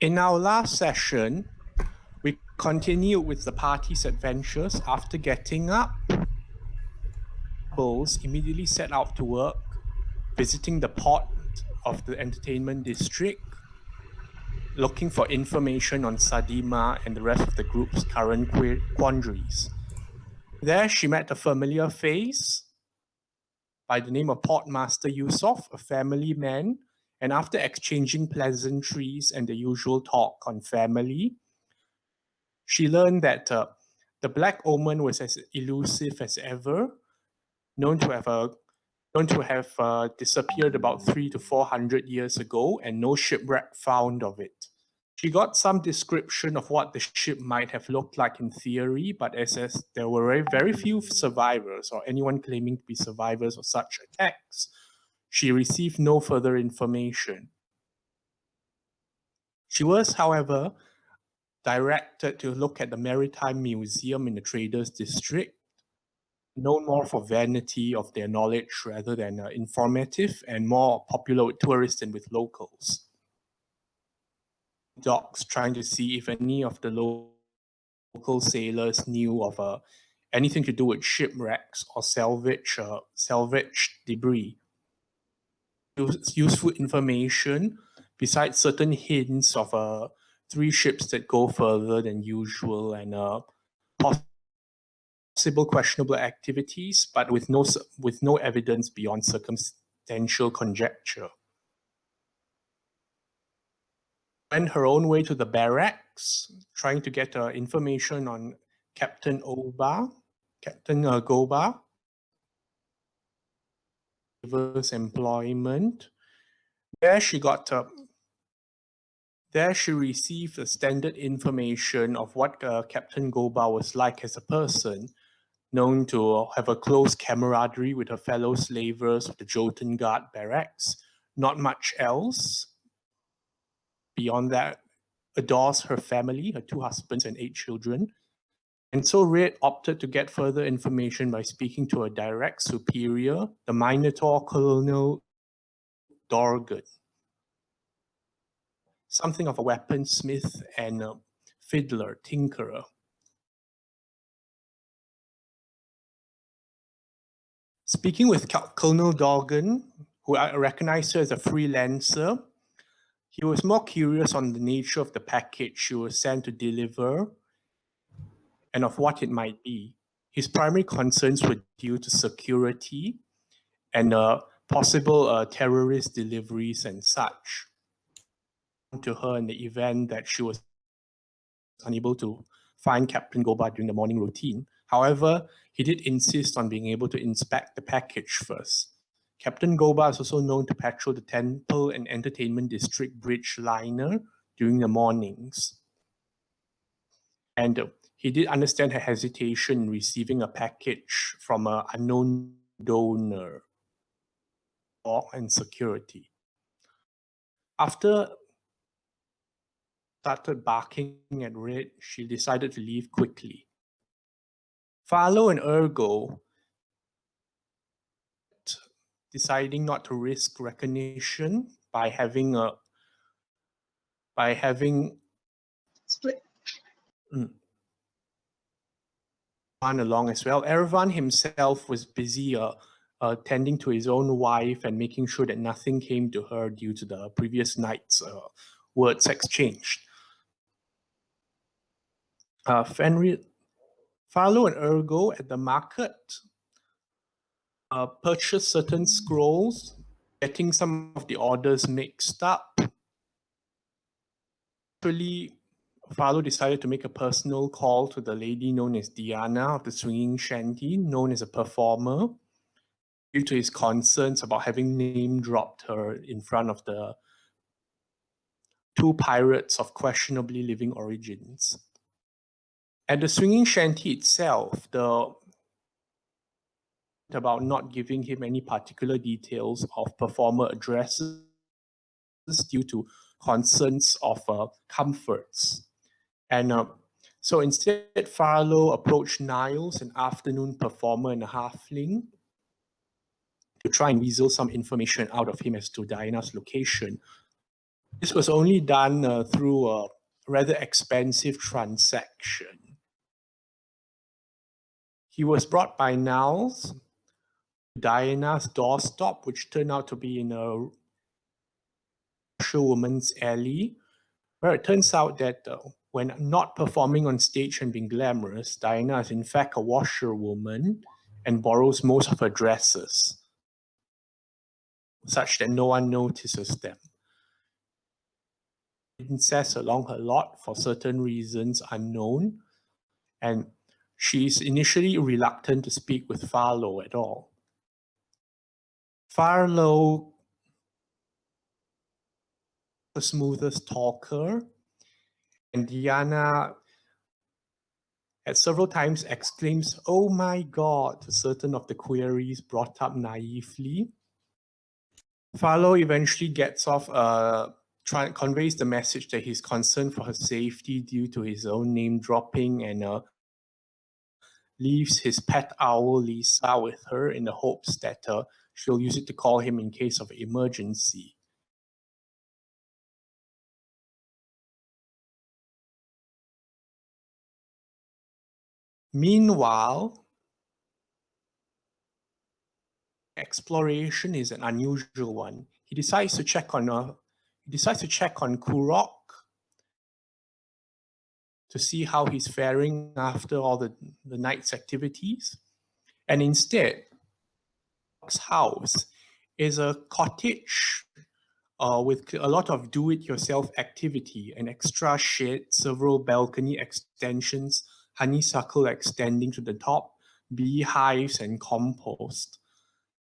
In our last session, we continued with the party's adventures. After getting up, Cabbages immediately set out to work, visiting the port of the entertainment district, looking for information on Sadima and the rest of the group's current quandaries. There she met a familiar face by the name of Portmaster Yusuf, a family man, and after exchanging pleasantries and the usual talk on family, she learned that the Black Omen was as elusive as ever, known to have disappeared about 300 to 400 years ago, and no shipwreck found of it. She got some description of what the ship might have looked like in theory, but as there were very few survivors or anyone claiming to be survivors of such attacks, she received no further information. She was, however, directed to look at the Maritime Museum in the Traders District, known more for vanity of their knowledge rather than informative and more popular with tourists than with locals. Docks trying to see if any of the local sailors knew of anything to do with shipwrecks or salvaged debris. Useful information besides certain hints of 3 ships that go further than usual and possible questionable activities, but with no evidence beyond circumstantial conjecture. Went her own way to the barracks, trying to get information on Captain Goba, his employment. There she received the standard information of what Captain Goba was like as a person, known to have a close camaraderie with her fellow slavers of the Jotun Guard barracks. Not much else. Beyond that, adores her family, her 2 husbands and 8 children. And so Red opted to get further information by speaking to a direct superior, the Minotaur Colonel Dorgan. Something of a weaponsmith and a fiddler, tinkerer. Speaking with Colonel Dorgan, who I recognized her as a freelancer, he was more curious on the nature of the package she was sent to deliver and of what it might be. His primary concerns were due to security and possible terrorist deliveries and such. To her in the event that she was unable to find Captain Goba during the morning routine. However, he did insist on being able to inspect the package first. Captain Goba is also known to patrol the Temple and Entertainment District bridge liner during the mornings. And he did understand her hesitation in receiving a package from an unknown donor and security. After started barking at Red, she decided to leave quickly. Philo and Ergo, deciding not to risk recognition by having split one along as well. Erevan himself was busy tending to his own wife and making sure that nothing came to her due to the previous night's words exchanged. Philo and Ergo at the market purchased certain scrolls, getting some of the orders mixed up. Actually, Philo decided to make a personal call to the lady known as Diana of the Swinging Shanty, known as a performer, due to his concerns about having name-dropped her in front of the 2 pirates of questionably living origins. At the Swinging Shanty itself, about not giving him any particular details of performer addresses due to concerns of comforts. And so instead, Philo approached Niles, an afternoon performer and a halfling, to try and weasel some information out of him as to Diana's location. This was only done through a rather expensive transaction. He was brought by Niles to Diana's doorstop, which turned out to be in a washerwoman's alley, where it turns out that when not performing on stage and being glamorous, Diana is in fact a washerwoman and borrows most of her dresses, such that no one notices them. Incest along her lot for certain reasons unknown, and she's initially reluctant to speak with Farlow at all. Farlow, the smoothest talker, and Diana at several times exclaims, "Oh my God," to certain of the queries brought up naively. Farlow eventually gets off, conveys the message that he's concerned for her safety due to his own name dropping, and leaves his pet owl Lisa with her in the hopes that she'll use it to call him in case of emergency. Meanwhile, exploration is an unusual one. He decides to check on Kurok to see how he's faring after all the night's activities, and instead, Kurok's house is a cottage with a lot of do-it-yourself activity, an extra shed, several balcony extensions, honeysuckle extending to the top, beehives, and compost.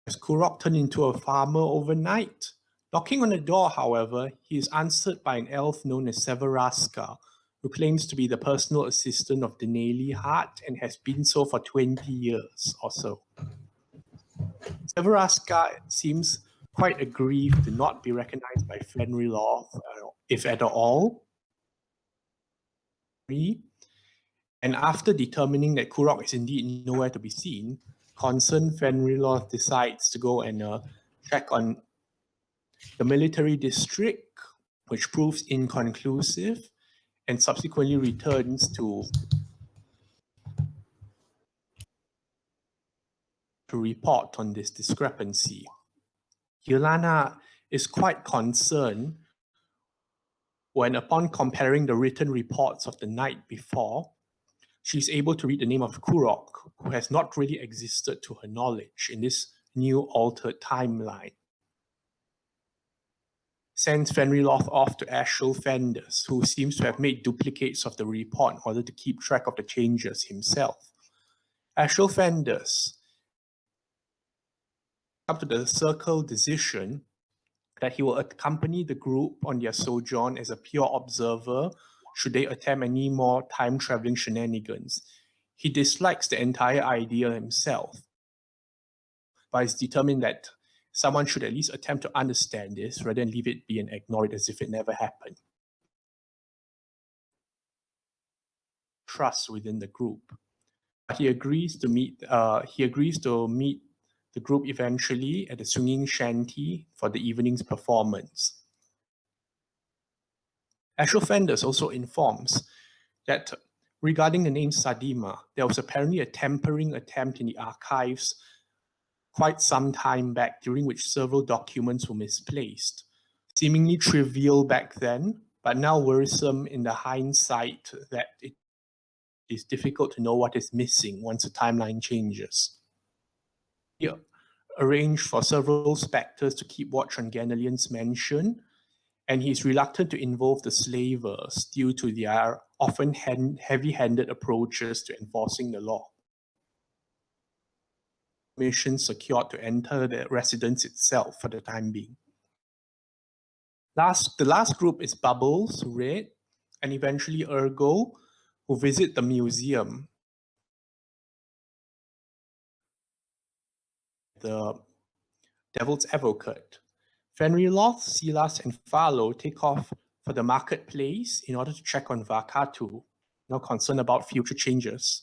As Kurok turned into a farmer overnight? Knocking on the door, however, he is answered by an elf known as Severaska, who claims to be the personal assistant of Denali Hart and has been so for 20 years or so. Severaska seems quite aggrieved to not be recognized by Fenriloth, if at all. And after determining that Kurok is indeed nowhere to be seen, concerned Fenriloth decides to go and check on the military district, which proves inconclusive, and subsequently returns to report on this discrepancy. Yolana is quite concerned when, upon comparing the written reports of the night before, she's able to read the name of Kurok, who has not really existed to her knowledge in this new altered timeline. Sends Fenriloth off to Ashel Fenders, who seems to have made duplicates of the report in order to keep track of the changes himself. Ashel Fenders up to the circle decision that he will accompany the group on their sojourn as a pure observer should they attempt any more time-traveling shenanigans. He dislikes the entire idea himself, but is determined that someone should at least attempt to understand this rather than leave it be and ignore it as if it never happened. Trust within the group. He agrees to meet the group eventually at the swinging shanty for the evening's performance. Ashel Fenders also informs that regarding the name Sadima, there was apparently a tampering attempt in the archives quite some time back, during which several documents were misplaced. Seemingly trivial back then, but now worrisome in the hindsight that it is difficult to know what is missing once the timeline changes. He arranged for several spectres to keep watch on Ganelian's mansion, and he's reluctant to involve the slavers due to their often heavy-handed approaches to enforcing the law. Permission secured to enter the residence itself for the time being. The last group is Bubbles, Red, and eventually Ergo, who visit the museum. The Devil's Advocate. Fenriloth, Silas, and Farlow take off for the marketplace in order to check on Vakatu, now concerned about future changes.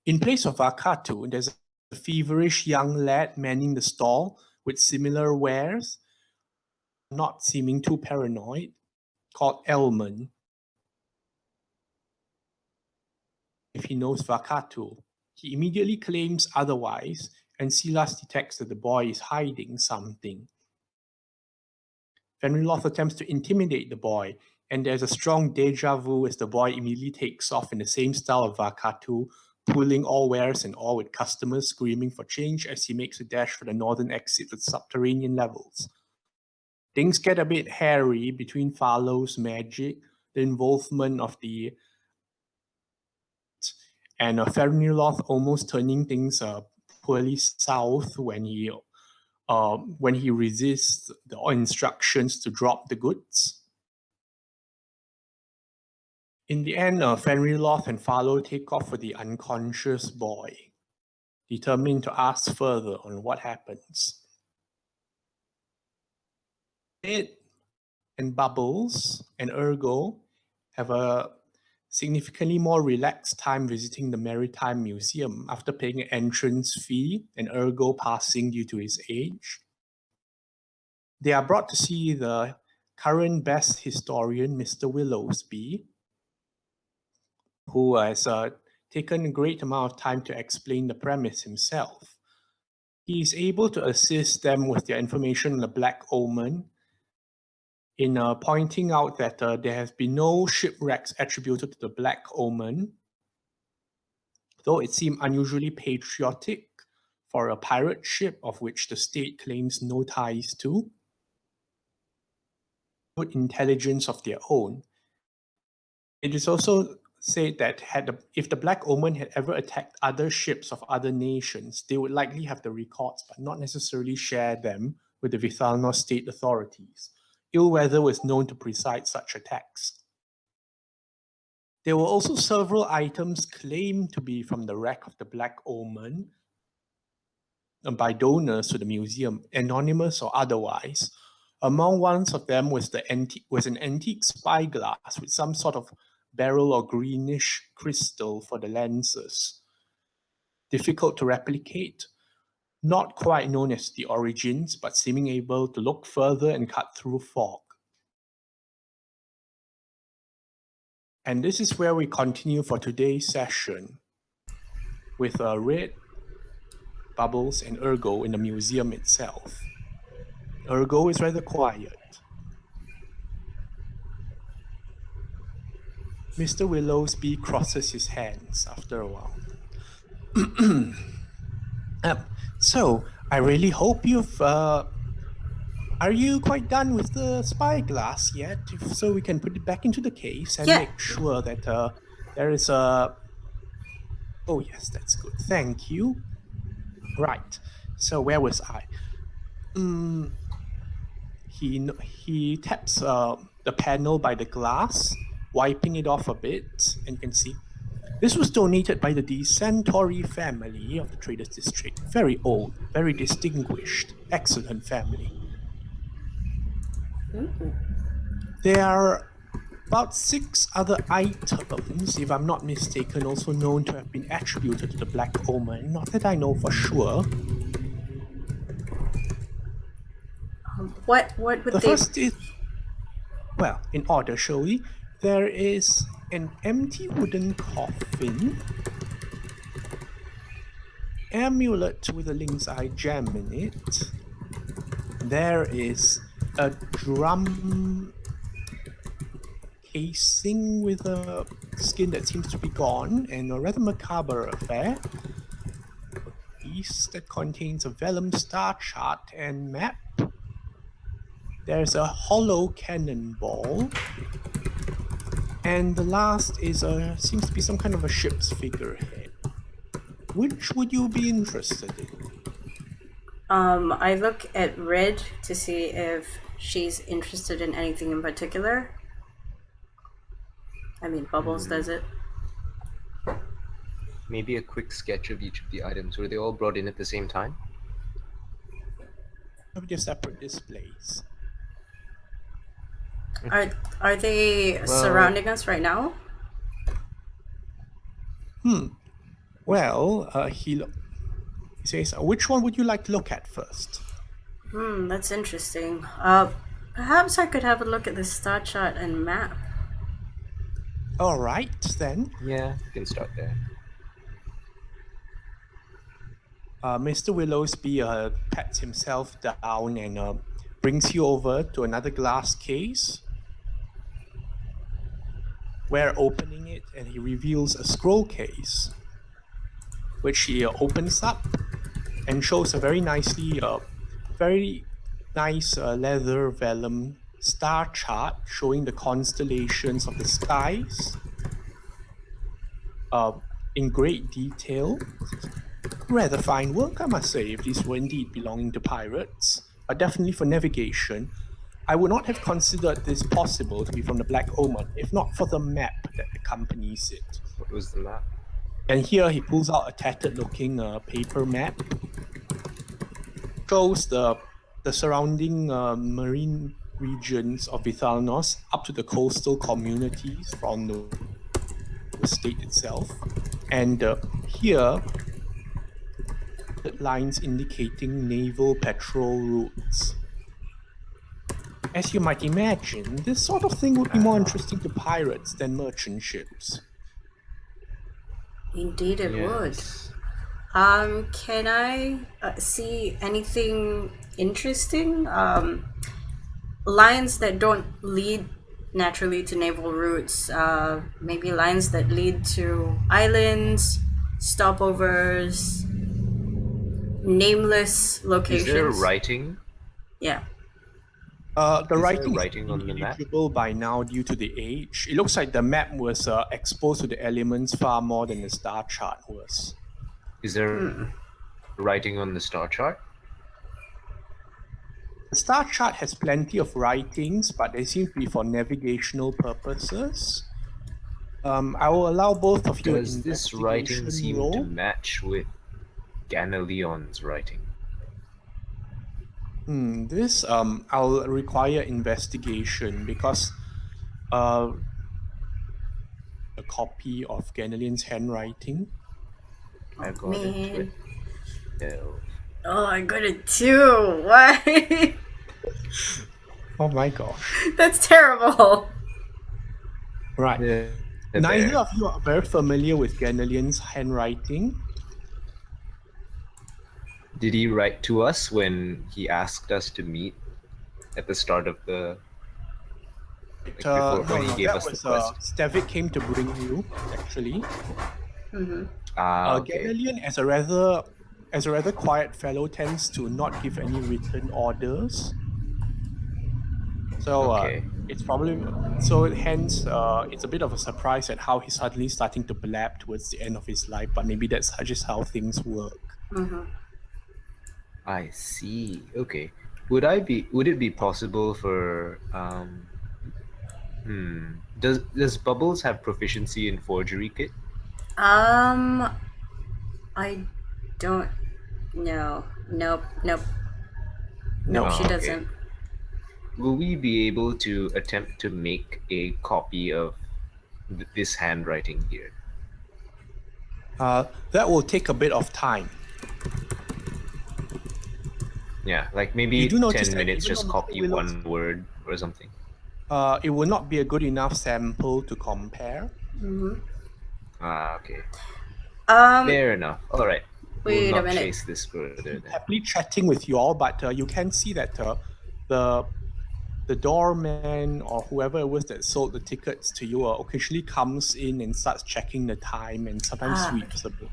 In place of Vakatu, there's a feverish young lad manning the stall with similar wares, not seeming too paranoid, called Elman. If he knows Vakatu, he immediately claims otherwise, and Silas detects that the boy is hiding something. Fenriloth attempts to intimidate the boy, and there's a strong deja vu as the boy immediately takes off in the same style of Vakatu, pulling all wares and all with customers screaming for change as he makes a dash for the northern exit with subterranean levels. Things get a bit hairy between Farlow's magic, the involvement of the and Fenriloth almost turning things poorly south when he resists the instructions to drop the goods. In the end, Fenriloth and Farlow take off with the unconscious boy, determined to ask further on what happens. Ed and Bubbles and Ergo have a significantly more relaxed time visiting the Maritime Museum after paying an entrance fee and Ergo passing due to his age. They are brought to see the current best historian, Mr. Willowsby, who has taken a great amount of time to explain the premise himself. He is able to assist them with their information on the Black Omen in pointing out that there has been no shipwrecks attributed to the Black Omen, though it seemed unusually patriotic for a pirate ship of which the state claims no ties to. Good intelligence of their own. It is also said that if the Black Omen had ever attacked other ships of other nations, they would likely have the records, but not necessarily share them with the Vithalnos state authorities. Ill weather was known to precede such attacks. There were also several items claimed to be from the wreck of the Black Omen by donors to the museum, anonymous or otherwise. Among ones of them was an antique spyglass with some sort of beryl or greenish crystal for the lenses. Difficult to replicate, not quite known as the origins, but seeming able to look further and cut through fog. And this is where we continue for today's session with Red, Bubbles, and Ergo in the museum itself. Ergo is rather quiet. Mr. Willowsby crosses his hands after a while. So, I really hope you've... are you quite done with the spyglass yet? If so, we can put it back into the case and make sure that there is a... Oh, yes, that's good. Thank you. Right. So, where was I? He taps the panel by the glass, wiping it off a bit, and you can see this was donated by the DeCentori family of the Traders District. Very old, very distinguished, excellent family. There are about 6 other items, if I'm not mistaken, also known to have been attributed to the Black Omen. Not that I know for sure. What would the first is, well, in order, shall we? There is an empty wooden coffin, amulet with a lynx eye gem in it. There is a drum casing with a skin that seems to be gone, and a rather macabre affair. A piece that contains a vellum star chart and map. There's a hollow cannonball. And the last is seems to be some kind of a ship's figurehead. Which would you be interested in? I look at Red to see if she's interested in anything in particular. I mean, Bubbles does it. Maybe a quick sketch of each of the items. Were they all brought in at the same time? Of their separate displays. Are they surrounding us right now? Well, he says, which one would you like to look at first? That's interesting. Perhaps I could have a look at the star chart and map. All right, then. Yeah, you can start there. Mr. Willowsby pats himself down and brings you over to another glass case, where opening it, and he reveals a scroll case, which he opens up and shows a very nice leather vellum star chart showing the constellations of the skies in great detail. Rather fine work, I must say, if these were indeed belonging to pirates, but definitely for navigation. I would not have considered this possible to be from the Black Omen, if not for the map that accompanies it. What was the map? And here he pulls out a tattered-looking paper map, shows the surrounding marine regions of Vithalnos up to the coastal communities from the state itself. And here, lines indicating naval patrol routes. As you might imagine, this sort of thing would be more interesting to pirates than merchant ships. Indeed, it would. Yes. Can I see anything interesting? Lines that don't lead naturally to naval routes. Maybe lines that lead to islands, stopovers, nameless locations. Is there writing? Yeah. The Is writing there is writing on the map? illegible by now due to the age. It looks like the map was exposed to the elements far more than the star chart was. Is there writing on the star chart? The star chart has plenty of writings, but they seem to be for navigational purposes. I will allow both of you an Does this writing investigation seem roll. to match with Ganaleon's writing? This I'll require investigation because a copy of Ganalian's handwriting. I got Man. it. Oh, I got it too. Why? Oh my gosh! That's terrible. Right. Yeah. Neither of you are very familiar with Ganalian's handwriting. Did he write to us when he asked us to meet at the start of the? When he gave us the quest? Stavik came to bring you actually. Okay. Ganalian, as a rather quiet fellow, tends to not give any written orders. So Okay. it's a bit of a surprise at how he's suddenly starting to blab towards the end of his life. But maybe that's just how things work. I see. Okay. Would it be possible for Does Bubbles have proficiency in forgery kit? I don't know. Nope. No, she okay. doesn't. Will we be able to attempt to make a copy of this handwriting here? That will take a bit of time. Yeah, like maybe You do notice 10 that minutes, even just though copy Willows- one word or something. It will not be a good enough sample to compare. Okay. Um, Fair enough. All right. Wait We'll a not minute. chase this further then. Happily chatting with you all, but you can see that the doorman or whoever it was that sold the tickets to you occasionally comes in and starts checking the time and sometimes sweeps a bit.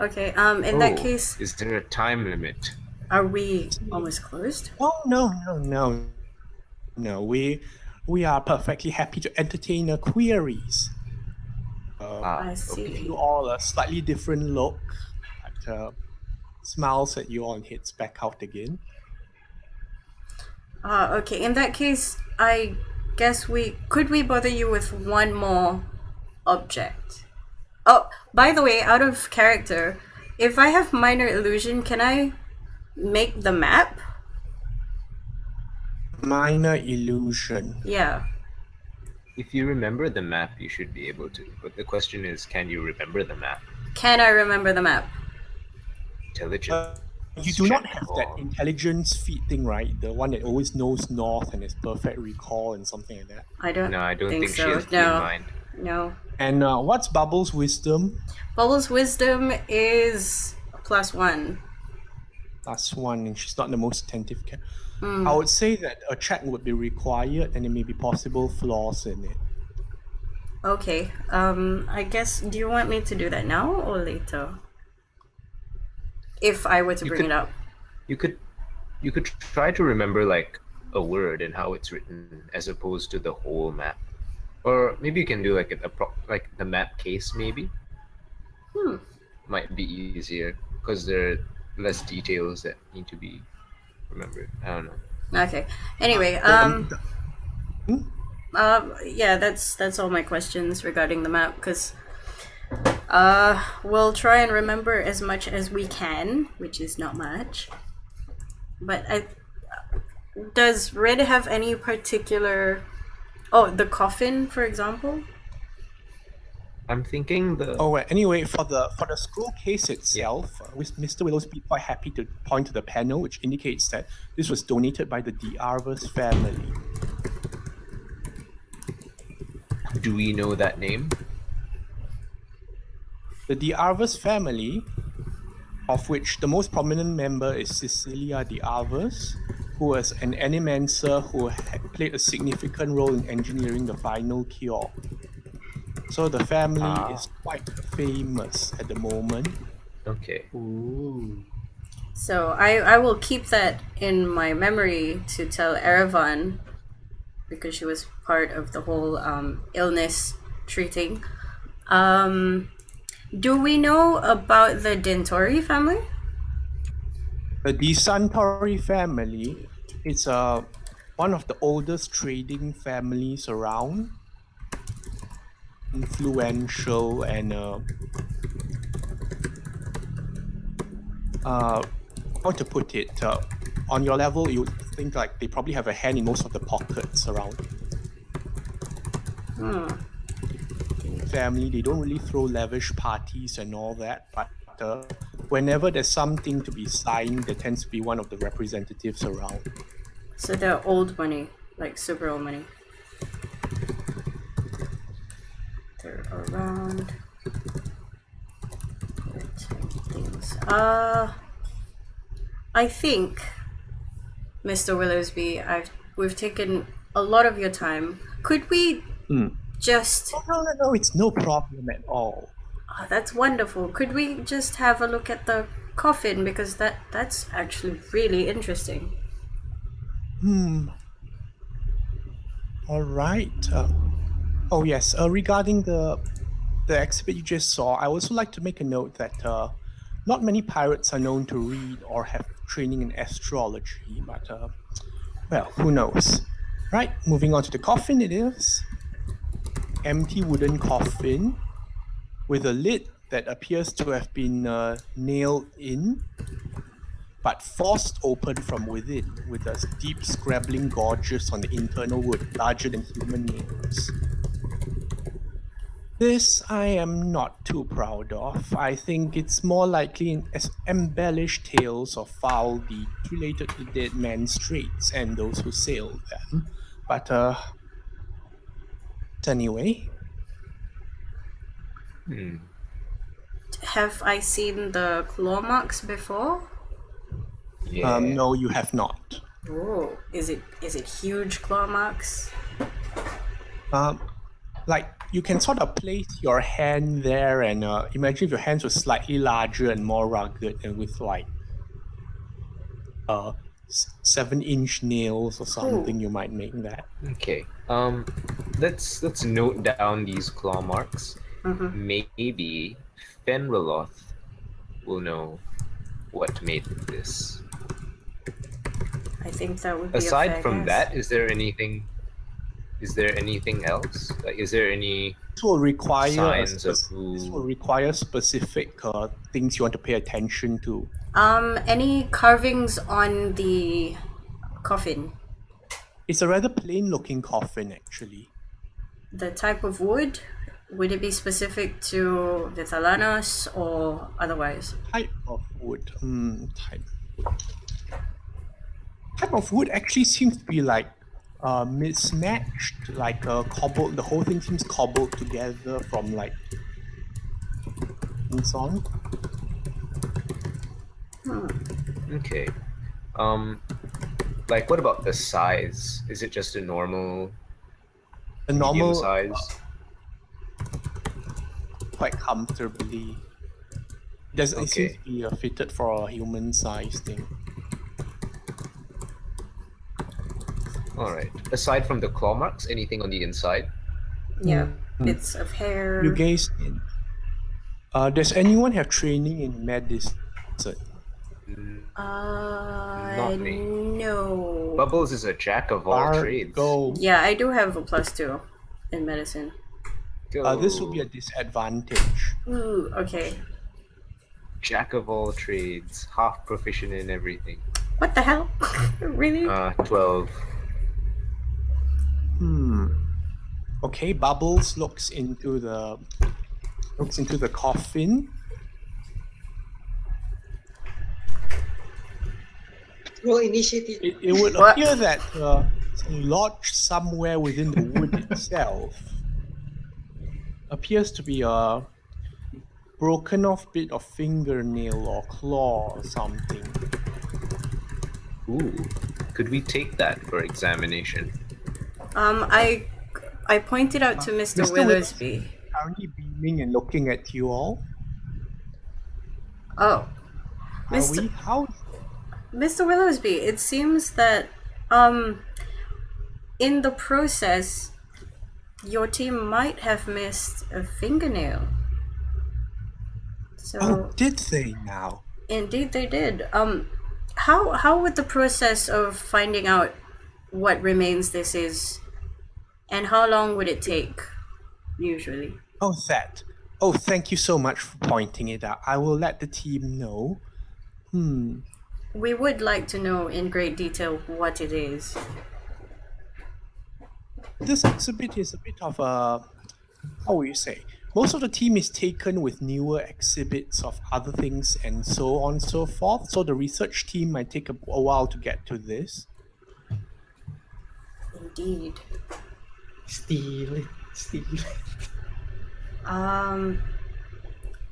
Okay. In that case, Is there a time limit? are we almost closed? Oh no. We are perfectly happy to entertain queries. I Give see. you all a slightly different look, but smiles at you all and heads back out again. Okay. In that case, I guess could we bother you with one more object? Oh, by the way, out of character, if I have minor illusion, can I make the map? Minor illusion. Yeah. If you remember the map, you should be able to. But the question is, can you remember the map? Can I remember the map? Intelligent. You do not check have for- that intelligence feat thing, right? The one that always knows north and has perfect recall and something like that. I don't. No, I don't think she so. has keen mind. No. And what's Bubbles' wisdom? Bubbles' wisdom is +1. +1, and she's not the most attentive cat. Hmm. I would say that a check would be required, and there may be possible flaws in it. Okay. I guess. Do you want me to do that now or later? If I were to You bring could- it up. You could try to remember like a word and how it's written as opposed to the whole map. Or maybe you can do like like the map case maybe. Might be easier because there are less details that need to be remembered. I don't know. Okay. Anyway. Yeah. That's all my questions regarding the map. Because we'll try and remember as much as we can, which is not much. But does Red have any particular? Oh, the coffin, for example. I'm thinking the Oh, well, anyway, for the scroll case itself, Mr. Willows be quite happy to point to the panel, which indicates that this was donated by the D'Arvers family. do we know that name? The D'Arvers family, of which the most prominent member is Cecilia D'Arvers, who was an animancer who had played a significant role in engineering the final cure. So the family is quite famous at the moment. Okay. Ooh. So I will keep that in my memory to tell Erevan, because she was part of the whole illness treating. Do we know about the Dentori family? The DeSantori family is one of the oldest trading families around. Influential and how to put it, on your level you would think like they probably have a hand in most of the pockets around. Family, they don't really throw lavish parties and all that, but whenever there's something to be signed, there tends to be one of the representatives around. So they're old money, like super old money. They're around. Things. I think, Mr. Willowsby, we've taken a lot of your time. Could we just? No, it's no problem at all. Oh, that's wonderful. Could we just have a look at the coffin, because that's actually really interesting. All right. Oh yes. Regarding the exhibit you just saw, I also like to make a note that not many pirates are known to read or have training in astrology, but well, who knows? Right. Moving on to the coffin, it is empty wooden coffin with a lid that appears to have been nailed in, but forced open from within, with a deep scrabbling gorges on the internal wood, larger than human nails. This I am not too proud of. I think it's more likely as embellished tales of foul deeds related to dead men's straits and those who sailed them. But anyway, Have I seen the claw marks before? Yeah. no, you have not. Oh, is it huge claw marks? Like you can sort of place your hand there and imagine if your hands were slightly larger and more rugged and with like 7-inch nails or something, you might make that. Okay. Let's note down these claw marks. Maybe Fenriloth will know what made this. I think that would be a Aside fair from guess. that, is there anything else? Like, is there any This will require signs of who? this will require specific things you want to pay attention to. Any carvings on the coffin? It's a rather plain looking coffin actually. The type of wood? Would it be specific to Vithalanos or otherwise? Type of wood. Type. Type of wood actually seems to be like mismatched, like cobbled. The whole thing seems cobbled together from like and so on. Okay. Like what about the size? Is it just a normal The medium normal, size? quite comfortably. It seems Okay. to be fitted for a human size thing. All right. Aside from the claw marks, anything on the inside? Yeah, Mm. bits of hair. You guys, does anyone have training in medicine? Not me. No. Bubbles is a jack of all trades. Go. Yeah, I do have a +2 in medicine. Go. This will be a disadvantage. Ooh, okay. Jack of all trades, half proficient in everything. What the hell? Really? 12. Okay, Bubbles looks into the coffin. Roll initiative. It would What? appear that it's lodged somewhere within the wood itself. Appears to be a broken off bit of fingernail or claw or something. Ooh. Could we take that for examination? I pointed out to Mr. Mr. Willersby. Currently beaming and looking at you all. Oh, Are we? How? Mr. Willersby, it seems that in the process your team might have missed a fingernail. So Oh, did they now? indeed they did. How would the process of finding out what remains this is, and how long would it take usually? Oh, that. Oh, thank you so much for pointing it out. I will let the team know. We would like to know in great detail what it is. This exhibit is a bit of a, how will you say? Most of the team is taken with newer exhibits of other things and so on and so forth. So the research team might take a while to get to this. Indeed. Steal it.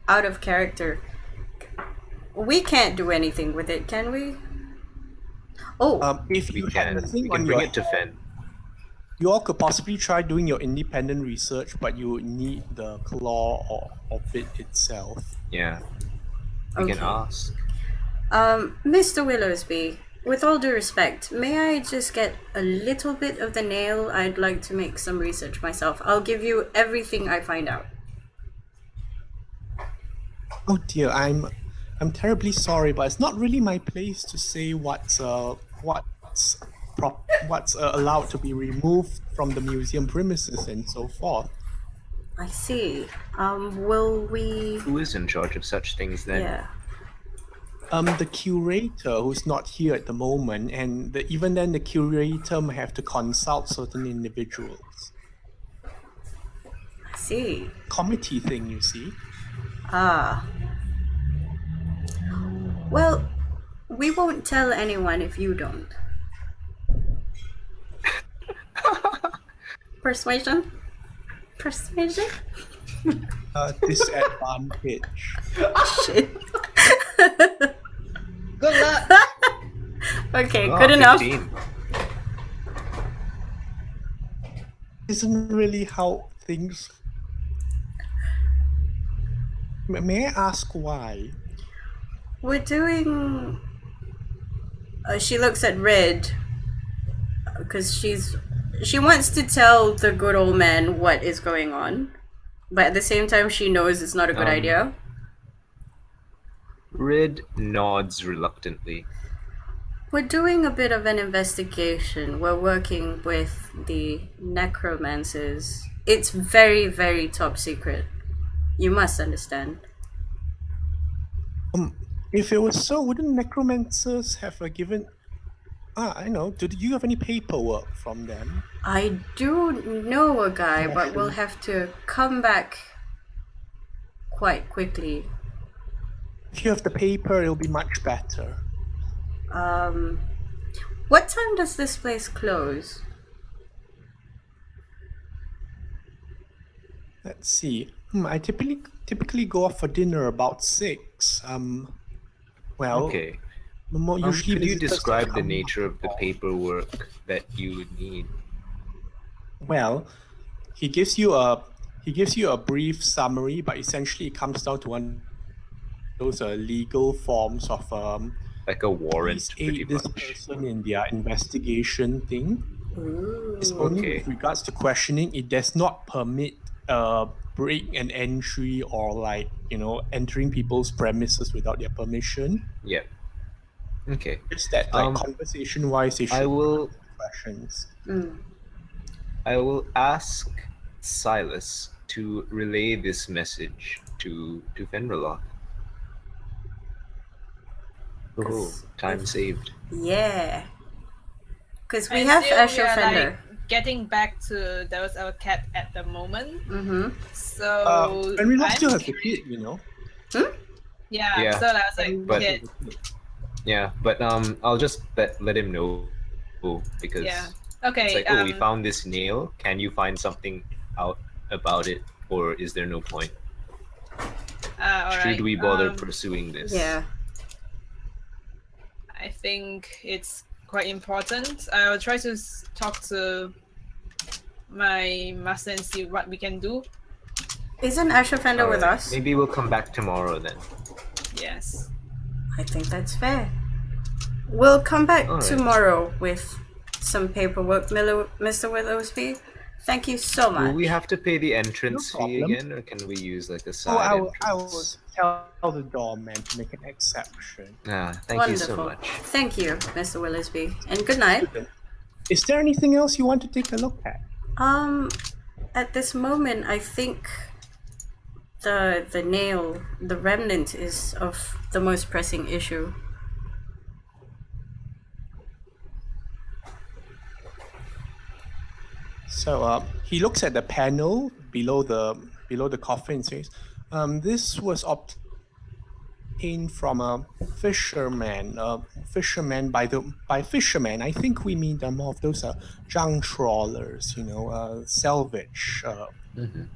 Out of character. We can't do anything with it, can we? Oh, If We you had can. the thing We can on bring your it to hand, Fen. you all could possibly try doing your independent research, but you would need the claw or bit itself. Yeah. We can Okay. ask. Mr. Willersby, with all due respect, may I just get a little bit of the nail? I'd like to make some research myself. I'll give you everything I find out. Oh dear, I'm terribly sorry, but it's not really my place to say what's allowed to be removed from the museum premises and so forth. I see. Will we... Who is in charge of such things then? Yeah. The curator, who's not here at the moment, and even then the curator may have to consult certain individuals. I see. Committee thing, you see. Ah. Well, we won't tell anyone if you don't. Persuasion? Persuasion? Disadvantage. Shit. Good luck. Okay, Ah, good enough. 15. Isn't really how things. May I ask why? We're doing... she looks at Red because she wants to tell the good old man what is going on, but at the same time she knows it's not a good idea. Rid nods reluctantly. We're doing a bit of an investigation. We're working with the necromancers. It's very, very top secret. You must understand. If it was so, wouldn't necromancers have given? I know. Do you have any paperwork from them? I do know a guy, but we'll Actually. have to come back quite quickly. If you have the paper, it'll be much better. What time does this place close? Let's see. I typically go off for dinner about 6. Well, Okay. more usually Could you visitors describe the come nature of the before. paperwork that you would need? Well, he gives you a brief summary, but essentially it comes down to one of those legal forms of Like a please warrant, pretty aid this much. person in their investigation thing. It's only Okay. with regards to questioning. It does not permit break and entry or like entering people's premises without their permission. Yeah. Okay. Just that like Um, conversation wise, they I should will questions. I will ask Silas to relay this message to Fenrilock. Oh, 'Cause time if- saved. Yeah. Because we And have still, Asher we are Fender. getting back to Devil's Advocate at the moment. Mm-hmm. So And we I'm still has the curious- kid, you know. Yeah, Yeah. so I was like, Henry But- kid. has the kid. Yeah, but I'll just let him know because Yeah. Okay. it's like, oh, we found this nail. Can you find something out about it, or is there no point? all Should right. we bother pursuing this? Yeah. I think it's quite important. I will try to talk to my master and see what we can do. Isn't Asher Fender with Alright, us? Maybe we'll come back tomorrow then. Yes. I think that's fair. We'll come back Alright. tomorrow with some paperwork, Mr. Willowsby. Thank you so much. Will we have to pay the entrance No fee problem. again, or can we use like a Oh, side I entrance? will tell the doorman to make an exception. Thank you so Wonderful. much. Thank you, Mr. Willowsby. And good night. Is there anything else you want to take a look at? At this moment, I think the nail, the remnant, is of the most pressing issue. So he looks at the panel below the coffin and says, "This was obtained from a fisherman. Fisherman by fisherman. I think we mean more of those junk trawlers. Salvage,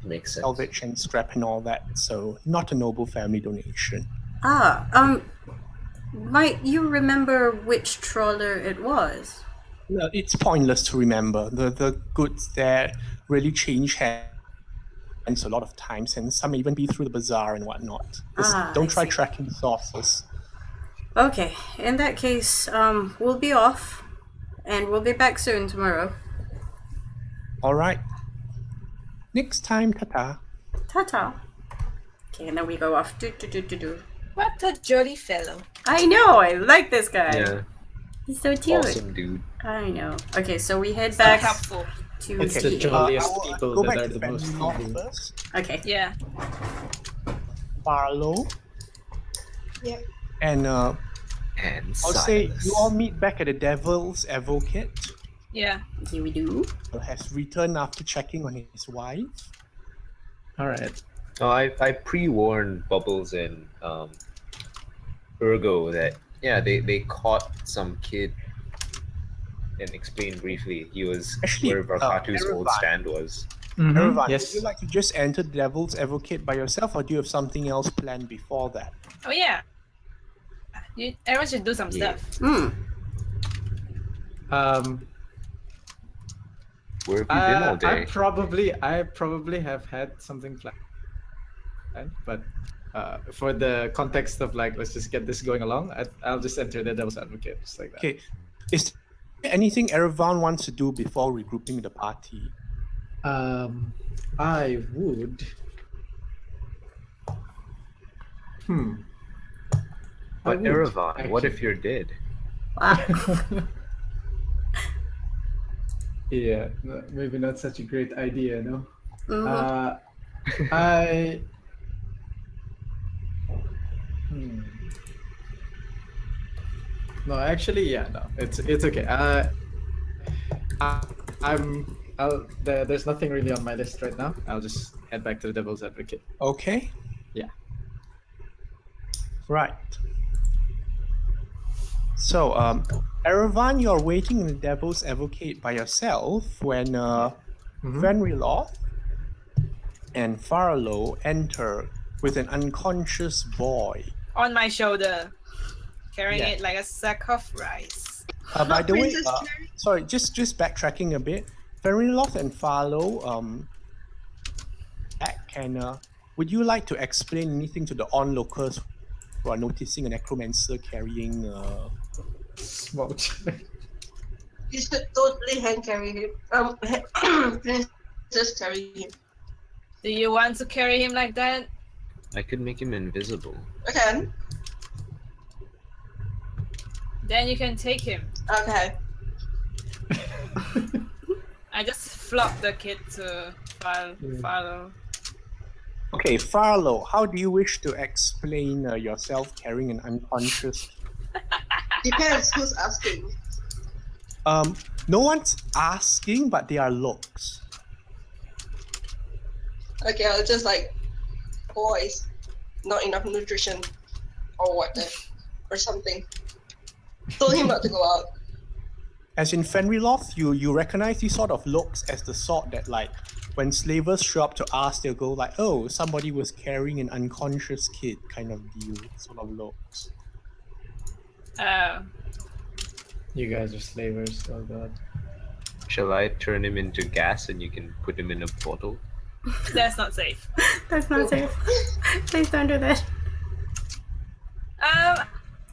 Makes sense. salvage and scrap and all that. So not a noble family donation. Might you remember which trawler it was? It's pointless to remember. The goods there really change hands a lot of times, and some even be through the bazaar and whatnot. Just don't I try see. tracking sources. Okay, in that case, we'll be off, and we'll be back soon tomorrow. All right. Next time, ta-ta. Ta-ta. Okay, and then we go off. Do. What a jolly fellow. I know, I like this guy. Yeah, He's so cute. awesome dude. I know. Okay, so we head So back helpful. to It's the the... jolliest I will people go that back are to the most family law evil. first. Okay. Yeah. Barlow. Yeah. And And I'll say Silas. you all meet back at the Devil's Advocate. Yeah. Here we do. Has returned after checking on his wife. All right. Oh, I pre-warned Bubbles and Ergo that they caught some kid and explained briefly he was Actually, where Varkatu's old Erevan. stand was. Erevan, Yes. would you like to just enter the Devil's Advocate by yourself, or do you have something else planned before that? Oh yeah. Everyone should do some Yeah. stuff. Where have you been all day? I probably have had something planned, but for the context of like, let's just get this going along, I'll just enter the Devil's Advocate, just like that. Okay. Is there anything Erevan wants to do before regrouping the party? I would. But I would, Erevan, what if actually. you're dead? Yeah, maybe not such a great idea, no? Mhm. I. No, actually, yeah, no, it's okay. There's nothing really on my list right now. I'll just head back to the Devil's Advocate. Okay. Yeah. Right. So, Erevan, you're waiting in the Devil's Advocate by yourself when Fenriloth and Farlow enter with an unconscious boy. On my shoulder, carrying Yeah. it like a sack of rice. By the way, Princess Cherry. sorry, just backtracking a bit. Fenriloth and Farlow, would you like to explain anything to the onlookers who are noticing a necromancer carrying Small child. You should totally hand carry him. Princess carry him. Do you want to carry him like that? I could make him invisible. Okay. Then you can take him. Okay. I just flopped the kid to follow. Okay, Farlow, how do you wish to explain yourself carrying an unconscious? Depends who's asking. No one's asking, but they are looks. Okay, I'll just like, boys, not enough nutrition, or what, or something. Told him not to go out. As in Fenriloth, you recognize these sort of looks as the sort that, like, when slavers show up to ask, they'll go like, oh, somebody was carrying an unconscious kid kind of deal, sort of looks. You guys are slavers. Oh god. Shall I turn him into gas and you can put him in a bottle? That's not safe. That's not safe. Please don't do that.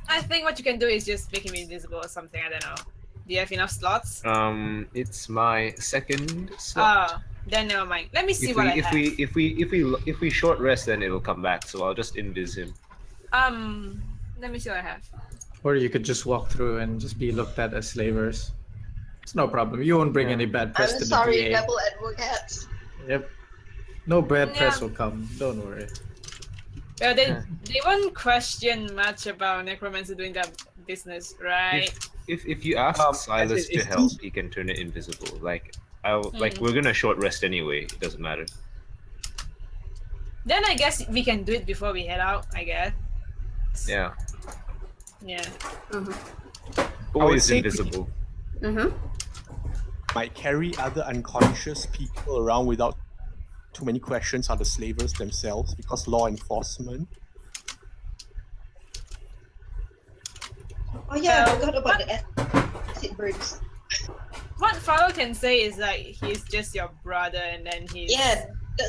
I think what you can do is just make him invisible or something. I don't know. Do you have enough slots? It's my second slot. Then never mind. Let me see If what we I if have. if we short rest, then it'll come back. So I'll just invis him. Let me see what I have. Or you could just walk through and just be looked at as slavers. It's no problem. You won't bring any bad press I'm to sorry, the DA. double advocates. Yep. No bad Yeah. press will come. Don't worry. Well, they won't question much about necromancy doing that business, right? If you ask Silas to it's help, too- he can turn it invisible. We're gonna short rest anyway. It doesn't matter. Then I guess we can do it before we head out. I guess. Yeah. Yeah. Always say- invisible. Might carry other unconscious people around without too many questions are the slavers themselves, because law enforcement. Oh yeah, I forgot about the acid burns. What Farlow can say is like he's just your brother, and then he's Yeah,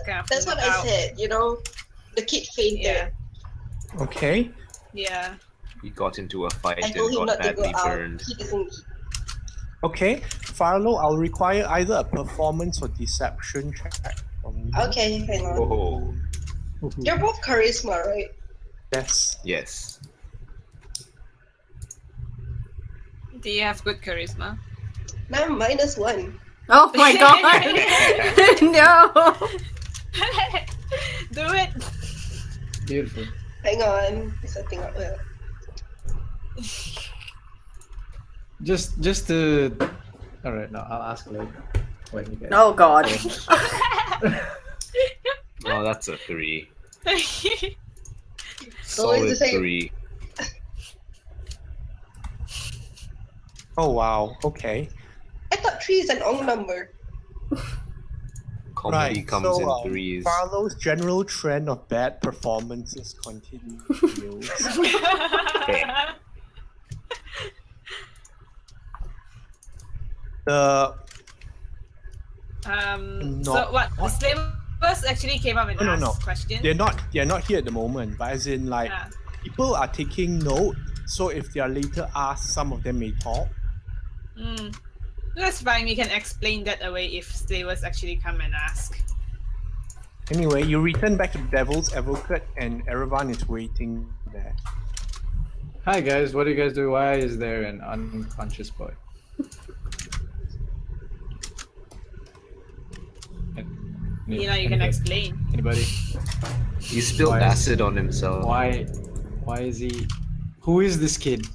kind of that's what I out. said. You know, the kid fainted. Yeah. Okay. Yeah. He got into a fight I and told him got not to go badly out. burned. He doesn't. Okay, Farlow, I'll require either a performance or deception check from you. Okay, hang on. Oh, You're both charisma, right? Yes. yes. Do you have good charisma? Now I'm -1. Oh my god! No! Do it. Beautiful. Hang on, setting up. Just to. All right, no, I'll ask later when you get. Oh god. Oh, that's a 3. Always the Solid same. 3. Oh wow. Okay. I thought 3 is an odd number. Comedy comes in 3s. Farlow's general trend of bad performances continues. The So Not- what? The slavers actually came up and No, asked no. questions. they're not here at the moment, but as in like Ah. people are taking note. So if they are later asked, some of them may talk. That's fine. We can explain that away if slavers actually come and ask. Anyway, you return back to the Devil's Advocate, and Erevan is waiting there. Hi guys, what do you guys do? Why is there an unconscious boy? You know, you can explain. Anybody? He spilled Why is- acid on himself. Why is he? Who is this kid?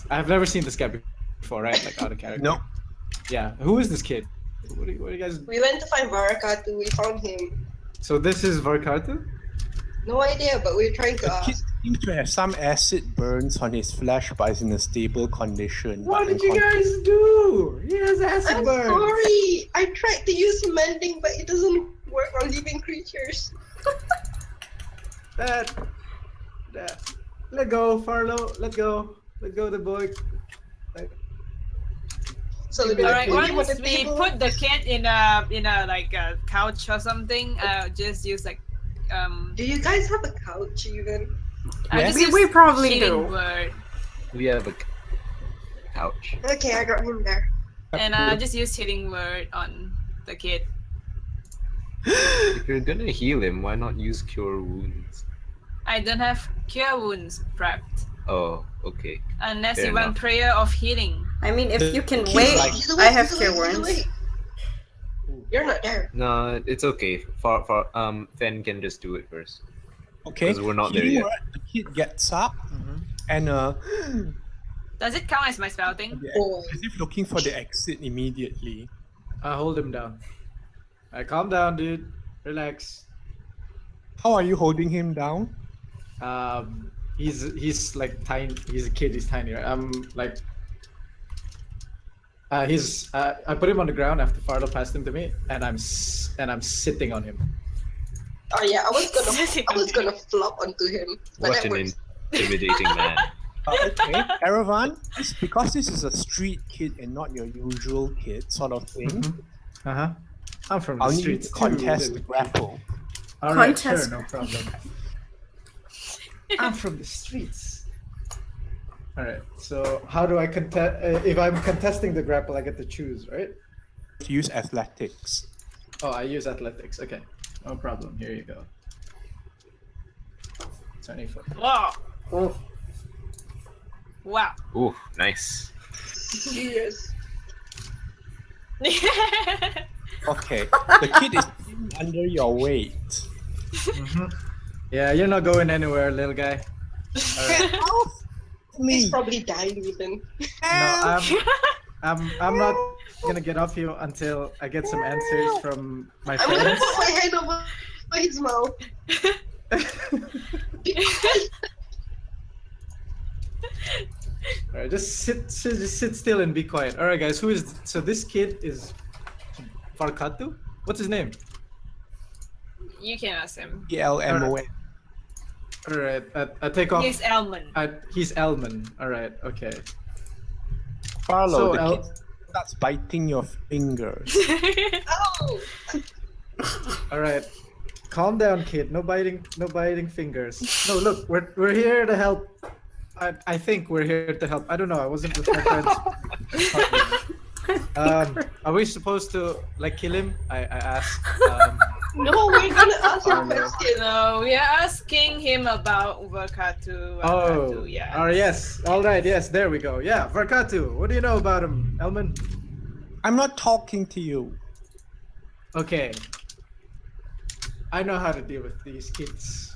I've never seen this guy before, right? Like out of character. No, Yeah. Who is this kid? What do you guys? We went to find Barakatu. We found him. So this is Varkatu? No idea, but we're trying to The kid ask. seems to have some acid burns on his flesh, but is in a stable condition. What but did you guys do? He has acid I'm burns. sorry. I tried to use mending, but it doesn't work on living creatures. That. Let go, Farlow. Let go. Let go the boy. So Give me the the All right, kid. game on once the we table. put the kid in a like a couch or something, I'll just use like Do you guys have a couch even? I Yes. just We use probably healing do. word, We have a couch. Okay, I got him there. and I just use healing word on the kid. If you're gonna heal him, why not use cure wounds? I don't have cure wounds prepped Oh, okay. unless Fair you want enough. prayer of healing. I mean, if The you can kid's wait, like- Either I have either cure either wounds. You're not there. No, it's okay. Fen can just do it first. Okay. 'Cause we're not there Healing yet. word, the kid gets up Mhm. and Does it count as my spell thing? Boy. as if looking for the exit immediately. Hold him down. Calm down, dude. Relax. How are you holding him down? He's like tiny. He's a kid. He's tiny. Right? Like. I put him on the ground after Fardo passed him to me, and I'm sitting on him. Oh yeah, I was gonna flop onto him. But What that an works. intimidating man. Okay, Caravan, because this is a street kid and not your usual kid sort of thing, Uh huh. I'm from the I'll need you streets to too, contest the little kid. grapple. All right, Contest. sure, no problem. I'm from the streets. All right. So how do I contest? If I'm contesting the grapple, I get to choose, right? To use athletics. Oh, I use athletics. Okay, no problem. Here you go. 24. Wow. Wow. Ooh, nice. Yes. Okay, the kid is under your weight. Mhm. Yeah, you're not going anywhere, little guy. All right. Help He's me! probably dying even. No, I'm not gonna get off you until I get some answers from my I'm gonna friends. put my hand over his mouth. All right, just sit still and be quiet. All right, guys. So this kid is Farkatu. What's his name? You can ask him. ELMON. All right, I take off. He's Elman. He's Elman. All right, okay. Farlow, So, the El- kid starts biting your fingers. Oh! All right, calm down, kid. No biting fingers. No, look, we're here to help. I think we're here to help. I don't know. I wasn't with my friends. Are we supposed to like kill him? I asked. No, we're gonna ask him Oh, no. questions. No, we are asking him about Verkatu. Oh, yeah. oh yes. All right, yes. There we go. Yeah, Farkatu. What do you know about him, Elman? I'm not talking to you. Okay. I know how to deal with these kids.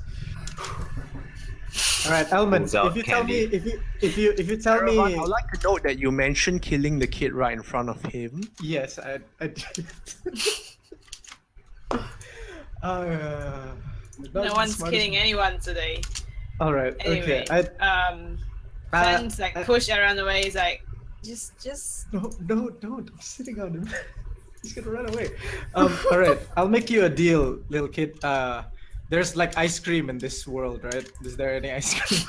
All right, Elman. Pulls out If you tell me, candy. if you tell Caravan, me, I'd like to note that you mentioned killing the kid right in front of him. yes, I did. No one's killing anyone today. All right. Anyway, Okay. Fen's like push around the way. He's like, just. No, don't. I'm sitting on him. He's gonna run away. All right. I'll make you a deal, little kid. There's like ice cream in this world, right? Is there any ice cream?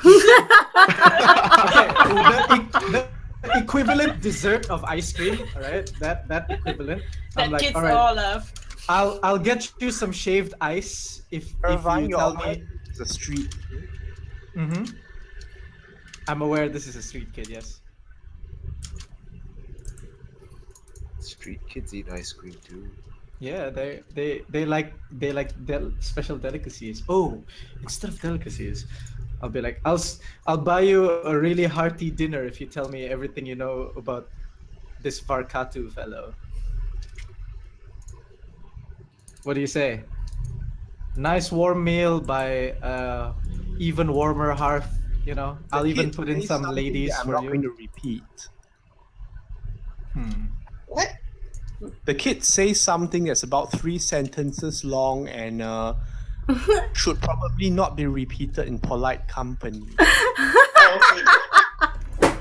Okay. The equivalent dessert of ice cream, all right? That equivalent. That I'm like, kids all right. all love. I'll get you some shaved ice if Caravan, you your tell eye me. is a street. Mm-hmm. I'm aware this is a street kid. Yes. Street kids eat ice cream too. Yeah, they like special delicacies. Oh, instead of delicacies, I'll be like, I'll buy you a really hearty dinner if you tell me everything you know about this Farkatu fellow. What do you say? Nice warm meal by even warmer hearth. You know, I'll The even kid put in says some something ladies that I'm for not you. going to repeat. What? The kid says something that's about 3 sentences long, and should probably not be repeated in polite company. Oh, okay.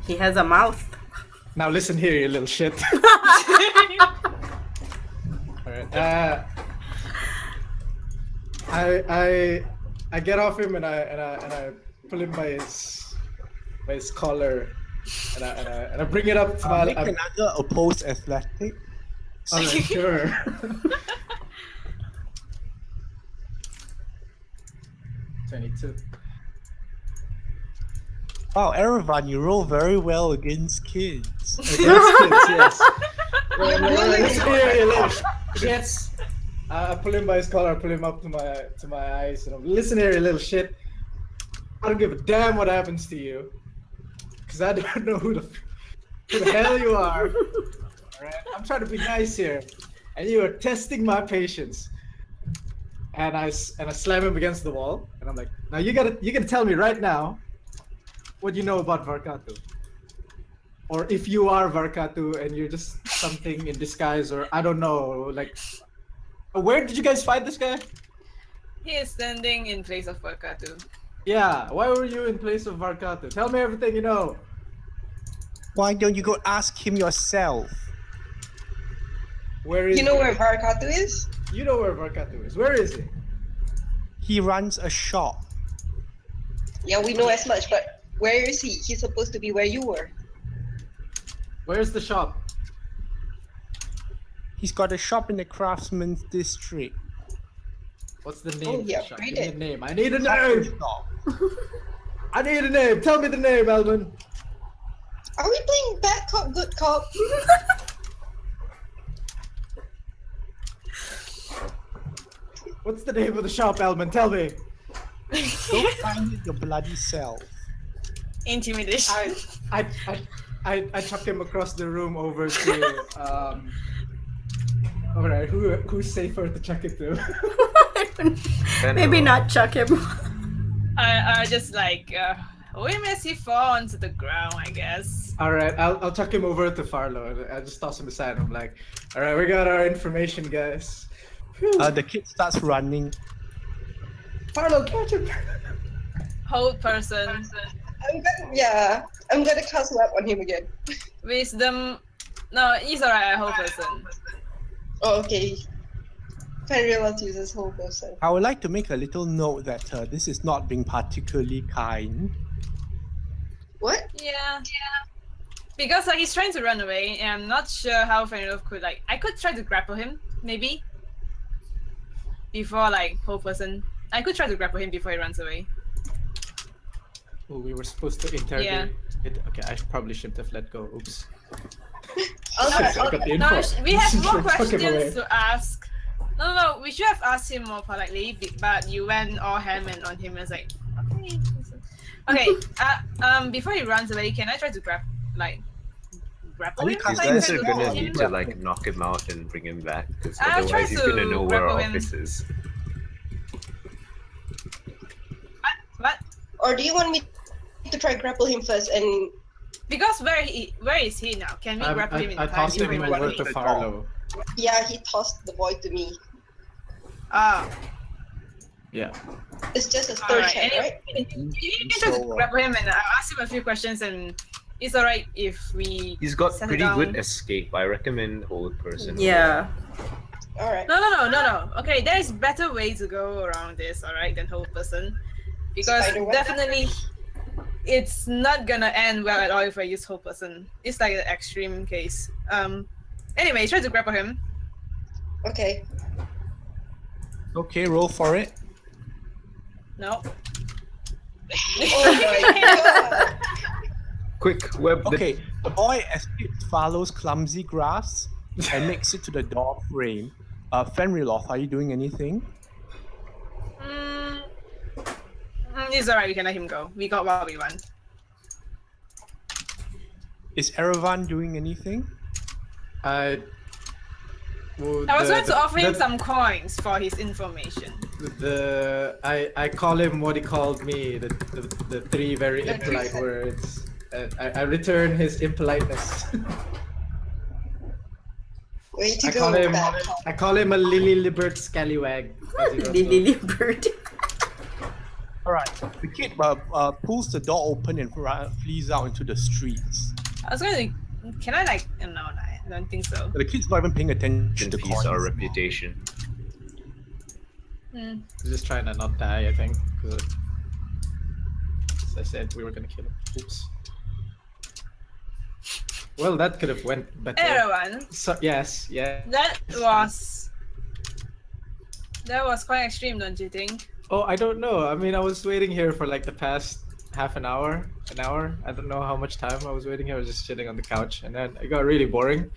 He has a mouth. Now listen here, you little shit. Alright. I get off him and I pull him by his collar and I bring it up to my. Make another opposed athletic. Alright, sure. $22. Wow, Erevan, you roll very well against kids. Against kids, yes. You're bullying Listen me. here, you little shits. I pull him by his collar, I pull him up to my eyes, and I'm listen here, you little shit. I don't give a damn what happens to you, cause I don't know who the hell you are. Alright, I'm trying to be nice here, and you are testing my patience. And I slam him against the wall, and I'm like, now you gotta tell me right now what you know about Varkatu. Or if you are Varkatu and you're just something in disguise, or I don't know, like, where did you guys find this guy? He is standing in place of Vakatu. Yeah, why were you in place of Varkatu? Tell me everything you know. Why don't you go ask him yourself? Where is You know he? where Varkatu is? You know where Varkatu is. Where is he? He runs a shop. Yeah, we know as much, but where is he? He's supposed to be where you were. Where's the shop? He's got a shop in the craftsman's district. What's the name? Oh, of the yeah, shop? read Give me a it. name. I need a Tattoo name. shop. I need a name. Tell me the name, Elman. Are we playing bad cop, good cop? What's the name of the shop, Elman? Tell me. Go find it your bloody self. Intimidation. I chuck him across the room over to Alright, who's safer to chuck it to? Maybe not chuck him. I just like we may see fall onto the ground, I guess. Alright, I'll chuck him over to Farlow. I'll just toss him aside. I'm like, alright, we got our information, guys. Phew. The kid starts running. Farlow, catch him! Hold person. I'm gonna cast web on him again. Wisdom. No, he's alright. Hold person. Oh, okay. Fenrir uses whole person. I would like to make a little note that this is not being particularly kind. What? Yeah. Because like he's trying to run away, and I'm not sure how Fenrir could like. I could try to grapple him, maybe. Before like whole person. I could try to grapple him before he runs away. Oh, we were supposed to interrogate Yeah. it. Okay, I probably shouldn't have let go. Oops. I'll I got the info. No, we have more Fuck him away. questions to ask. No, we should have asked him more politely, but you went all ham and on him and was like, okay. Okay, before he runs away, can I try to grapple Are we him? casting Like, this You're is gonna all need to like knock him out and bring him back, because I'll try otherwise he's to gonna know where our grapple him. office is. What? Or do you want me to try grapple him first and Because where is he now? Can we grapple him in I time tossed before him he runs over away? to Farlow. yeah, he tossed the boy to me. Ah, Yeah. It's just a third alright. check, right? You can try to grapple him and I'll ask him a few questions and it's alright if we He's got settle pretty down. good escape. I recommend hold person. Yeah. Alright. No. Okay, there's better way to go around this, alright, than whole person. Because Spider web? definitely it's not gonna end well at all if I use whole person. It's like an extreme case. Anyway, try to grapple him. Okay. Okay, roll for it. No. Oh my god. Quick web. Okay, the boy escapes Farlow's clumsy grasp and makes it to the door frame. Fenriloth, are you doing anything? It's alright, we can let him go. We got what we want. Is Erevan doing anything? I was going to offer him some coins for his information. I call him what he called me, the three very The three impolite sen- words. I return his impoliteness. Way to I go, call him. Bad. I call him a Lily Libert scallywag. as he runs Lily off. bird. All right. The kid pulls the door open and flees out into the streets. I was going to. Can I like? No, I don't think so. But the kid's not even paying attention to the Confuse coins. our reputation. Hmm. He's just trying to not die, I think. Because as I said, we were gonna kill him. Oops. Well, that could have went better. Everyone, So, yes, yeah. that was quite extreme, don't you think? Oh, I don't know. I mean, I was waiting here for like the past half an hour. I don't know how much time I was waiting here. I was just sitting on the couch, and then it got really boring.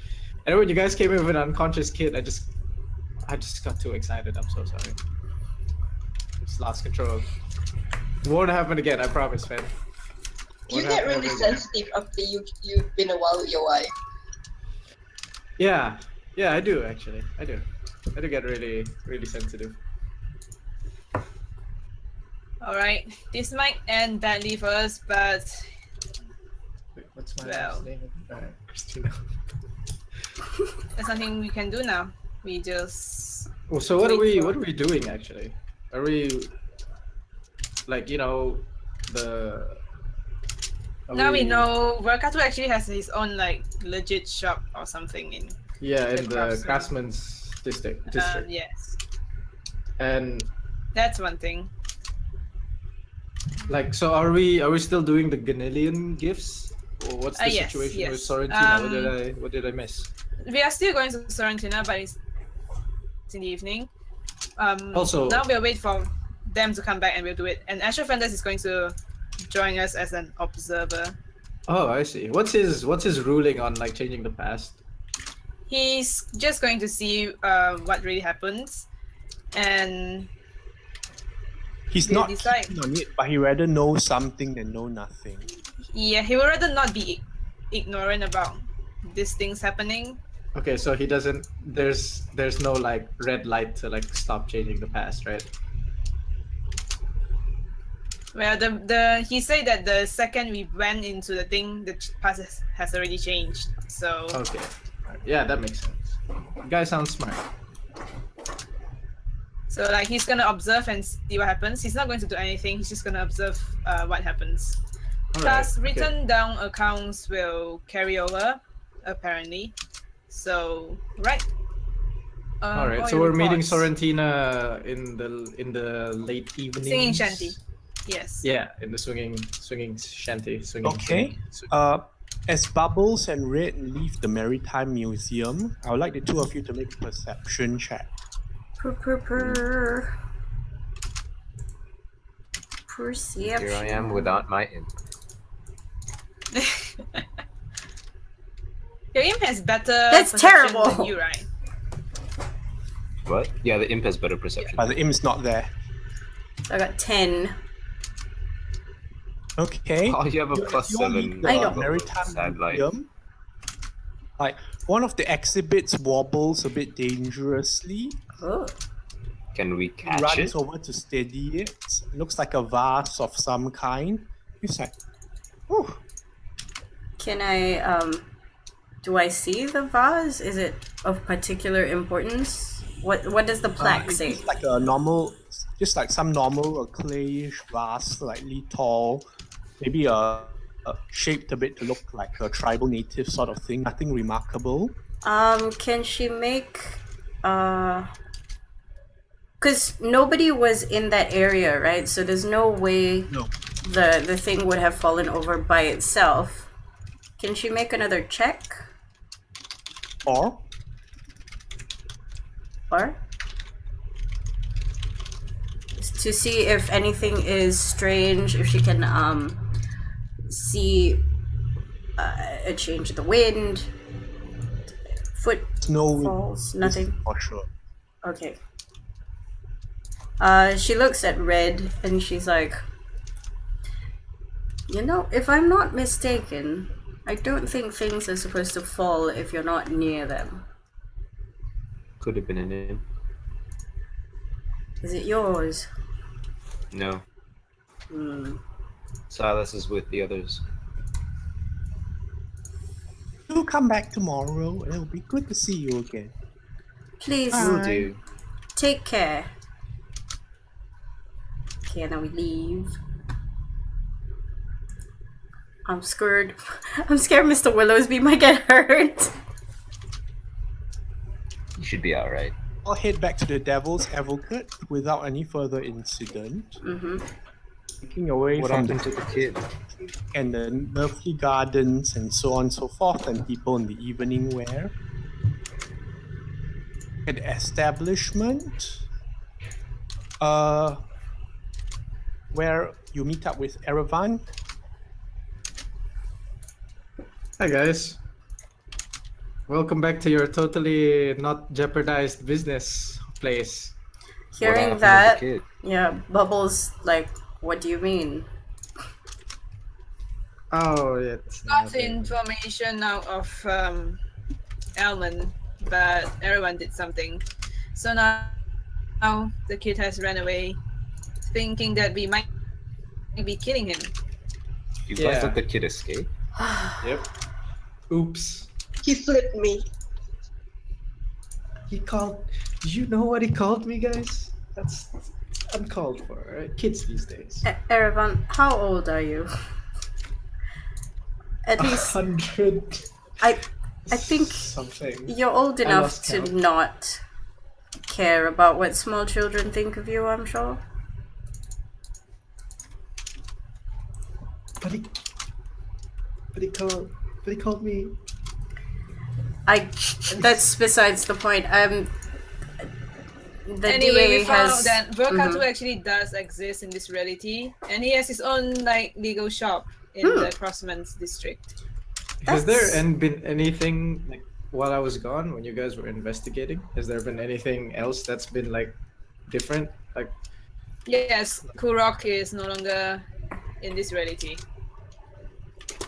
And when you guys came in with an unconscious kid, I just got too excited. I'm so sorry. Just lost control. Won't happen again. I promise, man. You Won't get happen really ever again. sensitive after you've been a while with your wife. Yeah, I do actually. I do get really, really sensitive. All right, this might end badly for us, but Wait, what's my Well. last name? Alright, Christina. there's nothing we can do now. We just Well, so what are Wait we for- doing actually? Are we like the? are now we know Workatu actually has his own like legit shop or something in. Yeah, the in the craftsman. craftsman's district. Yes, And that's one thing. like, so are we still doing the Ganilian gifts? Or what's the Yes, situation with yes. Sorrentina? What did I miss? We are still going to Sorrentina, but it's in the evening. Also- now we'll wait for them to come back and we'll do it. And Asher Fenders is going to join us as an observer. Oh, I see. What's his ruling on like changing the past? He's just going to see what really happens, and He's We'll not decide. keen on it, but he rather know something than know nothing. yeah, he would rather not be ignorant about these things happening. Okay, so he doesn't. There's no like red light to like stop changing the past, right? Well, the he said that the second we went into the thing, the past has already changed. So Okay. Alright, yeah, that makes sense. The guy sounds smart. so like he's gonna observe and see what happens. He's not going to do anything. He's just gonna observe what happens. Plus, Alright, okay. written down accounts will carry over, apparently. So right. All right, all so your we're meeting reports. Sorrentina in the late evening. Singing shanty. Yes. Yeah, in the swinging shanty. Okay. As Bubbles and Red leave the Maritime Museum, I would like the two of you to make a perception check. Perception. Here I am without my imp. Your imp has better. That's perception terrible. Than you, right? What? Yeah, the imp has better perception. But the imp's not there. I got 10. Okay. Oh, you have a plus You all leave 7. the I know. Maritime Sad life. Museum. Like, one of the exhibits wobbles a bit dangerously. Oh. Can we He catch runs it? over to steady it. Looks like a vase of some kind. He's like, oh, Can I, do I see the vase? Is it of particular importance? What does the plaque it's say? just like a normal, just like some normal clayish vase, slightly tall, maybe shaped a bit to look like a tribal native sort of thing. Nothing remarkable. Can she make, cause nobody was in that area, right? So there's no way No. the thing would have fallen over by itself. Can she make another check? Or Or? To see if anything is strange, if she can see a change in the wind, no footfalls, nothing. for sure. Okay. She looks at Red and she's like, you know, if I'm not mistaken, I don't think things are supposed to fall if you're not near them. Could have been an imp. Is it yours? No. Hmm. Silas is with the others. do come back tomorrow. It'll be good to see you again. Please Will Bye. do. take care. Okay, now we leave. I'm scared. I'm scared Mr. Willowsby might get hurt. You should be alright. I'll head back to the Devil's Advocate without any further incident. Mm-hmm. Taking away What from the happened to the kid? and the lovely gardens and so on and so forth, and people in the evening wear. At the establishment, where you meet up with Erevan. Hi guys. Welcome back to your totally not jeopardized business place. What Hearing happened to that, the kid? yeah, Bubbles, like, what do you mean? Oh, it's Got the information out of Elman, but everyone did something. So now the kid has run away, thinking that we might be killing him. You Yeah. guys let the kid escape? Yep. Oops. He flipped me. He called. Do you know what he called me, guys? That's uncalled for, right? Kids these days. Erevan, how old are you? At least 100 I think something. you're old I enough lost to count. not care about what small children think of you, I'm sure. But he called me. That's besides the point. The Anyway, DA we found has out that Burkatu Mhm. actually does exist in this reality, and he has his own like legal shop in the Crossman's district. Has there That's- been anything like while I was gone when you guys were investigating? Has there been anything else that's been like different? Like Yes, Kurok is no longer in this reality.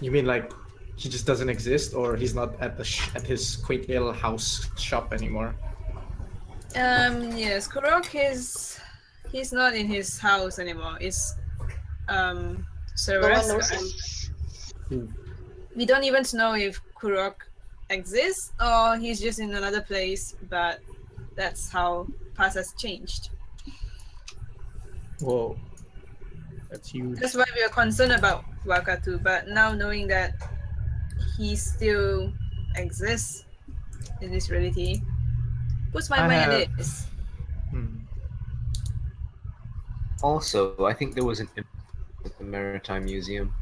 you mean like he just doesn't exist, or he's not at the at his quaint little house shop anymore? Yes, Kurok he's not in his house anymore. It's No Cerberus. one knows him. We don't even know if Kurok exists or he's just in another place, but that's how past has changed. Whoa, that's huge. That's why we are concerned about Wakatu, but now knowing that he still exists in this reality puts my I mind at have- ease. Also, I think there was an imp at the Maritime Museum.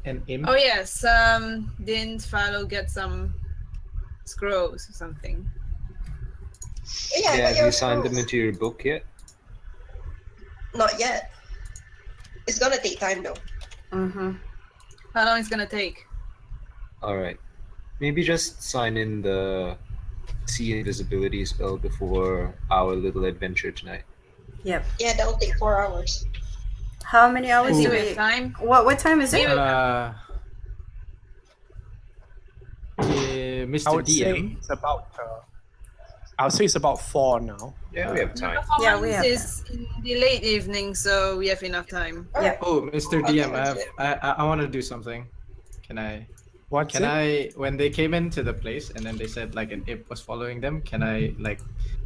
An imp. Oh yes, didn't Phalo get some scrolls or something? Yeah, I got Have your you signed them scrolls. into your book yet? Not yet. It's gonna take time though. Mhm. How long it's gonna take? Alright. Maybe just sign in the sea invisibility spell before our little adventure tonight. Yep. Yeah, that'll take 4 hours. How many I hours think do we we? have time. What time is it? I Mr. would say DM. it's about. I would say it's about 4 now. Yeah, we have time. Yeah, we Performance have is in the late evening, so we have enough time. Yeah. Oh, Mr. Okay, DM, that's I want to do something. Can I? What's Can it? I? When they came into the place and then they said like an imp was following them, can I like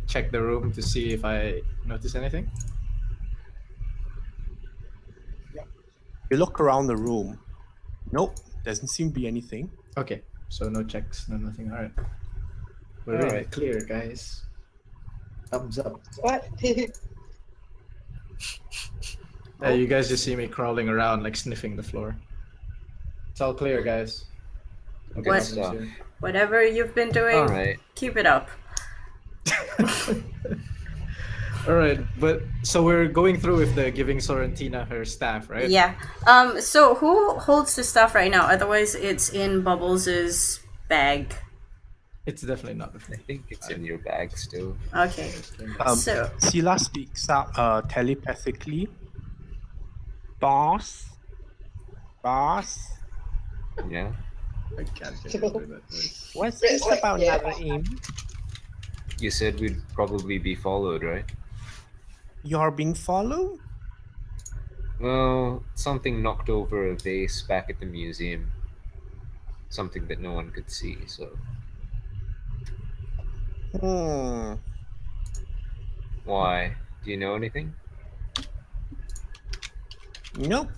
check the room to see if I notice anything? You look around the room. Nope, doesn't seem to be anything. Okay, so no checks, no nothing. All right, we're in the Alright. clear, guys. Thumbs up. What? You guys just see me crawling around, like sniffing the floor. It's all clear, guys. Good What? stuff. Whatever you've been doing, Alright. keep it up. All right, but so we're going through with the giving Sorrentina her staff, right? Yeah. So who holds the stuff right now? Otherwise, it's in Bubbles' bag. It's definitely not with I me. think it's in your bag still. Okay. So Sila speaks up telepathically. Boss? Yeah. I can't get into that voice. What's this this about about Yeah. another imp? You said we'd probably be followed, right? You're being followed? Well, something knocked over a vase back at the museum. something that no one could see. So Hmm. why? Do you know anything? Nope.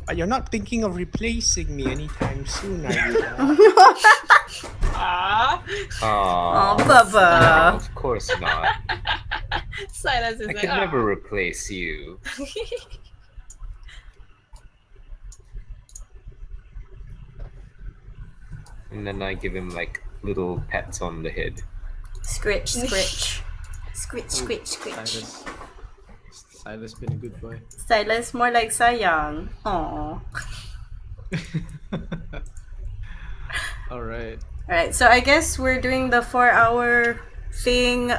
But you're not thinking of replacing me anytime soon, are you, Dad? Ah, Oh, Oh, Bubba. of course not. Silas is I like, could never "Ah." replace you. And then I give him like little pats on the head. Scritch, scritch. Scritch, scritch, scritch. Silas. Silas been a good boy. Silas more like sayang. Aw. All right. Alright, so I guess we're doing the 4 hour thing.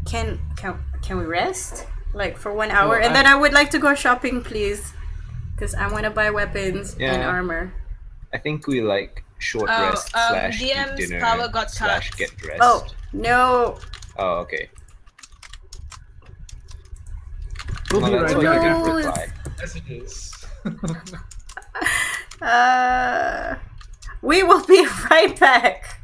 Can we rest? Like for 1 hour? Oh, And then I would like to go shopping, please. Because I want to buy weapons and Yeah. armor. I think we like short Oh, rest slash eat DM's dinner power got slash cut. get dressed. Oh, no. Oh, okay. We'll Well, be that's right what you back did No, after reply. messages. We will be right back.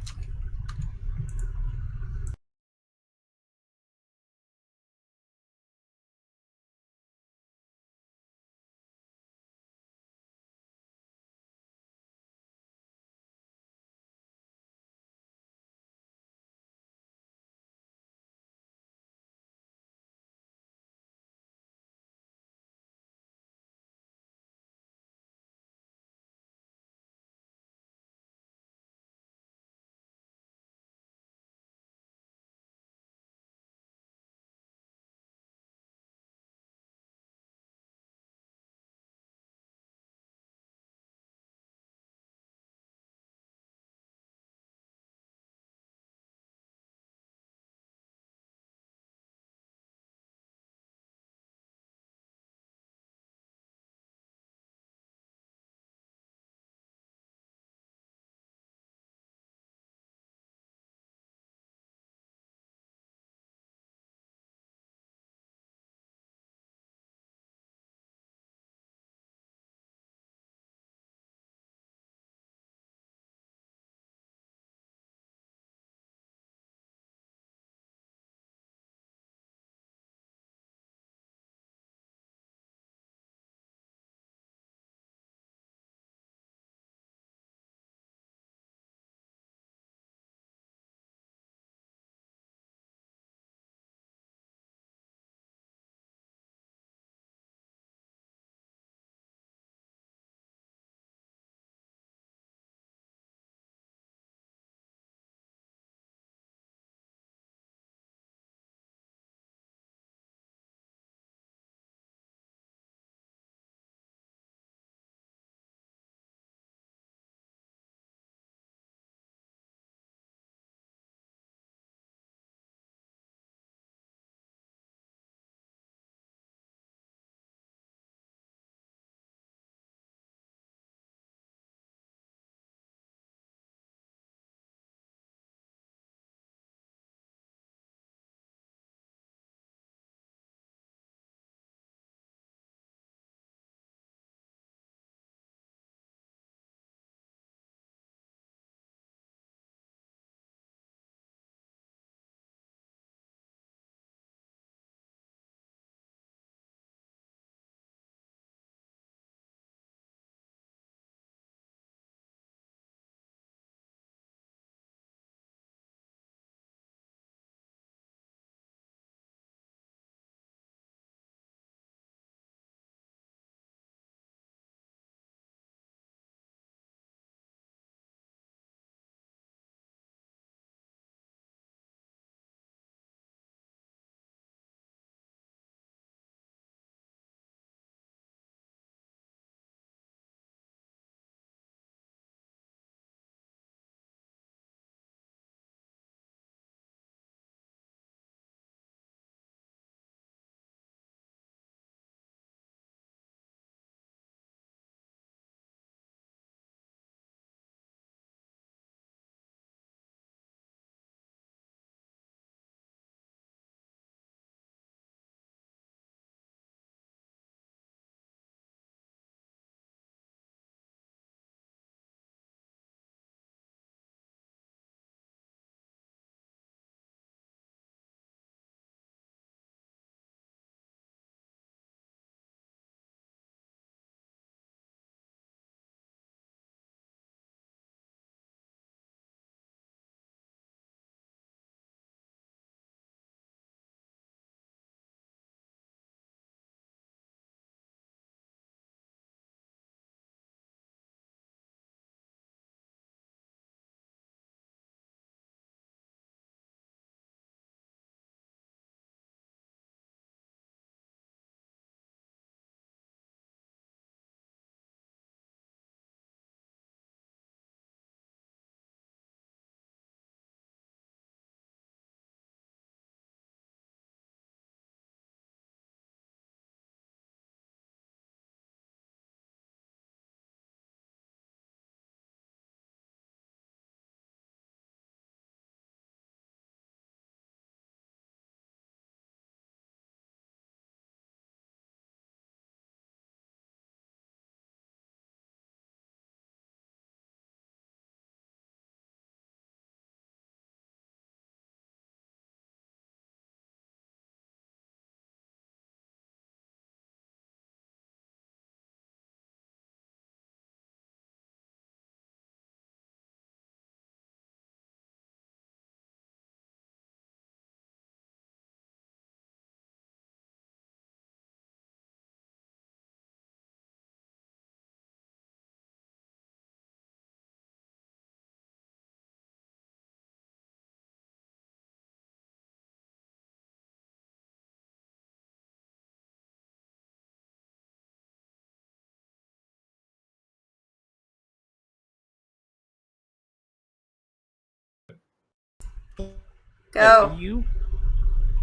Go. You?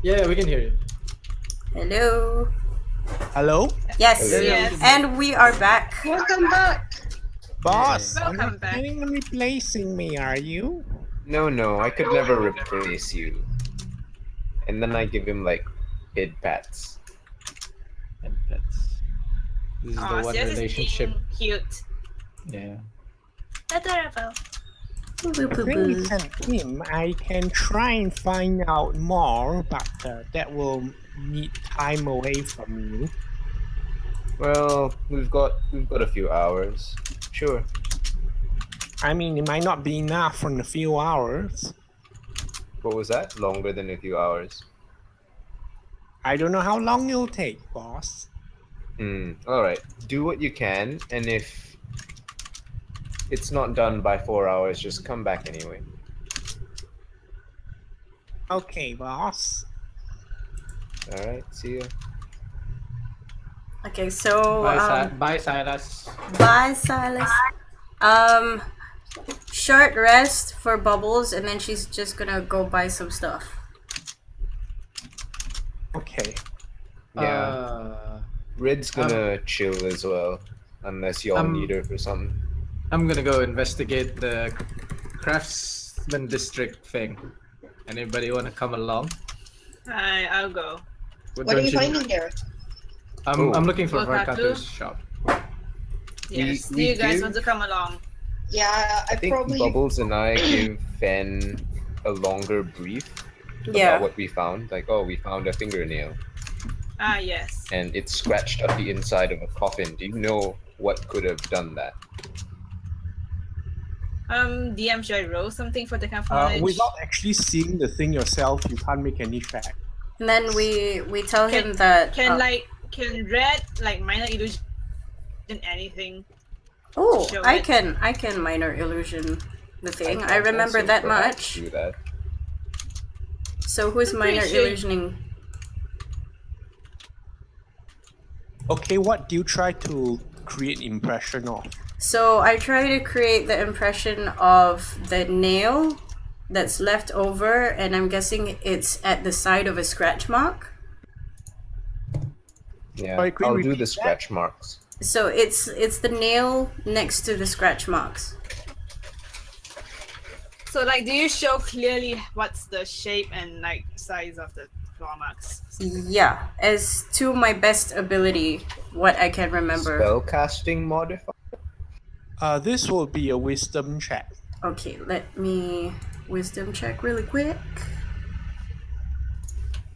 Yeah, we can hear you. Hello. Hello? Yes. Yeah, Yes. And we are back. Welcome back. Boss, Yeah. you're not Welcome back. planning on replacing me, are you? No, I could never replace you. And then I give him like kid pats. And pets. This is the Oh, one Sis is relationship. being cute. Yeah. Adorable. Boo, boo, boo, Things boo. and him, I can try and find out more, but that will need time away from you. Well, we've got a few hours. Sure. I mean, it might not be enough in a few hours. What was that? Longer than a few hours. I don't know how long it'll take, boss. All right. Do what you can, and if it's not done by 4 hours, just come back anyway. Okay, boss. All right. See you. Okay, so Bye, Silas. bye, Silas. Um, short rest for Bubbles, and then she's just gonna go buy some stuff. Okay. Yeah. Red's gonna chill as well, unless y'all need her for something. I'm gonna go investigate the craftsman district thing. Anybody want to come along? I'll go. What are you finding there? I'm looking for Wakatu? Vakatu's shop. Yes. we Do you guys give- want to come along? Yeah, I think probably. Bubbles and I give Fen a longer brief Yeah. about what we found. Like, oh, we found a fingernail, Ah, yes. and it's scratched up the inside of a coffin. Do you know what could have done that? DM, should I roll something for the kind of knowledge? Without actually seeing the thing yourself, you can't make any check. And then we tell him that. Can Red like minor illusion anything? Oh, show I it? can minor illusion the thing. I can remember also that perhaps much. Do that. So who's I'm pretty minor sure- illusioning? Okay, what do you try to create impression of? So I try to create the impression of the nail that's left over, and I'm guessing it's at the side of a scratch mark. Yeah, Sorry, could you I'll do repeat the that? scratch marks. So it's the nail next to the scratch marks. So like, do you show clearly what's the shape and like size of the claw marks? Yeah, as to my best ability, what I can remember. Spellcasting modifier. This will be a wisdom check. Okay, let me wisdom check really quick.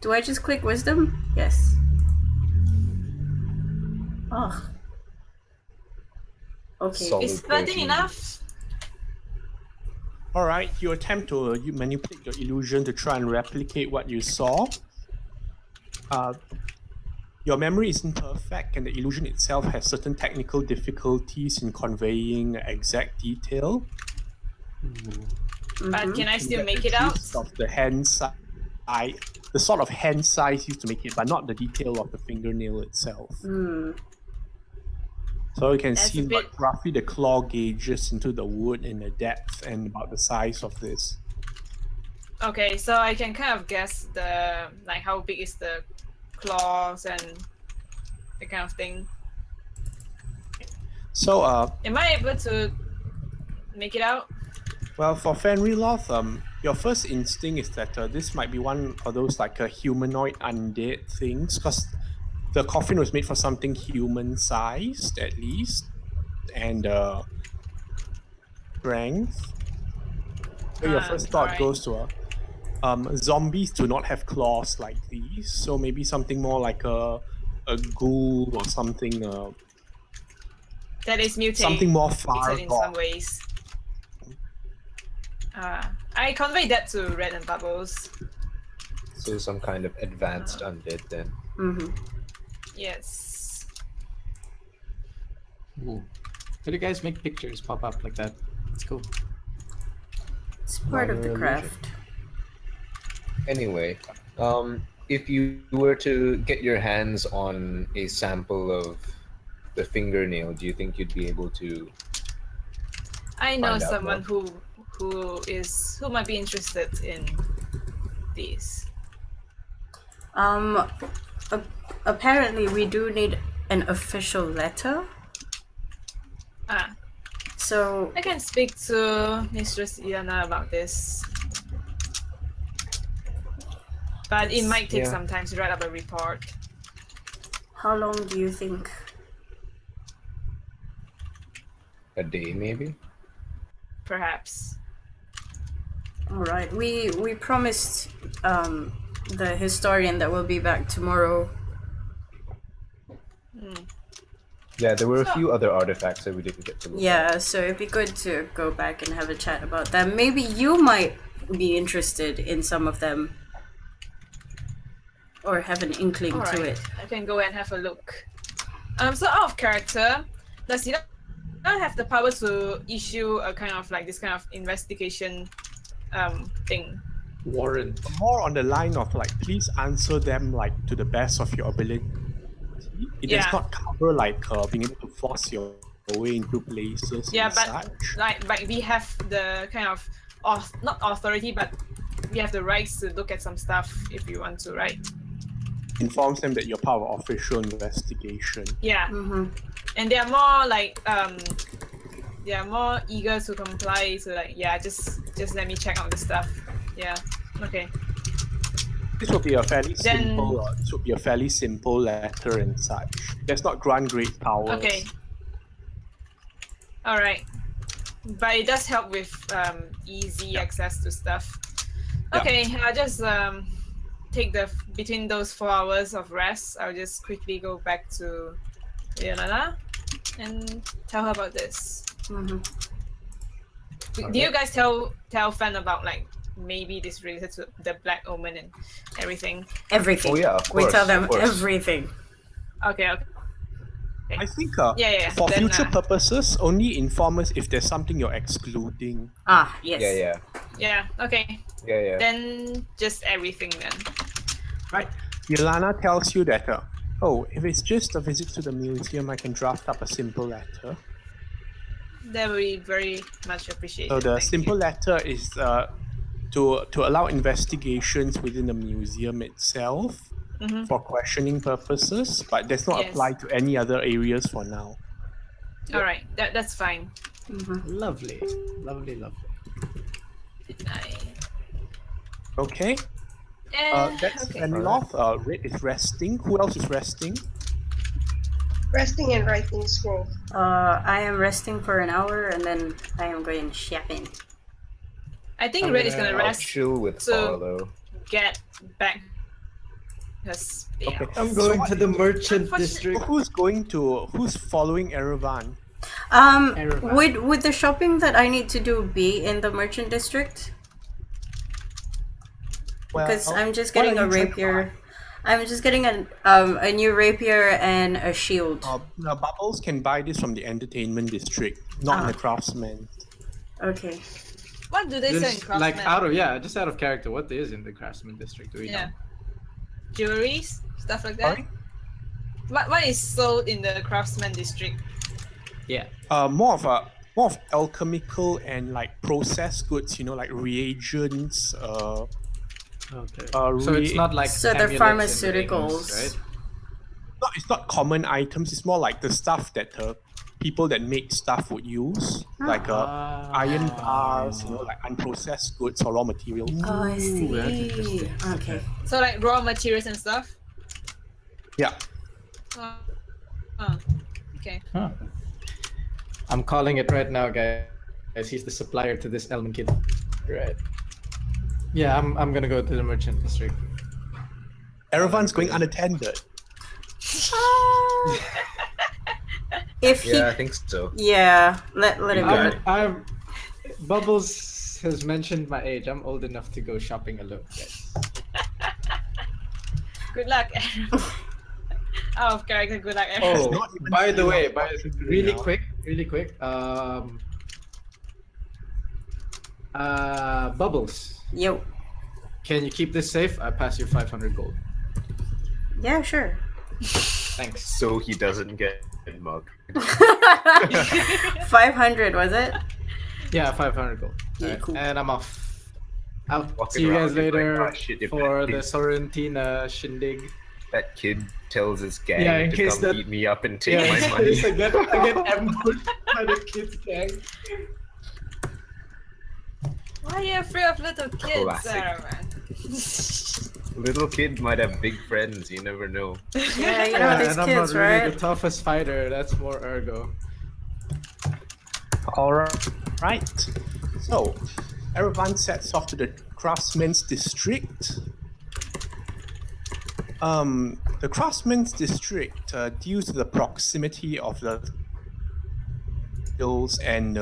Do I just click wisdom? Yes. Oh. Okay. Solid Is 13 13. enough? All right, you attempt to you manipulate your illusion to try and replicate what you saw. Your memory isn't perfect, and the illusion itself has certain technical difficulties in conveying exact detail. But can I You still get make the it out? gist of the hand size, the sort of hand size used to make it, but not the detail of the fingernail itself. So you can That's see a bit- roughly the claw gauges into the wood and the depth and about the size of this. Okay, so I can kind of guess the like how big is the claws and that kind of thing. So, Am I able to make it out? well, for Fenriloth, your first instinct is that this might be one of those like humanoid undead things, because the coffin was made for something human-sized at least, and strength. So your first thought alright. goes to zombies do not have claws like these, so maybe something more like a ghoul or something. That is mutated Something more far in gone. some ways. I conveyed that to Red and Bubbles. So some kind of advanced undead then. Yes. Ooh. How do you guys make pictures pop up like that? It's cool. It's part of the Minor craft. Anyway, if you were to get your hands on a sample of the fingernail, do you think you'd be able to? I know Find out someone who might be interested in these? A- apparently we do need an official letter. Ah, So I can speak to Mistress Iana about this. But it might take Yeah. some time to write up a report. how long do you think? A day, maybe. Perhaps. All right. We promised the historian that we'll be back tomorrow. Yeah, there were a So- few other artifacts that we didn't get to look at. Yeah, so it'd be good to go back and have a chat about them. Maybe you might be interested in some of them. Or have an inkling to Alright, it. I can go and have a look. So out of character, does he not have the power to issue a kind of like this kind of investigation thing? Warrant. More on the line of like, please answer them like to the best of your ability. It Yeah. does not cover like being able to force your way into places Yeah, and but such. like we have the kind of not authority, but we have the rights to look at some stuff if we want to, right? Informs them that you're part of official investigation. Yeah, Mm-hmm. and they are more like they are more eager to comply. So like, yeah, just let me check out the stuff. Yeah, okay. This will be a fairly Then- simple. This will be a fairly simple letter and such. Does not grant great powers. Okay. All right, but it does help with easy access to stuff. Yeah. Okay, I'll just take between those 4 hours of rest. I'll just quickly go back to Leonana and tell her about this. Mm-hmm. Do you guys tell Fan about like maybe this related to the Black Omen and everything? Everything. Oh yeah, of We course, tell them of course. everything. Okay. I think Yeah. for Then, future purposes, only inform us if there's something you're excluding. Ah, yes. Yeah. Okay. Yeah. Then just everything then. Right. Yolana tells you that, if it's just a visit to the museum, I can draft up a simple letter. That would be very much appreciated. So the thank simple you. letter is to allow investigations within the museum itself Mhm. for questioning purposes, but does not Yes. apply to any other areas for now. All right. That's fine. Mm-hmm. Lovely. Good night. Okay. That's okay. Fenloth. Red is resting. Who else is resting? Resting and writing scroll. I am resting for an hour and then I am going shopping. I think I'm Red is gonna gonna- I'll rest. chill with So- Farlow. Get back. Because Okay. I'm going So to the merchant Unfortunate- district. Who's following Erevan? Erevan. Would the shopping that I need to do be in the merchant district? Because I'm just what getting are a you trying to rapier. I'm just getting a new rapier and a shield. Now, Bubbles can buy this from the entertainment district, not in the craftsman. Okay. what do they say in Just, like Craftsman? just out of character, what is in the craftsman district? Do we Yeah. know? Jewelries, stuff like that. Sorry? What is sold in the Craftsman district? Yeah. More of alchemical and like processed goods, like reagents. Okay. Uh, So it's not like So they're amulets and rings, pharmaceuticals. right? It's not common items. It's more like the stuff that people that make stuff would use, like iron bars, like unprocessed goods or raw materials. Oh, I see. that's interesting. Okay. So like raw materials and stuff. Yeah. Okay. Huh. I'm calling it right now, guys. He's the supplier to this Elman kid. Right. Yeah, I'm gonna go to the merchant district. Erevan's going unattended. If he, Yeah, I think so. yeah, let him go. I'm Bubbles has mentioned my age. I'm old enough to go shopping alone, guys. Good luck. Out of character. Good luck. Oh, not even by the way, watching you really now. quick. Bubbles, Yo. can you keep this safe? I pass you 500 gold. Yeah, sure. Thanks. So he doesn't get mugged. 500 was it? Yeah, 500 gold. Yeah, Alright, cool. And I'm off. I'll Walking see you guys around, it's like, later "Ah, shit, if for that the kid- Sorrentina shindig. That kid tells his gang Yeah, in to case come that- beat me up and take Yeah, my in money. case I get ambushed by the kids gang. Why are you afraid of little kids, Classic. Sarah, man? Little kid might have big friends. You never know. Yeah, you know these and I'm kids, not really right? the toughest fighter. That's more ergo. All right. So, Erevan sets off to the craftsman's district. The craftsman's district, due to the proximity of the skills and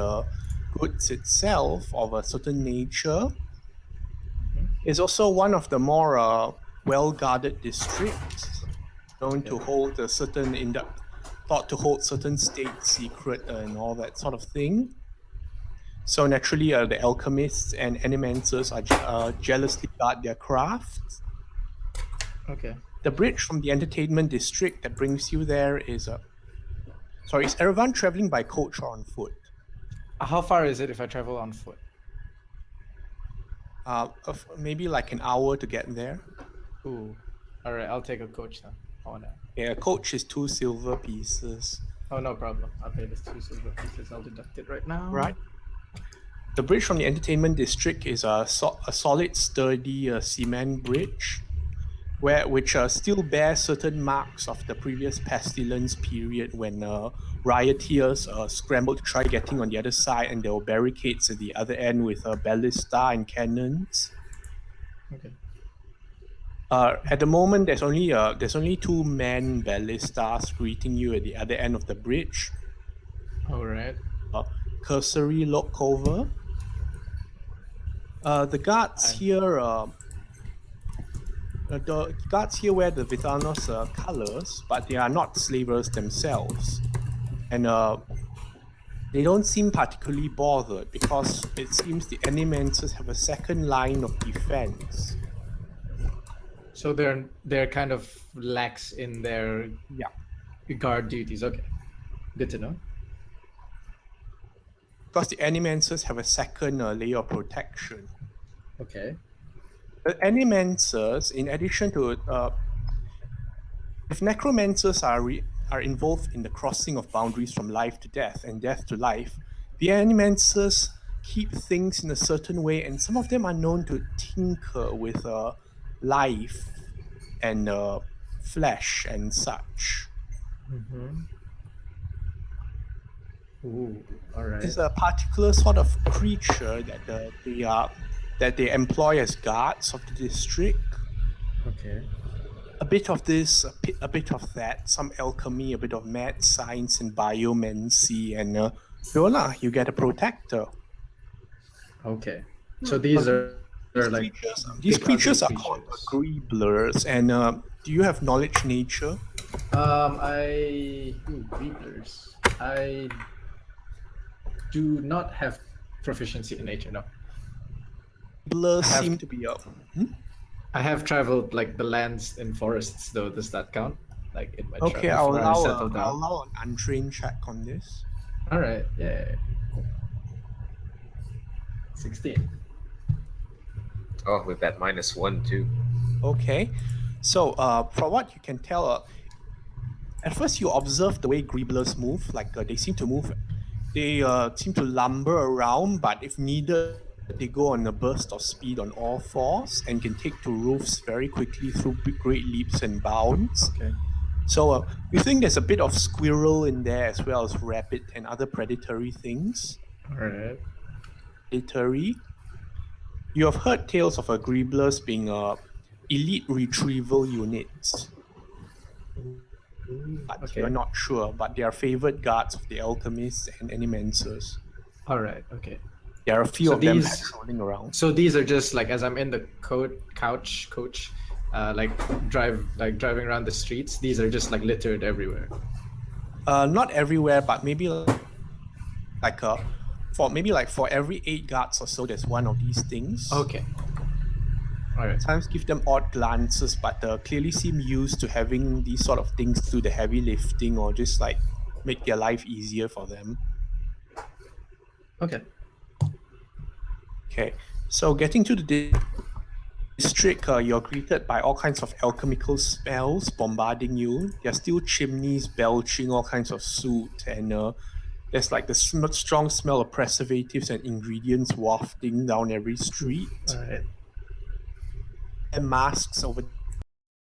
goods itself of a certain nature, is also one of the more well-guarded districts, known to hold a certain thought to hold certain state secret and all that sort of thing. So naturally, the alchemists and animancers are jealously guard their crafts. Okay. The bridge from the entertainment district that brings you there is is Erevan traveling by coach or on foot? How far is it if I travel on foot? Maybe like an hour to get there. Ooh. All right, I'll take a coach then. Oh no. Yeah, a coach is 2 silver pieces. Oh, no problem. I'll pay this 2 silver pieces. I'll deduct it right now. Right. The bridge from the entertainment district is a solid, sturdy cement bridge, which still bears certain marks of the previous pestilence period when rioters scrambled to try getting on the other side, and there were barricades at the other end with ballista and cannons. Okay. At the moment, there's only 2 men ballistas greeting you at the other end of the bridge. All right. Cursory look over. The guards here. The guards here wear the Vithanos colors, but they are not slavers themselves, and they don't seem particularly bothered because it seems the Animancers have a second line of defense. So they're kind of lax in their guard duties. Okay. Good to know. Because the Animancers have a second layer of protection. Okay. The Animancers, in addition to if necromancers are involved in the crossing of boundaries from life to death and death to life, the Animancers keep things in a certain way, and some of them are known to tinker with life and flesh and such. Mm-hmm. Ooh, all right. There's a particular sort of creature that they employ as guards of the district. Okay. A bit of this, a bit of that, some alchemy, a bit of mad science and biomancy, and voila, you get a protector. Okay. So these are like These big, creatures ugly are called creatures. Greeblers, and do you have knowledge nature? Greeblers. I do not have proficiency in nature. No. Greeblers have- seem to be I have traveled like the lands in forests, though. Does that count? Like in my okay. travel I'll before I settle down. allow an untrained check on this. All right. Yeah. 16. Oh, with that -1 too. Okay, so from what you can tell, at first you observe the way Greeblers move. Like they seem to move, they seem to lumber around, but if needed, they go on a burst of speed on all fours and can take to roofs very quickly through great leaps and bounds. Okay. So you think there's a bit of squirrel in there as well as rabbit and other predatory things. All right. Predatory. You have heard tales of Greeblers being elite retrieval units. But Okay. you're not sure, but they are favored guards of the alchemists and animancers. All right. Okay. There are a few So of them these- patrolling around. So these are just like as I'm in the coach, driving around the streets. These are just like littered everywhere. Not everywhere, but maybe for every 8 guards or so, there's one of these things. Okay. All right. Sometimes give them odd glances, but clearly seem used to having these sort of things do the heavy lifting or just like make their life easier for them. Okay. Okay. So getting to the district, you're greeted by all kinds of alchemical smells bombarding you. There are still chimneys belching all kinds of soot, and there's like the strong smell of preservatives and ingredients wafting down every street. All right. And masks over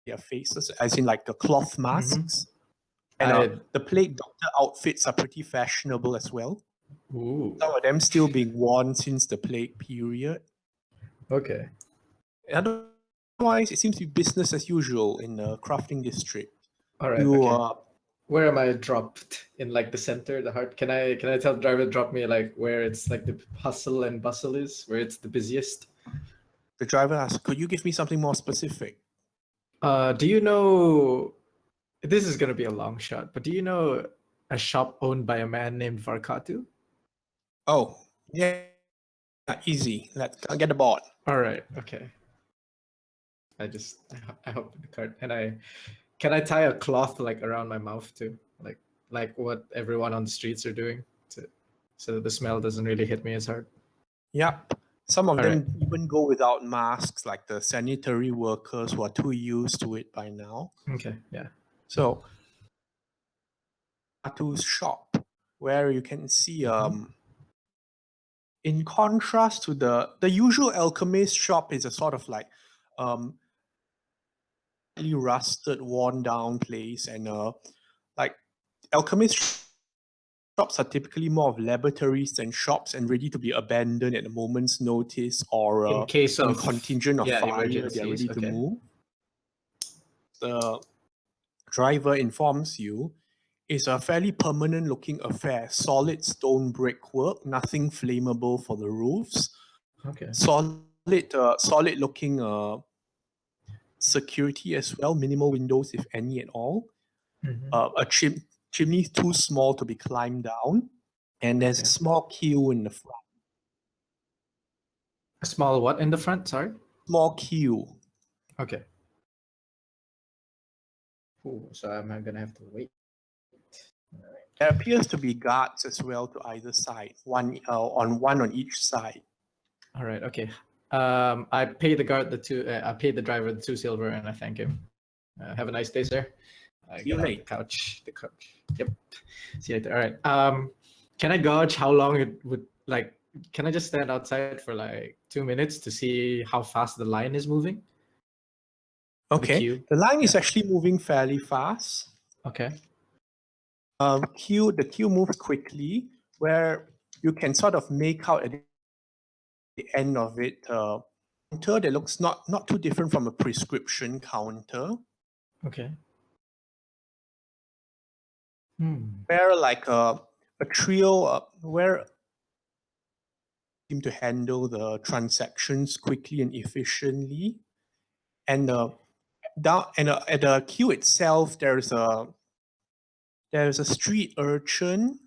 their faces, as in like the cloth masks. And I- the plague doctor outfits are pretty fashionable as well. Ooh. Some of them still being worn since the plague period. Okay. Otherwise, it seems to be business as usual in the crafting district. All right. You, Okay. Where am I dropped? In like the center, the heart? Can I tell the driver to drop me like where it's like the hustle and bustle is, where it's the busiest? the driver asks, could you give me something more specific? Do you know? This is gonna be a long shot, but do you know a shop owned by a man named Varkatu? Oh, yeah, easy. Let's get aboard. All right. Okay. I hop in the cart and can I tie a cloth like around my mouth too, like what everyone on the streets are doing, so that the smell doesn't really hit me as hard. Yep. Some of All them even go without masks, like the sanitary workers who are too used to it by now. Okay. Yeah. So, Atu's shop, where you can see, in contrast to the usual alchemist shop, is a sort of like really rusted, worn down place, and like alchemist shops are typically more of laboratories than shops and ready to be abandoned at a moment's notice or In case in of contingent of fire, they're emergencies. ready to Okay. move. The driver informs you it's a fairly permanent looking affair, solid stone brickwork, nothing flammable for the roofs, Okay. solid looking security as well, minimal windows if any at all. Mhm. A chimney too small to be climbed down, and there's a Okay. small queue in the front. A small what in the front? Sorry. Small queue. Okay. Ooh, so I'm gonna have to wait. There appears to be guards as well to either side, one on each side. All right. Okay. I pay the guard the two. I pay the driver the 2 silver, and I thank him. Have a nice day, sir. I See you get off later. the couch. The couch. Yep. See you later. All right. Can I gauge how long it would like? Can I just stand outside for like 2 minutes to see how fast the line is moving? Okay, queue. the line is Yeah. actually moving fairly fast. Okay. The queue moves quickly, where you can sort of make out at the end of it counter that looks not too different from a prescription counter, Okay. Hmm. where like a trio where seem to handle the transactions quickly and efficiently, and down and at the queue itself there's a street urchin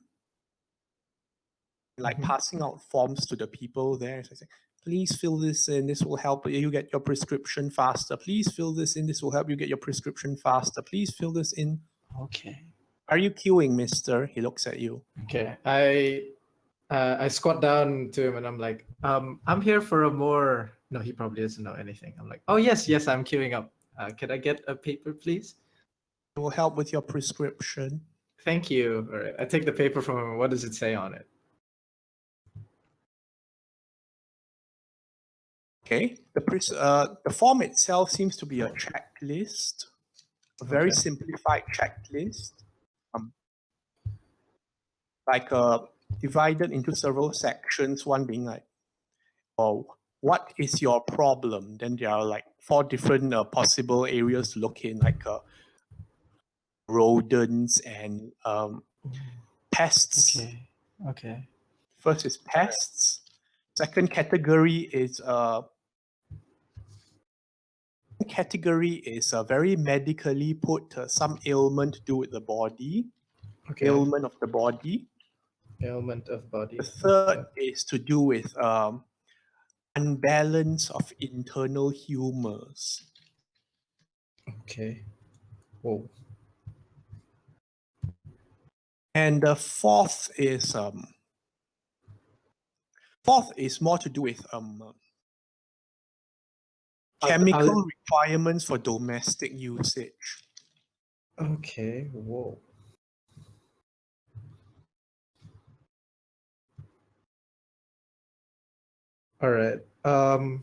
like Mhm. passing out forms to the people there. So I say, please fill this in. This will help you get your prescription faster. Please fill this in. This will help you get your prescription faster. Please fill this in. Okay. Are you queuing, mister? He looks at you. Okay. I squat down to him and I'm like, I'm here for a more. No, he probably doesn't know anything. I'm like, oh yes, I'm queuing up. Can I get a paper, please? It will help with your prescription. Thank you. All right. I take the paper from him. What does it say on it? Okay. The form itself seems to be a checklist, a very Okay. simplified checklist, like divided into several sections. One being like, oh, what is your problem? Then there are like 4 different possible areas to look in, like rodents and pests. Okay. Okay. First is pests. Second category is very medically put some ailment to do with the body, Okay. ailment of the body. Ailment of body. The third is to do with unbalance of internal humors. Okay. Whoa. And the fourth is more to do with Chemical requirements for domestic usage. Okay. Whoa. All right. All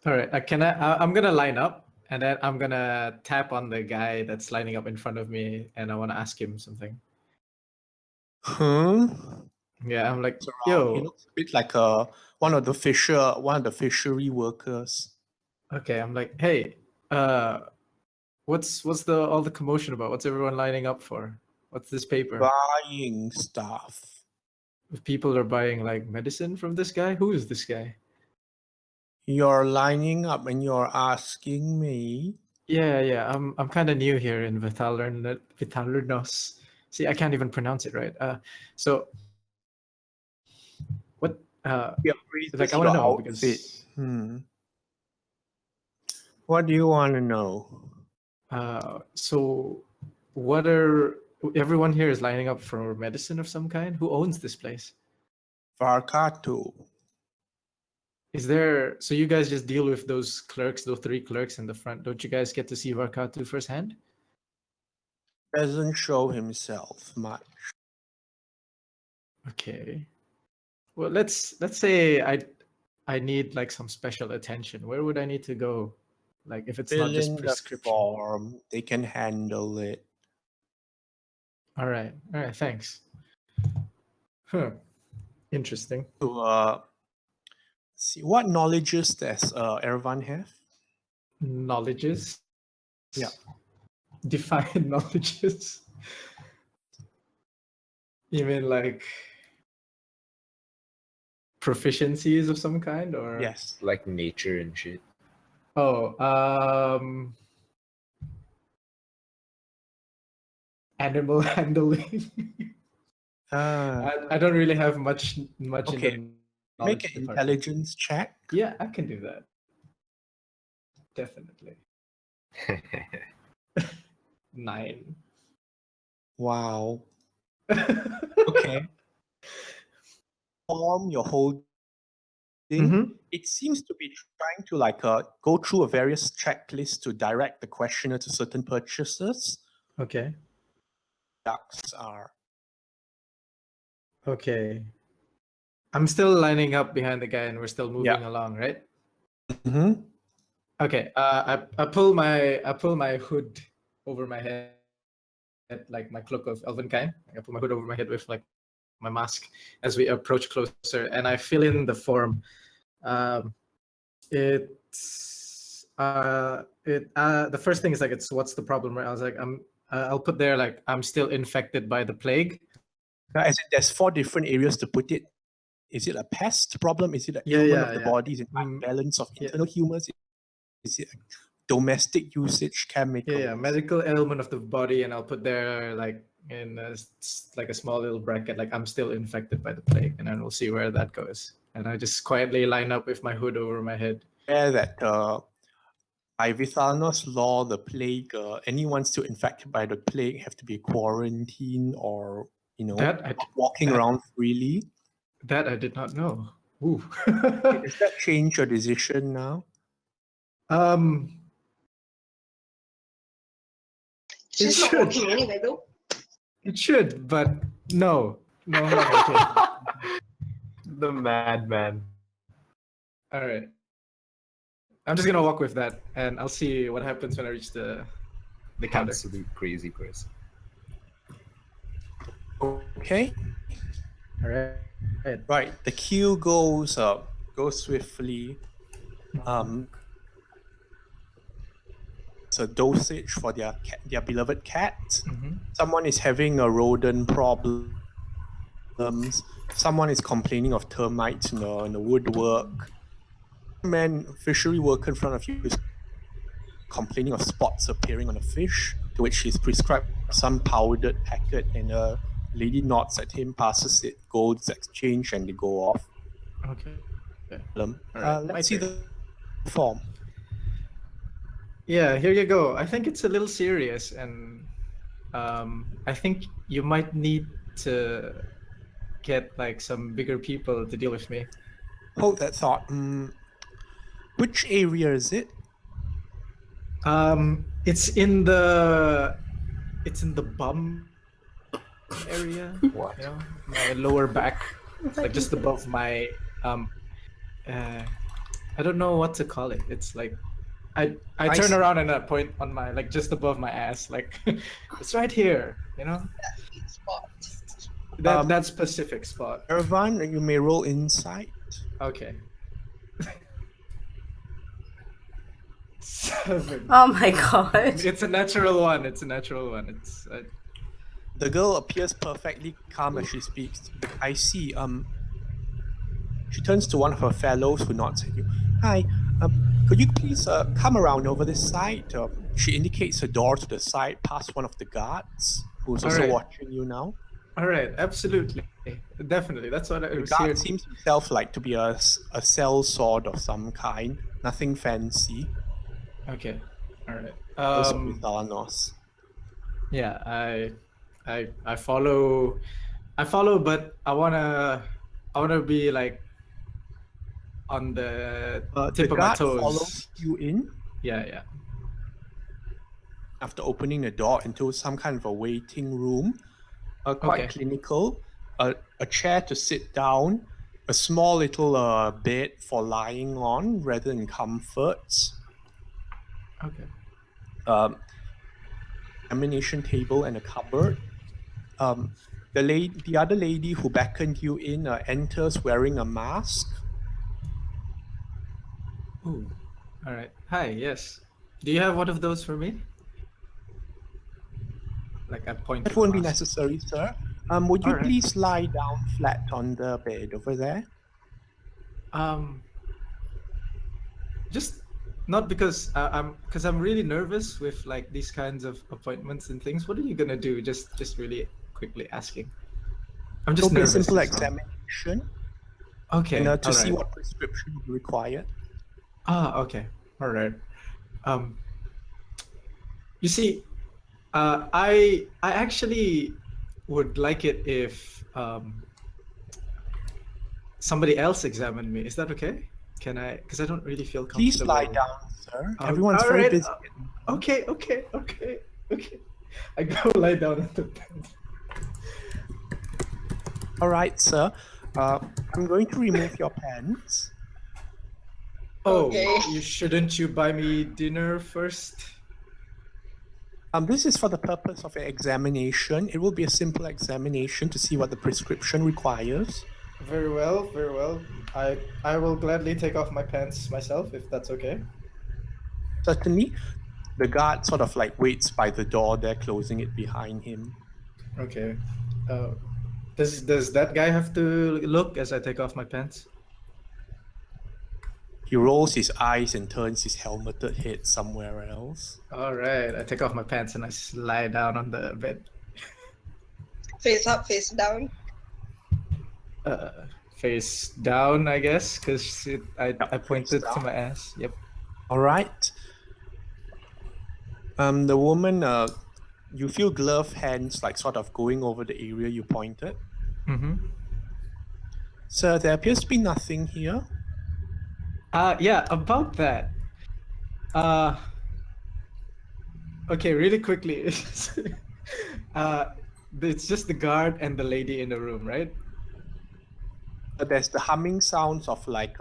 right. I'm gonna line up, and then I'm gonna tap on the guy that's lining up in front of me, and I want to ask him something. Huh? Yeah, I'm like, Around. He yo. looks a bit like one of the fishery workers. Okay, I'm like, hey, what's all the commotion about? What's everyone lining up for? What's this paper? Buying stuff. If people are buying like medicine from this guy, who is this guy? You're lining up and you're asking me. Yeah. I'm kind of new here in Vitalurnos. See, I can't even pronounce it right. So what? Your Like, I your want to know outfit. because. What do you want to know? So what are everyone here is lining up for medicine of some kind? Who owns this place? Varkatu. Is there, so you guys just deal with those clerks, those 3 clerks in the front? Don't you guys get to see Varkatu firsthand? Doesn't show himself much. Okay. Well, let's say I need like some special attention. Where would I need to go? Like if it's Fill not just in the prescription. form. They can handle it. All right, thanks. Huh. Interesting. To see what knowledges does Ervan have? Knowledges? Yeah. Define knowledges. You mean like proficiencies of some kind, or? Yes. Like nature and shit. Oh, animal handling. I don't really have much Okay. in the knowledge Make an department. intelligence check. Yeah, I can do that. Definitely. 9. Wow. Okay. Form you're holding. It seems to be trying to like go through a various checklists to direct the questioner to certain purchases. Okay. Ducks are. Okay. I'm still lining up behind the guy, and we're still moving along, right? Mm-hmm. Okay. I pull my hood over my head, like my cloak of Elvenkind. I pull my hood over my head with like my mask as we approach closer, and I fill in the form. It's the first thing is like, it's what's the problem, right? I was like, I'll put there like I'm still infected by the plague. As in, there's 4 different areas to put it. Is it a pest problem? Is it an ailment of the body? Is it imbalance of internal humors? Is it domestic usage chemicals? Yeah, medical ailment of the body, and I'll put there like in like a small little bracket, like I'm still infected by the plague, and then we'll see where that goes. And I just quietly line up with my hood over my head. Yeah, that by Vithalnos law, the plague, anyone still infected by the plague have to be quarantined or, walking around freely. That I did not know. Ooh. Does that change your decision now? She's not working anyway, though. It should, but no. I'm not okay. The madman. All right. I'm just gonna walk with that, and I'll see what happens when I reach the counter. Absolute crazy person. Okay. All right. Right. The queue goes swiftly. It's a dosage for their beloved cat. Someone is having a rodent problem. Someone is complaining of termites in the woodwork. Fishery worker in front of you is complaining of spots appearing on a fish, to which he's prescribed some powdered packet, and a lady nods at him, passes it, goes exchange, and they go off. Okay. Let's see the form. Yeah, here you go. I think it's a little serious, and I think you might need to get like some bigger people to deal with me. Hold that thought. Which area is it? It's in the bum area. What? You know, my lower back. It's like What just is it? above my I don't know what to call it. It's like I turn see. around and I point on my like just above my ass, like it's right here, you know? Sweet spot. That specific spot. Irvan, you may roll insight. Okay. 7. Oh my god. It's a natural one. It's a natural one. It's The girl appears perfectly calm as she speaks. I see. She turns to one of her fellows who nods at you. Hi. Could you please come around over this side? She indicates a door to the side past one of the guards, who's also Alright. watching you now. all right. Absolutely, definitely. That's what I The was here. guard seems himself like to be a sellsword of some kind. Nothing fancy. Okay. All right. Also with Alanos. Yeah. I follow. But I wanna be like on the The tip of my guard toes. follows you in Yeah. after opening the door into some kind of a waiting room. Quite Okay. clinical. A chair to sit down, a small little bed for lying on rather than comforts, Okay. examination table and a cupboard. The other lady who beckoned you in enters wearing a mask. Ooh. All right. Hi. Yes. Do you have one of those for me? Like I point. That to the won't be mask. necessary, sir. Would you All right. please lie down flat on the bed over there? Just not because I'm really nervous with like these kinds of appointments and things. What are you gonna do? Just really quickly asking. I'm just It'll be a nervous. simple that's all. examination Okay. and to all see right. what prescription will be required. Okay. All right. You see, I actually would like it if somebody else examined me. Is that okay? Can I? Because I don't really feel comfortable. Please lie down, sir. Oh, Everyone's all very right. busy. Okay. I go lie down on the bed. All right, sir. I'm going to remove your pants. Oh, Okay. shouldn't you buy me dinner first? This is for the purpose of an examination. It will be a simple examination to see what the prescription requires. Very well. I will gladly take off my pants myself if that's okay. Certainly, the guard sort of like waits by the door there, closing it behind him. Okay. Does that guy have to look as I take off my pants? He rolls his eyes and turns his helmeted head somewhere else. All right. I take off my pants and I lie down on the bed. Face up, face down. Face down, I guess, because I pointed face to down. my ass. Yep. All right. The woman, you feel gloved hands like sort of going over the area you pointed. Mm-hmm. Sir, there appears to be nothing here. Yeah, about that. Okay, really quickly. It's just the guard and the lady in the room, right? There's the humming sounds of like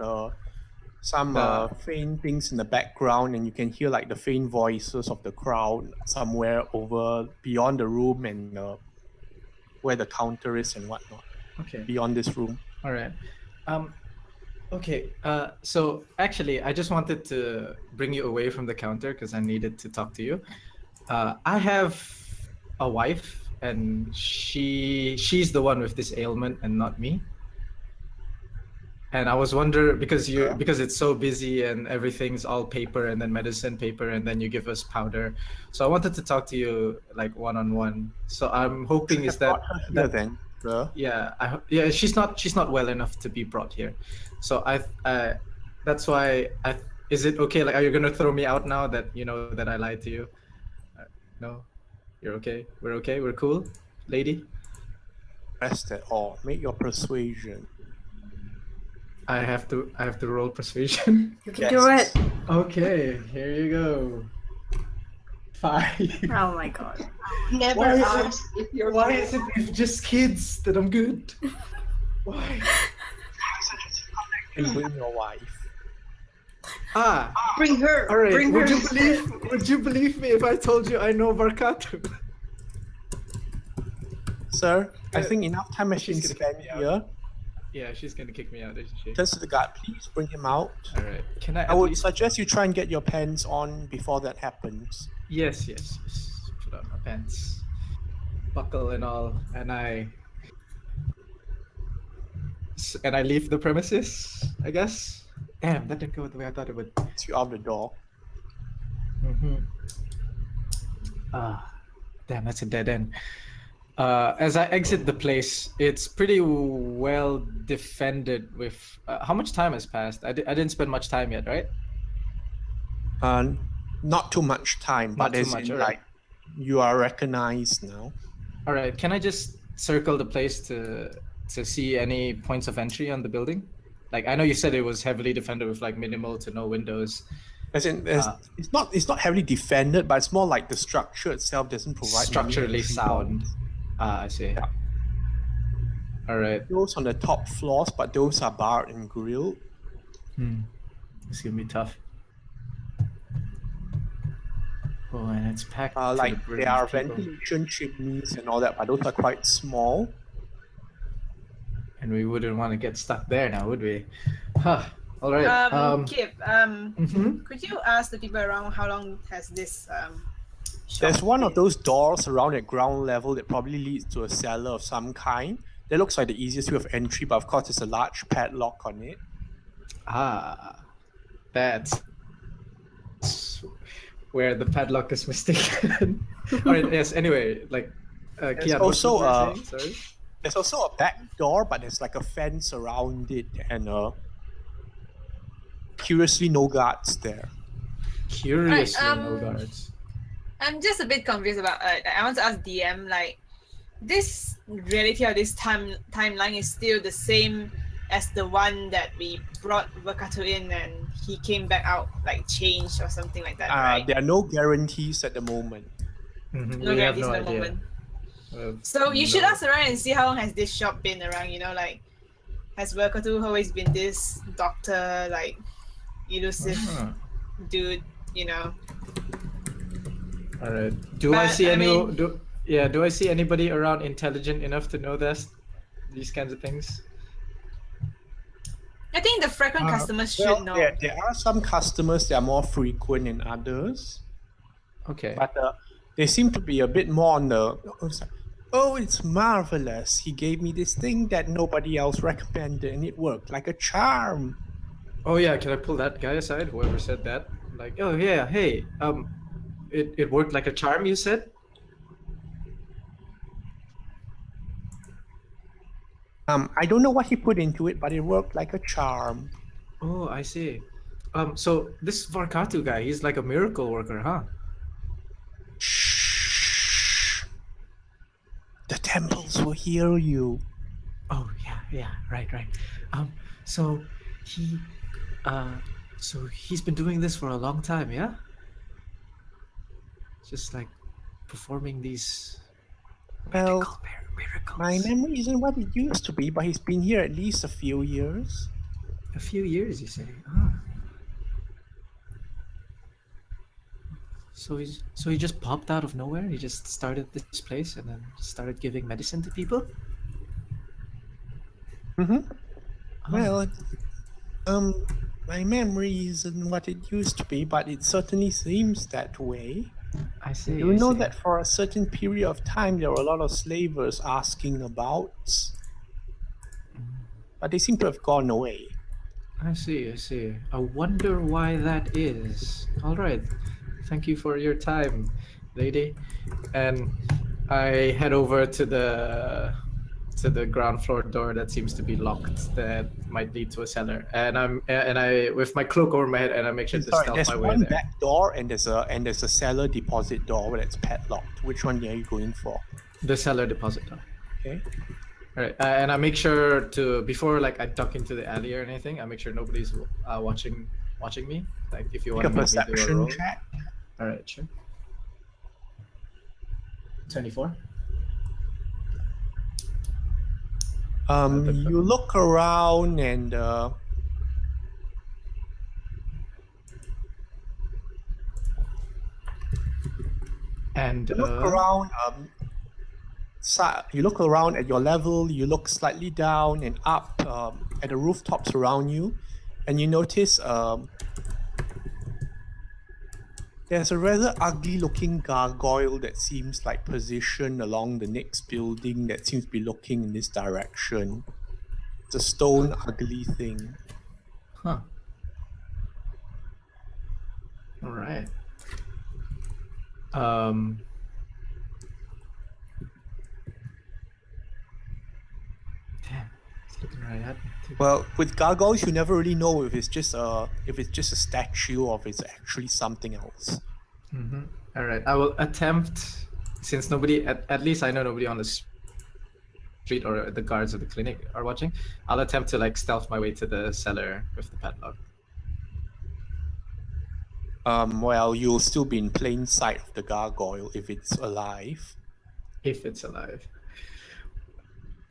some faint things in the background, and you can hear like the faint voices of the crowd somewhere over beyond the room and where the counter is and whatnot. Okay. Beyond this room. All right. Okay. So actually, I just wanted to bring you away from the counter because I needed to talk to you. I have a wife, and she's the one with this ailment and not me. And I was wondering because it's so busy and everything's all paper and then medicine paper and then you give us powder. So I wanted to talk to you like one-on-one. So I'm hoping is that then, sir. yeah, she's not well enough to be brought here. So that's why is it okay? Like, are you gonna throw me out now that you know that I lied to you? No, you're okay. We're okay. We're cool, lady. Rest at all. Make your persuasion. I have to roll persuasion. You can do it. Okay, here you go. 5. Oh my god. Never Why is ask if you're Why is it with just kids that I'm good? Why? And bring your wife. Bring her. All right. Bring her. Would you believe me if I told you I know Barkatu? Sir, I think enough time has been She's gonna spent kick me out. here. Yeah, she's gonna kick me out, isn't she? Turns to the guard, please bring him out. All right. Can I? I At would least... suggest you try and get your pants on before that happens. Yes. Put on my pants, buckle and all, and I leave the premises. I guess. Damn, that didn't go the way I thought it would. It's you out the door. Damn, that's a dead end. As I exit the place, it's pretty well defended. With how much time has passed? I didn't spend much time yet, right? Not too much time, Not but too as much, in, alright. like, you are recognized now. All right. Can I just circle the place to see any points of entry on the building? Like, I know you said it was heavily defended with like minimal to no windows. As in, it's not heavily defended, but it's more like the structure itself doesn't provide many Structurally entry sound. points. I see. Yeah. All right. Those on the top floors, but those are barred and grilled. It's gonna be tough. Oh, and it's packed. to the Like brim there are with people. ventilation chimneys and all that, but those are quite small. And we wouldn't want to get stuck there now, would we? Huh. All right. Kip, Mhm. could you ask the people around how long has this shop There's one of been? those doors around at ground level that probably leads to a cellar of some kind. That looks like the easiest way of entry, but of course there's a large padlock on it. That's where the padlock is mistaken. All right. Yes. Anyway, like, Kian, what also, you were saying? Sorry. There's also a back door, but there's like a fence around it, and curiously no guards there. Curiously, no um, guards. I'm just a bit confused about. I want to ask DM, like, this reality of this timeline is still the same as the one that we brought Vakatu in and he came back out like changed or something like that, right? There are no guarantees at the moment. No We have guarantees no at the idea. moment. So you should No. ask around and see how long has this shop been around, you know, like, has Vakatu always been this doctor, like, elusive Ah. dude, you know? All right. Do I But, see I any? mean- Do I see anybody around intelligent enough to know these kinds of things? I think the frequent customers should Well, know. there are some customers that are more frequent than others, Okay. but they seem to be a bit more on the. Oh, it's marvelous! He gave me this thing that nobody else recommended, and it worked like a charm. Oh yeah, can I pull that guy aside? Whoever said that? Like, oh yeah, hey, it worked like a charm. You said. I don't know what he put into it, but it worked like a charm. Oh, I see. So this Varkatu guy, he's like a miracle worker, huh? Shh. The temples will hear you. Oh yeah, right. So he, so he's been doing this for a long time, yeah? Just like performing these Well, miracles. my memory isn't what it used to be, but he's been here at least a few years. A few years, you say? Ah. So he just popped out of nowhere. He just started this place and then started giving medicine to people. Mm-hmm. Oh. Well, my memory isn't what it used to be, but it certainly seems that way. I see. You I know see. that for a certain period of time, there were a lot of slavers asking about, but they seem to have gone away. I see. I wonder why that is. All right. Thank you for your time, lady. And I head over to the ground floor door that seems to be locked that might lead to a cellar. And I with my cloak over my head and I make sure to Sorry, stealth there's my way one there. back door and there's a cellar deposit door that's padlocked. Which one are you going for? The cellar deposit door. Okay. All right, and I make sure to before like I duck into the alley or anything. I make sure nobody's watching me. Like if you Make a want to make me do a perception roll. check. All right, sure. 24. You look around and And you look around. You look around at your level. You look slightly down and up at the rooftops around you, and you notice there's a rather ugly-looking gargoyle that seems like positioned along the next building that seems to be looking in this direction. It's a stone, ugly thing. Huh. All right. Damn, it's looking right at me too. Well, with gargoyles, you never really know if it's just a statue or if it's actually something else. Mm-hmm. All right, I will attempt, since nobody, at least I know nobody on the street or the guards of the clinic are watching. I'll attempt to like stealth my way to the cellar with the padlock. Well, you'll still be in plain sight of the gargoyle if it's alive. If it's alive.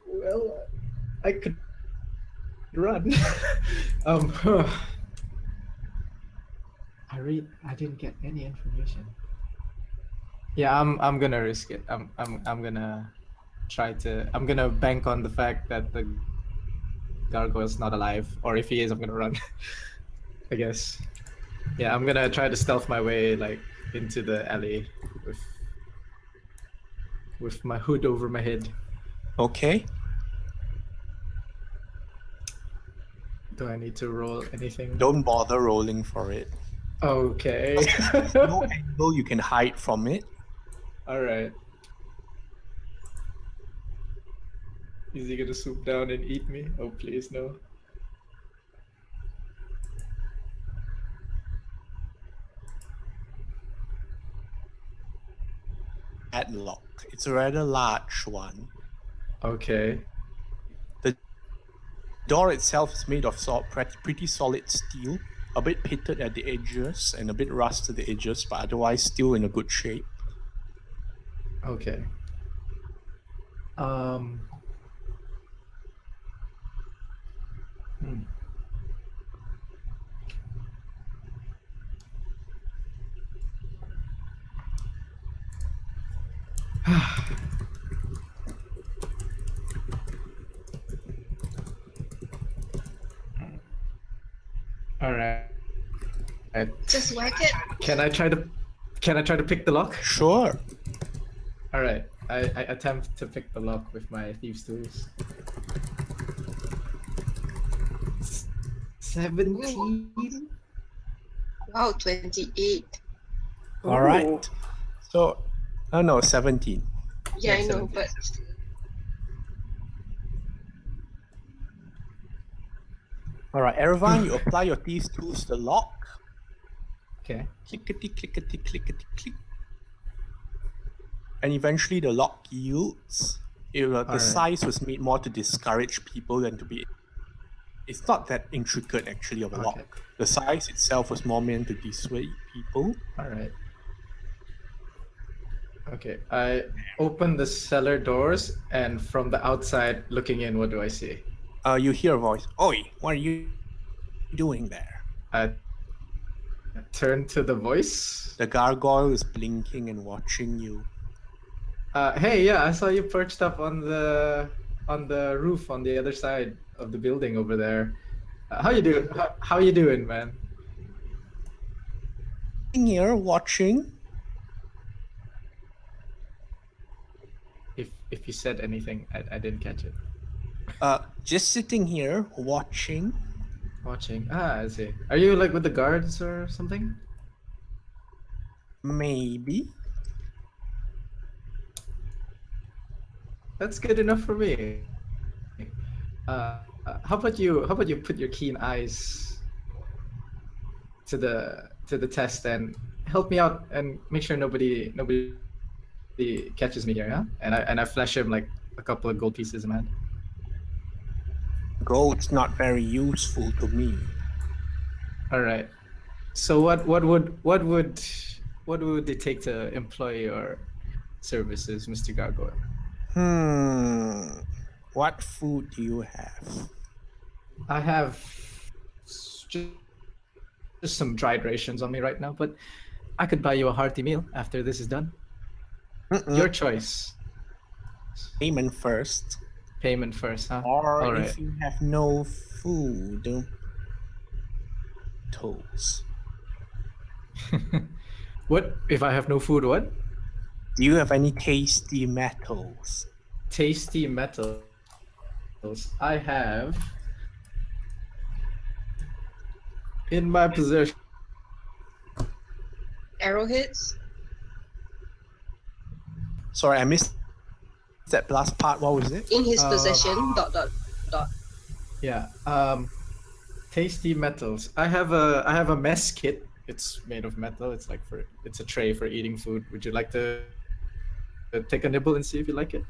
Well, I could run. I didn't get any information. Yeah, I'm gonna risk it. I'm gonna I'm gonna bank on the fact that the gargoyle's not alive, or if he is, I'm gonna run. I guess. Yeah, I'm gonna try to stealth my way like into the alley with my hood over my head. Okay. Do I need to roll anything? Don't bother rolling for it. Okay. No angle you can hide from it. All right. Is he gonna swoop down and eat me? Oh, please no. Padlock. It's a rather large one. Okay. The door itself is made of pretty solid steel, a bit pitted at the edges and a bit rusted at the edges, but otherwise still in a good shape. Okay. All right. Just whack it. Can I try to pick the lock? Sure. All right. I attempt to pick the lock with my thieves' tools. 17. Wow, 28. All right. So, oh no, 17. Yeah, I Yeah, know, 17. but All right, Erevan, you apply your thieves' tools to the lock. Okay. Clickety, clickety, clickety, click. And eventually the lock yields. The Alright. size was made more to discourage people than to be... It's not that intricate, actually, of a Okay. lock. The size itself was more meant to dissuade people. All right. Okay. I open the cellar doors, and from the outside looking in, what do I see? You hear a voice. Oi, what are you doing there? I turn to the voice. The gargoyle is blinking and watching you. Hey, yeah, I saw you perched up on the roof on the other side of the building over there. How you doing? How you doing, man? Sitting here watching. If you said anything, I didn't catch it. Just sitting here watching. Watching. I see. Are you like with the guards or something? Maybe. That's good enough for me. How about you put your keen eyes to the test and help me out and make sure nobody catches me here, yeah? And I flash him like a couple of gold pieces in my hand. Gold's not very useful to me. All right. So what would it take to employ your services, Mr. Gargoyle? What food do you have? I have just some dried rations on me right now, but I could buy you a hearty meal after this is done. Your choice. Payment first. Payment first, huh? Or All if right. you have no food, toast. What if I have no food? What? Do you have any tasty metals? Tasty metals. I have in my possession. Arrowheads. Sorry, I missed that last part. What was it? In his possession. ... Yeah. Tasty metals. I have a mess kit. It's made of metal. It's a tray for eating food. Would you like to take a nibble and see if you like it?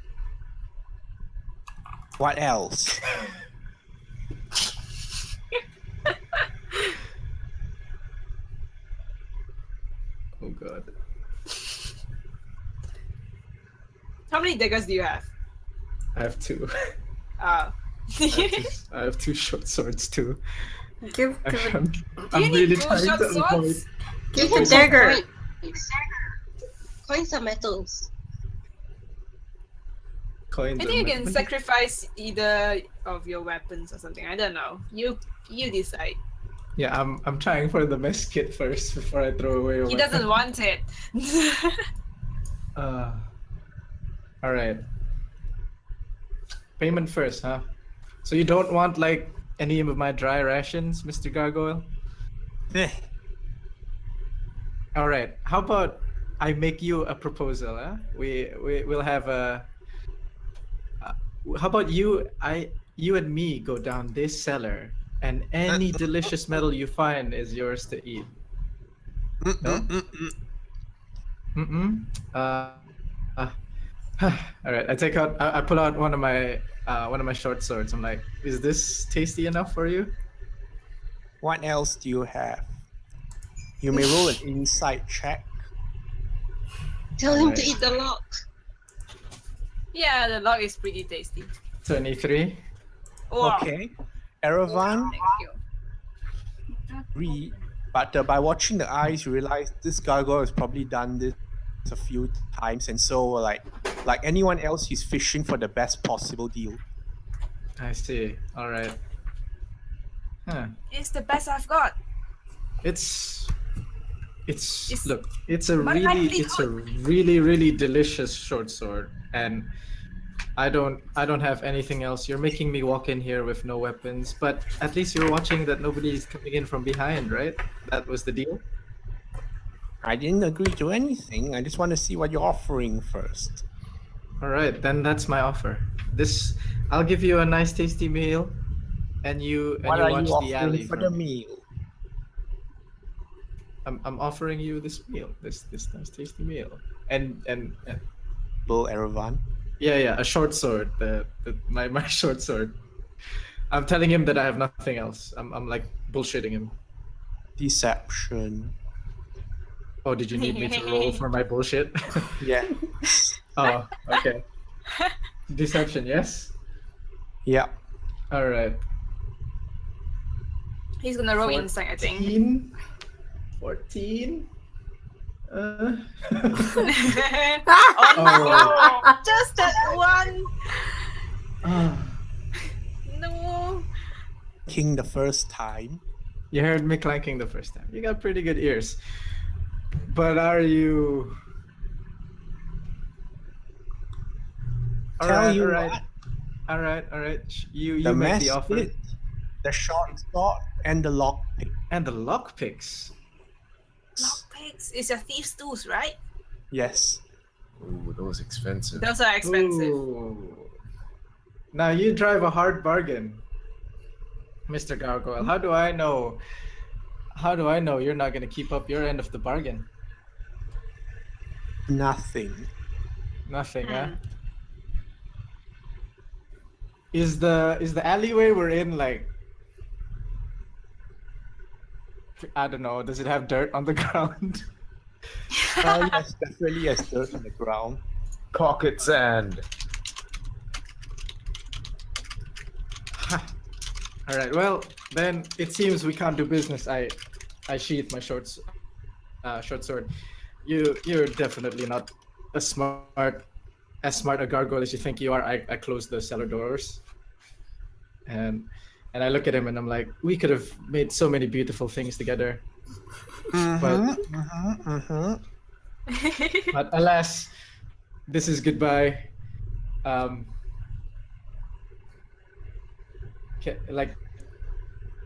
What else? Oh god. How many daggers do you have? I have two. Uh, I have two short swords too. Give it. I'm do you need really two trying short to avoid swords? Give The him some dagger. coins. Coins are metals. coins. I think you and can sacrifice either of your weapons or something. I don't know. You decide. Yeah, I'm trying for the mess kit first before I throw away. He doesn't want it. All right. Payment first, huh? So you don't want like any of my dry rations, Mr. Gargoyle? Eh, All right. How about I make you a proposal, huh? We'll have a. How about you and me go down this cellar, and any delicious metal you find is yours to eat. No? Uh, all right. I take out. I pull out one of my short swords. I'm like, is this tasty enough for you? What else do you have? You may roll an insight check. Tell him to Alright. eat the lock. Yeah, the log is pretty tasty. 23. Wow. Okay. Erevan, Thank you. read. But by watching the eyes, you realize this gargoyle has probably done this a few times, and so like anyone else, he's fishing for the best possible deal. I see. All right. Huh. It's the best I've got. It's It's look. It's a magically really delicious short sword, and I don't have anything else. You're making me walk in here with no weapons, but at least you're watching that nobody's coming in from behind, right? That was the deal. I didn't agree to anything. I just want to see what you're offering first. All right, then that's my offer. I'll give you a nice tasty meal, and you What are watch you the offering alley for from the me. meal? I'm offering you this meal, this nice tasty meal, and Bull Erevan. yeah, a short sword, my short sword. I'm telling him that I have nothing else. I'm like bullshitting him. Deception. Oh, did you need me to roll for my bullshit? Yeah. Oh, okay. Deception, yes. Yeah. All right. He's gonna roll insight, I think. 14. Oh no! Just that one. Ah. No. King the first time. You heard me clanking the first time. You got pretty good ears. But are you? All Tell right, you all right, what, all right, all right. You the make mess the offer. kit, the short sword, and the lockpick. And the lockpicks. Lockpicks is your thief's tools, right? Yes. Ooh, those expensive. Those are expensive. Ooh. Now you drive a hard bargain, Mr. Gargoyle. How do I know? How do I know you're not gonna keep up your end of the bargain? Nothing. Nothing, huh? Is the alleyway we're in like, I don't know, does it have dirt on the ground? Yes, definitely has dirt on the ground. Pocket sand. All right. Well, then it seems we can't do business. I sheath my short sword. You're definitely not as smart a gargoyle as you think you are. I close the cellar doors, and I look at him and I'm like, we could have made so many beautiful things together, but alas, this is goodbye.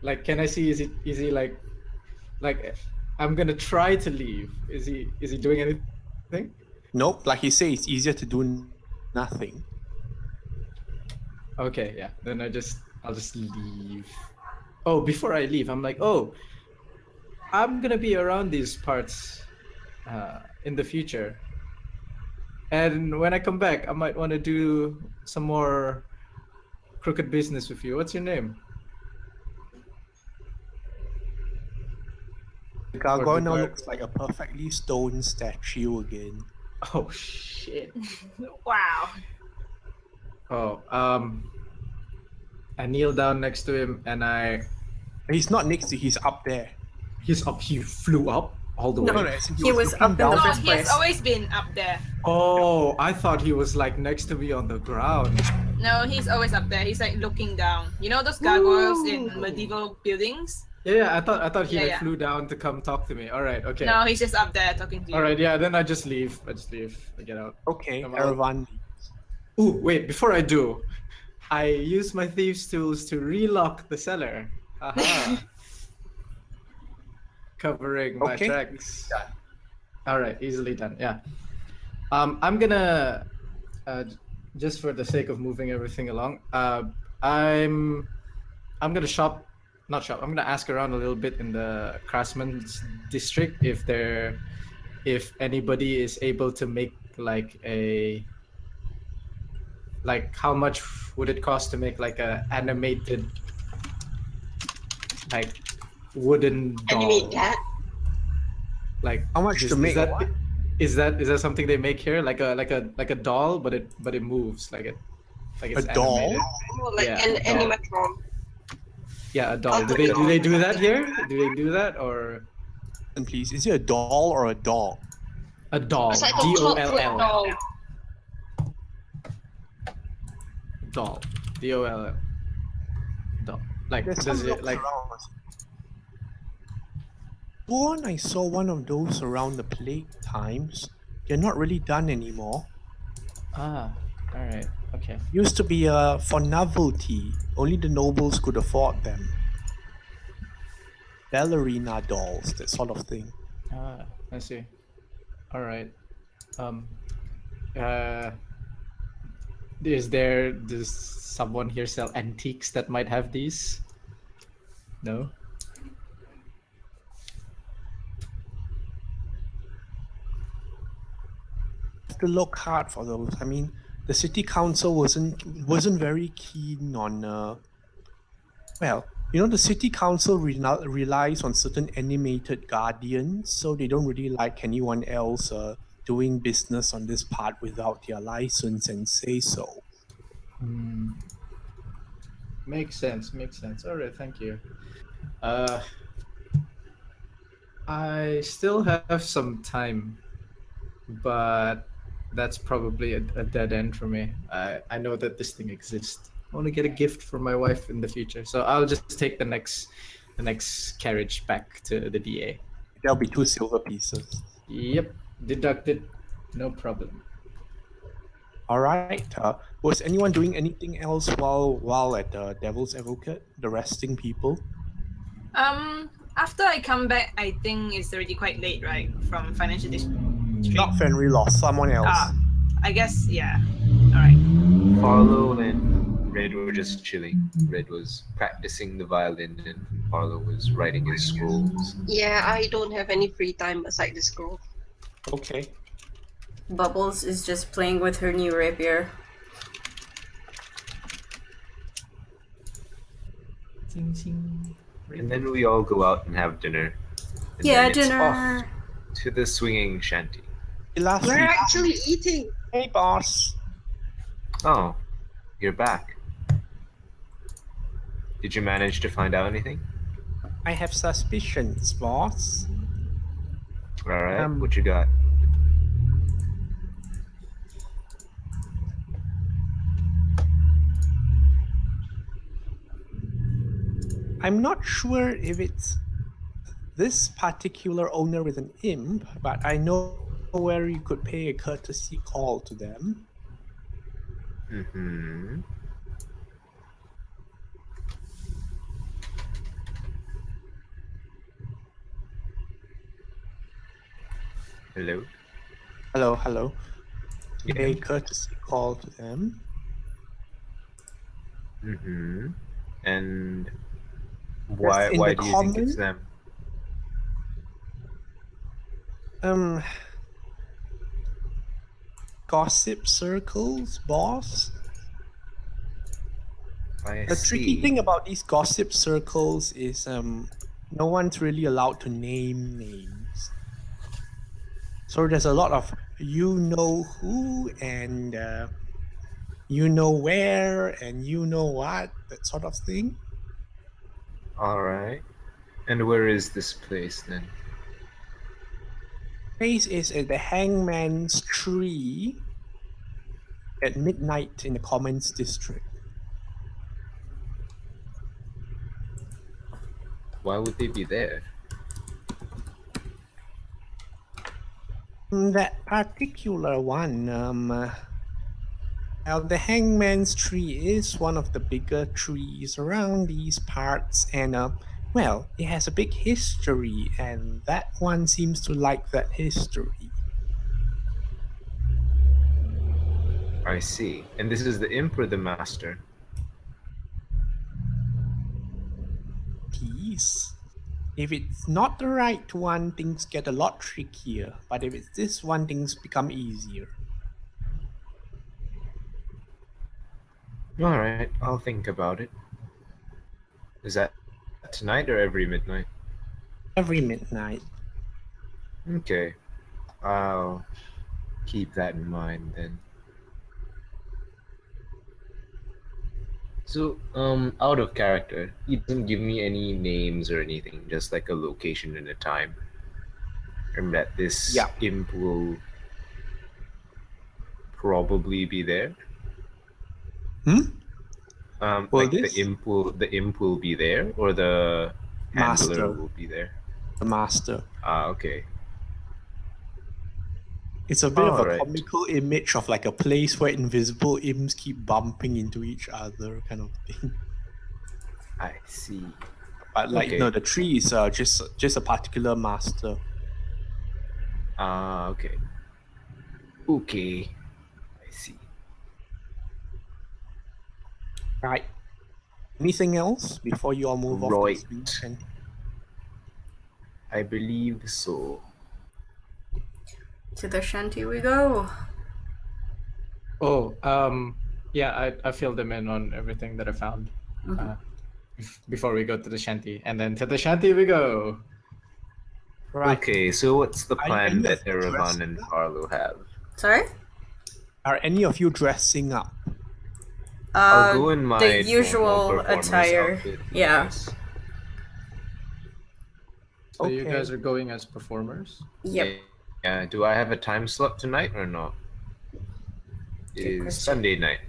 Like, can I see? Is he like? I'm gonna try to leave. Is he doing anything? Nope, like you say, it's easier to do nothing. Okay, yeah. Then I'll just leave. Oh, before I leave, I'm like, oh, I'm gonna be around these parts in the future. And when I come back, I might want to do some more crooked business with you. What's your name? The gargoyle the now gar- looks like a perfectly stone statue again. Oh shit. Wow. Oh, I kneel down next to him and He's not next to, he's up there. he's up. He flew up all the No, way. No, as in he was looking up in the down. No, first he has place. always been up there. Oh, I thought he was like next to me on the ground. No, he's always up there. He's like looking down. You know those gargoyles in Ooh. medieval buildings? Yeah, I thought he Yeah, like yeah. flew down to come talk to me. All right, okay. No, he's just up there talking to you. All right, yeah. Then I just leave. I get out. Okay, I'm out. Aravan. Ooh, wait. Before I do, I use my thieves' tools to relock the cellar. Aha. Covering my Okay. tracks. All right, easily done. Yeah. I'm gonna just for the sake of moving everything along. I'm gonna not shop. I'm gonna ask around a little bit in the craftsman's district if anybody is able to make like how much would it cost to make like a animated like wooden doll? Animate that. Like How much to make what? Is that something they make here? Like a doll, but it moves like it's A doll? animated. Oh, like Yeah, an doll. animatron. Yeah, a doll. Do they do that here? Do they do that or And please, is it a doll or a dog? a doll? It's like a chocolate DOLL. doll. Doll. DOLL. Doll. Like There's does some it looks like around. Born, I saw one of those around the plague times. They're not really done anymore. all right, okay. Used to be for novelty. Only the nobles could afford them. Ballerina dolls, that sort of thing. I see. All right. Uh, does someone here sell antiques that might have these? No. Have to look hard for those. I mean, the city council wasn't very keen on. Well, the city council relies on certain animated guardians, so they don't really like anyone else doing business on this part without their license and say so. Makes sense. All right, thank you. I still have some time, but that's probably a dead end for me. I know that this thing exists. I want to get a gift for my wife in the future, so I'll just take the next carriage back to the DA. There'll be 2 silver pieces. Yep, deducted, no problem. All right. Was anyone doing anything else while at the Devil's Advocate, the resting people? After I come back, I think it's already quite late, right? From financial district. Not Fenry lost, someone else. I guess, yeah. All right. Farlow and Red were just chilling. Red was practicing the violin, and Farlow was writing his scrolls. Yeah, I don't have any free time aside this girl. Okay. Bubbles is just playing with her new rapier. Ching, ching. And then we all go out and have dinner. And Yeah, then it's dinner. off to the swinging shanty. Last We're week, actually eating. hey boss, Oh, you're back. Did you manage to find out anything? I have suspicions, boss. All right, Um, what you got? I'm not sure if it's this particular owner is an imp, but I know where you could pay a courtesy call to them. Mm-hmm. Hello? Hello. Yeah. Pay a courtesy call to them. Mm-hmm. And That's in why the do you think it's common. them? Gossip circles, boss. I The tricky see. thing about these gossip circles is no one's really allowed to name names. So there's a lot of you know who and you know where and you know what, that sort of thing. All right. And where is this place then? Place is at the Hangman's Tree at midnight in the Commons District. Why would they be there? That particular one, well, the Hangman's Tree is one of the bigger trees around these parts, and well, it has a big history, and that one seems to like that history. I see. And this is the imp or the master? Piece. If it's not the right one, things get a lot trickier, but if it's this one, things become easier. All right, I'll think about it. Is that tonight or every midnight? Every midnight. Okay, I'll keep that in mind then. So, out of character, he doesn't give me any names or anything, just like a location and a time. And that this Yeah. imp will probably be there. Well, Like this the imp will be there, or the handler master, will be there. the master. Ah, okay. It's a bit of All a right. comical image of like a place where invisible imps keep bumping into each other, kind of thing. I see. But like, Okay. no, the tree is just a particular master. Ah, okay. Okay. I see. Right. Anything else before you all move off to Right. the swing shanty? I believe so. To the shanty we go. Oh, yeah, I filled them in on everything that I found before we go to the shanty, and then to the shanty we go. Right. Okay, so what's the Are plan any that of you Erevan dressing and up? Carlo have? Sorry? Are any of you dressing up? I'll go in my The normal usual performer's attire. outfit, I Yeah. guess. So you Okay. guys are going as performers? Yep. Yeah. Do I have a time slot tonight or not? It Good is question. Sunday night.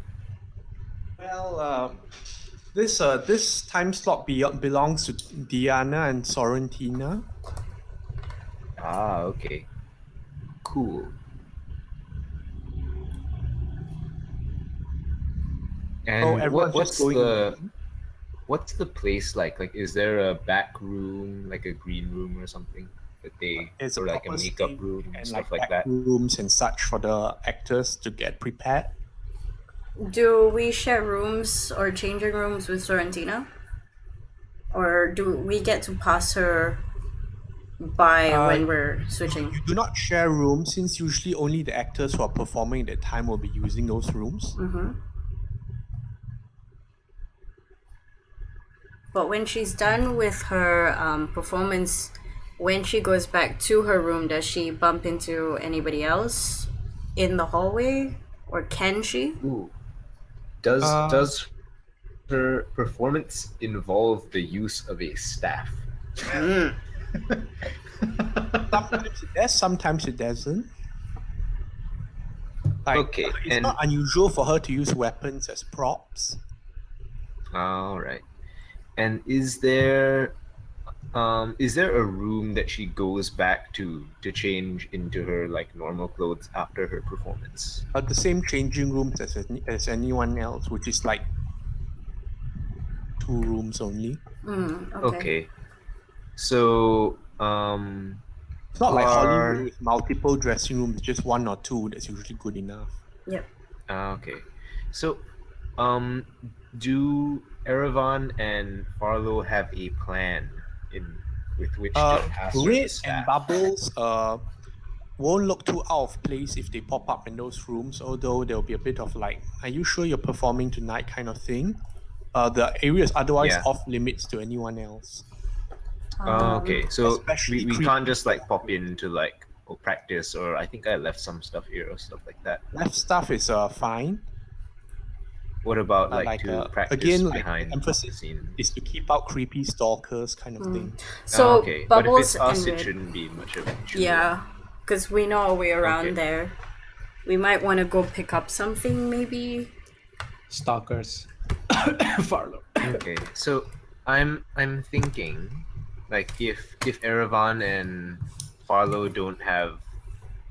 Well, this time slot belongs to Diana and Sorrentina. Ah, okay. Cool. Oh, And everyone's just going. what's the place like? Like, is there a back room, like a green room or something that they, There's a or like a proper makeup stage room and and stuff like like back that? rooms and such for the actors to get prepared. Do we share rooms or changing rooms with Sorrentina? Or do we get to pass her by when we're switching? You do not share rooms since usually only the actors who are performing at that time will be using those rooms. Mm-hmm. But when she's done with her performance, when she goes back to her room, does she bump into anybody else in the hallway, or can she? Ooh. Does Uh, does her performance involve the use of a staff? Mm. sometimes it does, sometimes it doesn't. Like, Okay, it's and not unusual for her to use weapons as props. all right. And is there a room that she goes back to change into her like normal clothes after her performance? The same changing rooms as anyone else, which is like 2 rooms only. Okay. Okay. So It's not like Hollywood are with multiple dressing rooms, just 1 or 2. That's usually good enough. Yep. okay. So do Erevan and Farlow have a plan in with which to pass her the Red and staff? Bubbles won't look too out of place if they pop up in those rooms, although there'll be a bit of like, are you sure you're performing tonight kind of thing. The area is otherwise Yeah. off limits to anyone else. Okay, so Especially we can't creepy just like pop stalkers. in to like practice, or I think I left some stuff here or stuff like that. Left stuff is fine. What about like Like to practice again, like the behind the emphasis scene? is to keep out creepy stalkers kind of thing. So Okay, but if Bubbles it's us, and it Red. shouldn't be much of an issue. Yeah, because we know our way around Okay. there. We might want to go pick up something, maybe. Stalkers. Farlow. Okay, so I'm thinking, like if Erevan and Farlow don't have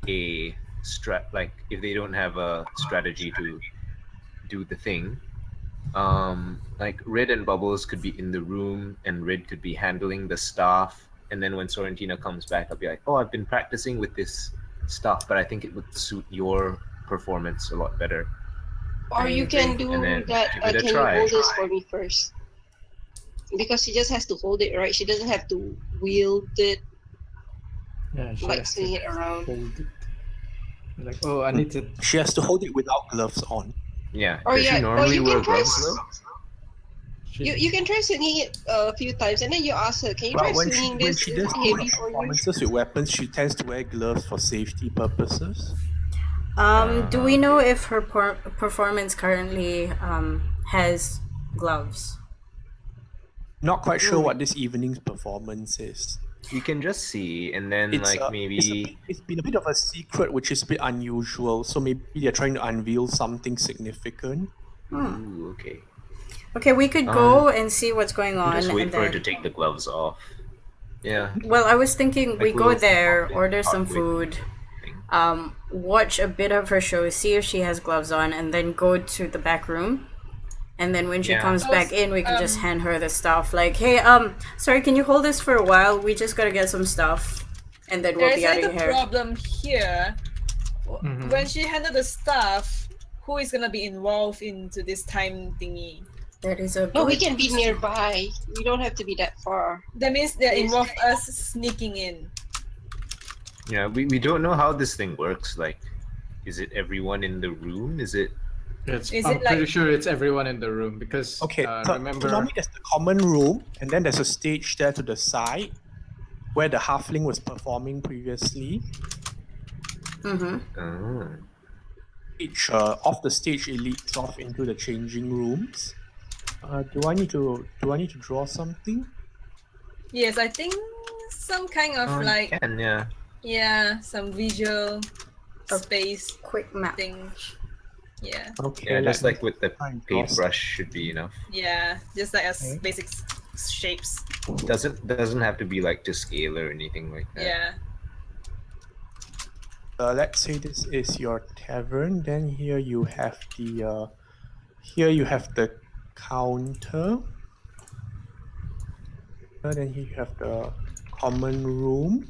a like if they don't have a strategy to do the thing, like Red and Bubbles could be in the room, and Red could be handling the staff, and then when Sorrentina comes back, I'll be like, oh, I've been practicing with this stuff, but I think it would suit your performance a lot better, Or I you agree. can do and then that. give it a Can you try. hold this for me first? Because she just has to hold it, right? She doesn't have to wield it, Yeah, she like has swing to it around. hold it. Like, oh, I need to. She has to hold it without gloves on. Yeah, Or does she yeah, or normally you wear can try. gloves though? You can try swinging it a few times, and then you ask her, "Can you try But when swinging when this? she Is does it do her heavy for you?" performances with weapons, she tends to wear gloves for safety purposes. Do we know Okay. if her performance currently has gloves? Not quite sure what this evening's performance is. We can just see, and then It's like maybe it's been a bit of a secret, which is a bit unusual. So maybe they're trying to unveil something significant. ooh, okay. Okay, we could go and see what's going We'll just on, wait and for her to then. take the gloves off. Yeah, Well, I was thinking we like go we'll there, order start some with food, thing. watch a bit of her show, see if she has gloves on, and then go to the back room. And then when she Yeah. comes back in, we can just Um, hand her the stuff. Like, hey, sorry, can you hold this for a while? We just gotta get some stuff, and then we'll There's be a out little of here. problem here. When she handled the stuff, who is gonna be involved into this time thingy? That is a No, we good can be question. nearby. We don't have to be that far. That means they're involved us sneaking in. Yeah, we don't know how this thing works. Like, is it everyone in the room? Is it It's, Is I'm it pretty like- sure it's everyone in the room because Okay, so remember. normally there's the common room, and then there's a stage there to the side where the halfling was performing previously. oh, Off the stage, it leads off into the changing rooms. Do I need to draw something? Yes, I think some kind of you like can, yeah. some visual space Quick map. thing. Yeah, Okay, Yeah, just let me like with the try and draw paintbrush should be enough. yeah, just like a Okay. basic shapes. Doesn't have to be like to scale or anything like that. Yeah. Let's say this is your tavern. Then here you have the counter. Then here you have the common room.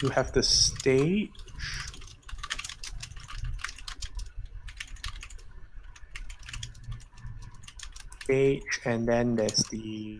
You have the stage. And then there's the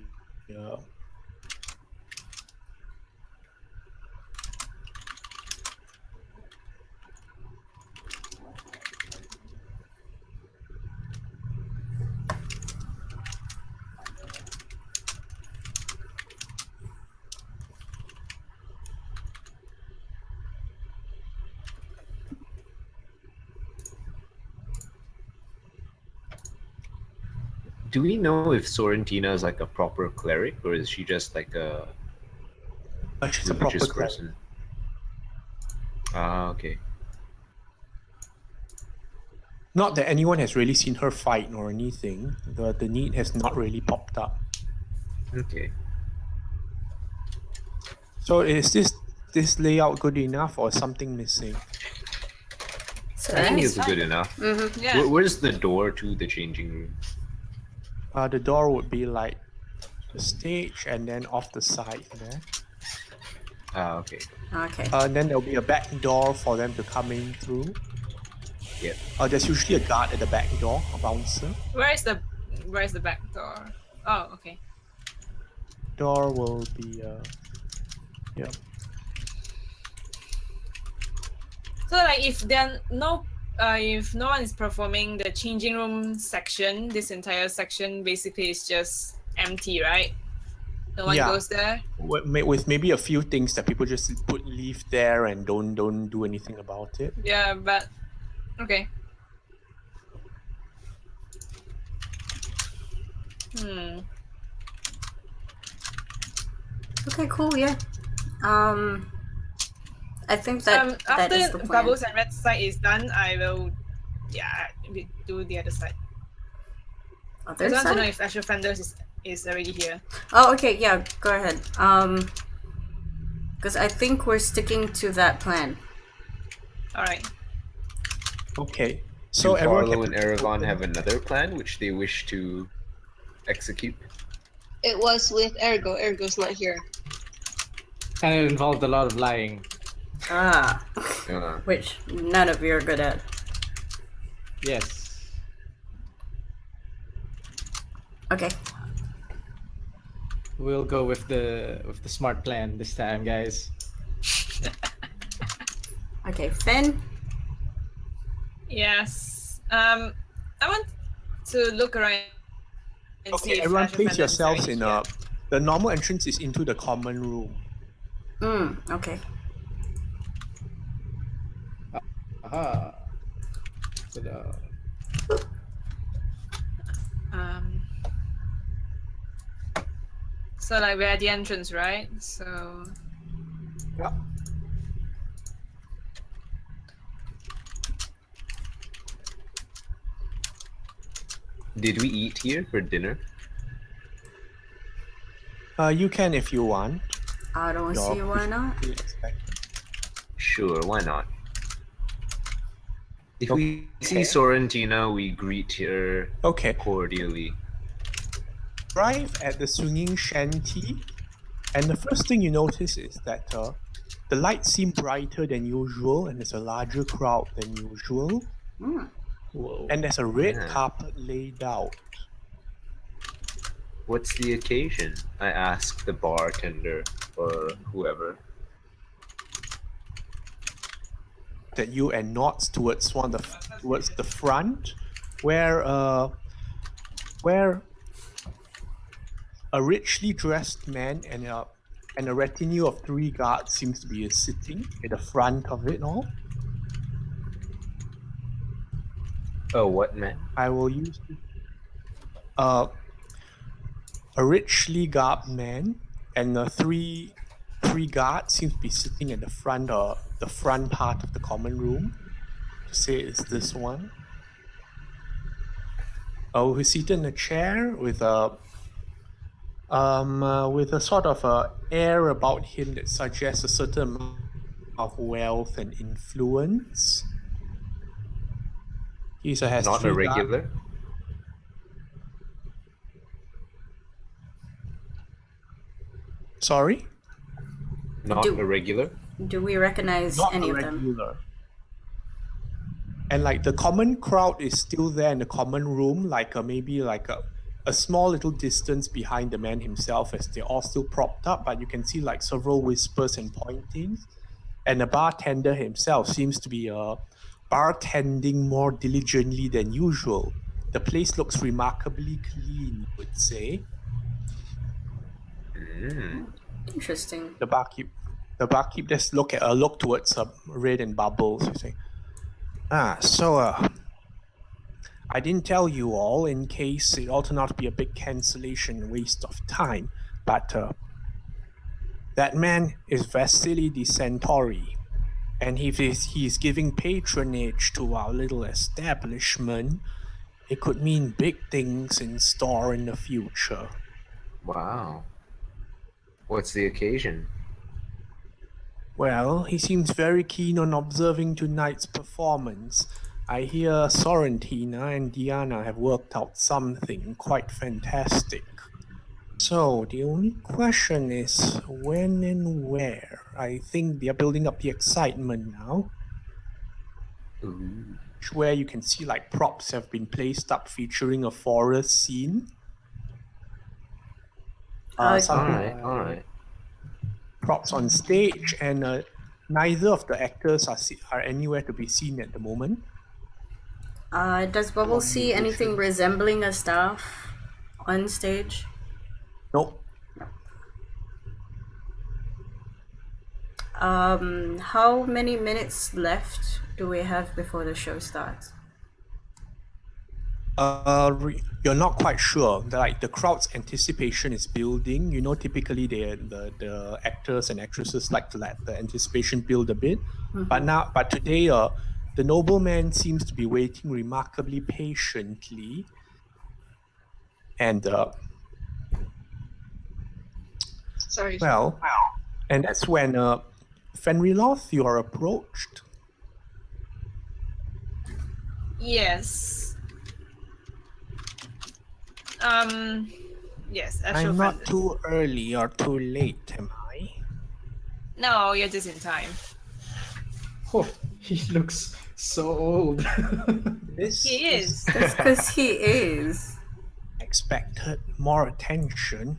Do we know if Sorrentina is like a proper cleric, or is she just like a She's a proper religious cleric. person? Ah, okay. Not that anyone has really seen her fight or anything. The need has not really popped up. Okay. So is this layout good enough or something missing? So I think it's it's good fine. enough. Yeah. Where's the door to the changing room? The door would be like the stage and then off the side there. Ah, okay. okay. And then there'll be a back door for them to come in through. Yeah. There's usually a guard at the back door, a bouncer. Where's the back door? Oh, okay. Door will be yeah. So like if no one is performing the changing room section, this entire section basically is just empty, right? No one Yeah. goes there. With maybe a few things that people just leave there and don't do anything about it. Yeah, but okay. Okay, cool. Yeah. I think that that is After the plan. Bubbles and Red side is done, I will do the other side. I Other just want to know side? if Asher Fenders is already here. Oh, okay. Yeah. Go ahead. Because I think we're sticking to that plan. All right. Okay. So So everyone Barlow can and Aragon have another plan which they wish to execute. It was with Ergo. Ergo's not here. And it involved a lot of lying. Ah, Uh, which none of you are good at. Yes. Okay. We'll go with the smart plan this time, guys. Okay, Finn. Yes. I want to look around and see Okay, if everyone Asher place Fenders yourselves is in already here. the normal entrance is into the common room. Okay. Aha. Ta-da. So like we're at the entrance, right? So Yeah. did we eat here for dinner? You can if you want. I don't You're see why not. quickly expected. Sure, why not? If we see Okay. Sorrentina, we greet her Okay. cordially. Arrive at the swinging shanty, and the first thing you notice is that the lights seem brighter than usual, and there's a larger crowd than usual, Whoa. and there's a red Yeah. carpet laid out. What's the occasion? I ask the bartender or whoever. That you and nods towards towards the front, where a richly dressed man and a retinue of 3 guards seems to be sitting at the front of it all. Oh, what man? I will use a richly garbed man and three guards seem to be sitting at the front part of the common room. To say it's this one. Who's seated in a chair with a sort of air about him that suggests a certain amount of wealth and influence. He has Not 3 a guards. regular? Sorry? Not a regular? Do we recognize Not any a of them? regular. And like the common crowd is still there in the common room, like maybe like a small little distance behind the man himself, as they're all still propped up, but you can see like several whispers and pointings. And the bartender himself seems to be bartending more diligently than usual. The place looks remarkably clean, you would say. Interesting. The barkeep just look towards Red and Bubbles. You say, so I didn't tell you all in case it ought not to be a big cancellation and waste of time, but that man is Vasily the Centauri, and if he's giving patronage to our little establishment, it could mean big things in store in the future. Wow. What's the occasion? Well, he seems very keen on observing tonight's performance. I hear Sorrentina and Diana have worked out something quite fantastic. So, the only question is when and where. I think they are building up the excitement now. Ooh. Where you can see like props have been placed up featuring a forest scene. Something Alright. props on stage, and neither of the actors are anywhere to be seen at the moment. Does Bubble see anything resembling a staff on stage? Nope. How many minutes left do we have before the show starts? You're not quite sure. Like the crowd's anticipation is building. You know, typically the actors and actresses like to let the anticipation build a bit. But today, the nobleman seems to be waiting remarkably patiently, and Sorry. and that's when Fenriloth, you are approached. Yes. Yes, actual I'm not friend. too early or too late, am I? No, you're just in time. Oh, he looks so old. This He is. That's because he is. expected more attention.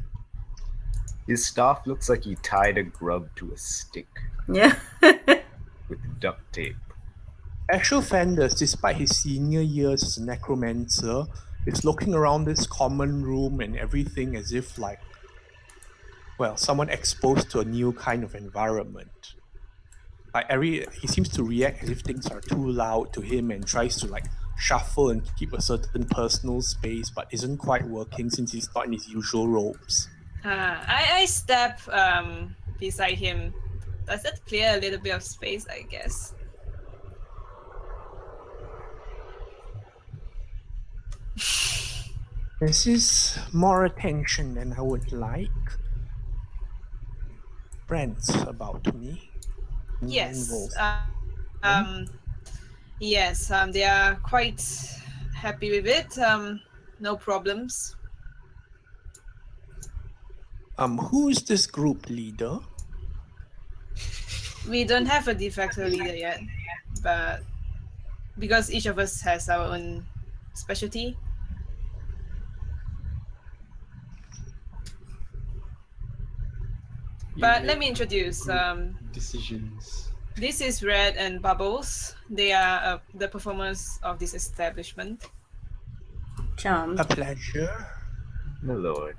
His staff looks like he tied a grub to a stick Yeah. with duct tape. Actual Fenders, despite his senior years as a necromancer, is looking around this common room and everything as if like, well, someone exposed to a new kind of environment. Like he seems to react as if things are too loud to him and tries to like shuffle and keep a certain personal space, but isn't quite working since he's not in his usual robes. I step beside him. Does that clear a little bit of space, I guess? This is more attention than I would like. Friends about me. Yes. Involved. Yes, they are quite happy with it. No problems. Who is this group leader? We don't have a de facto leader yet, but because each of us has our own specialty. But let me introduce. Decisions. This is Red and Bubbles. They are the performers of this establishment. Charmed. A pleasure. My lord.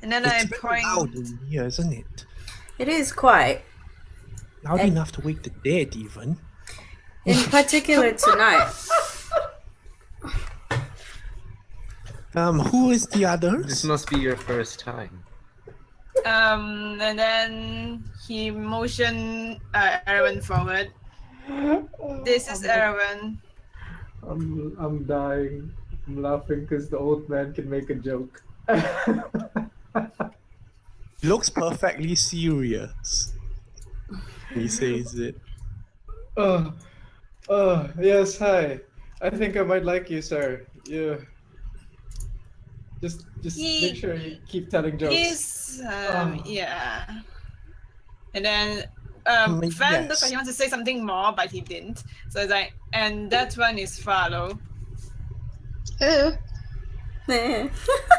And then It's I very point. loud in here, isn't it? It is quite. Loud And- enough to wake the dead, even. In particular tonight. Who is the This others? must be your first time. And then he motioned Erwin forward. This is Erwin. I'm dying. I'm laughing because the old man can make a joke. He looks perfectly serious. He says it. Oh, yes, hi. I think I might like you, sir. Yeah. Just He- make sure you keep telling jokes. He's yeah. And then Mm, Fan yes. looks like he wants to say something more, but he didn't. So it's like, and that one is Farlow. Hello. Eh.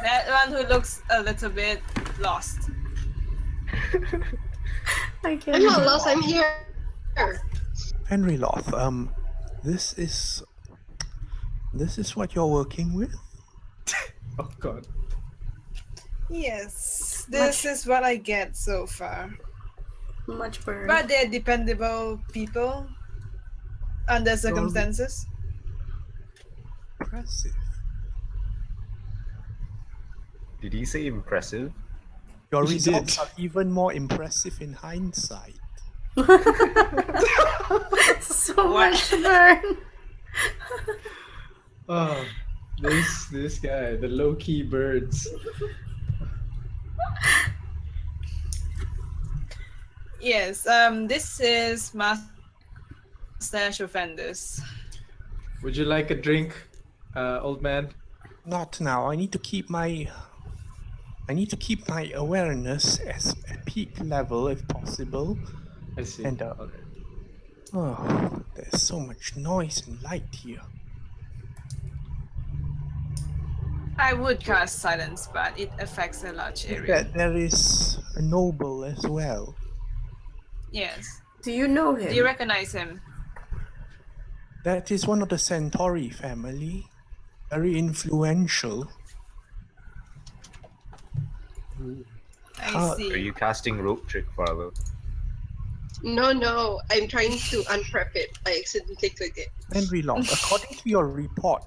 That one who looks a little bit lost. I I'm can't. not lost. I'm here. Henry Loth, this is what you're working with? Oh God. Yes, this is what I get so far. Much better. But they're dependable people under circumstances. impressive. Did he say impressive? Your He results did. are even more impressive in hindsight. So What? much burn. Oh, this guy, the low key birds. Yes, this is Mustache Offenders. Would you like a drink, old man? Not now. I need to keep my awareness as at peak level if possible. I see. And Okay. oh, there's so much noise and light here. I would cast silence, but it affects a large Is area. that there is a noble as well. Yes. Do you know Do you him? recognize him? That is one of the Centauri family. Very influential. I How- Are see. you casting rope trick, Farlow? No, I'm trying to unprep it. I accidentally clicked it. Henry Long, according to your report,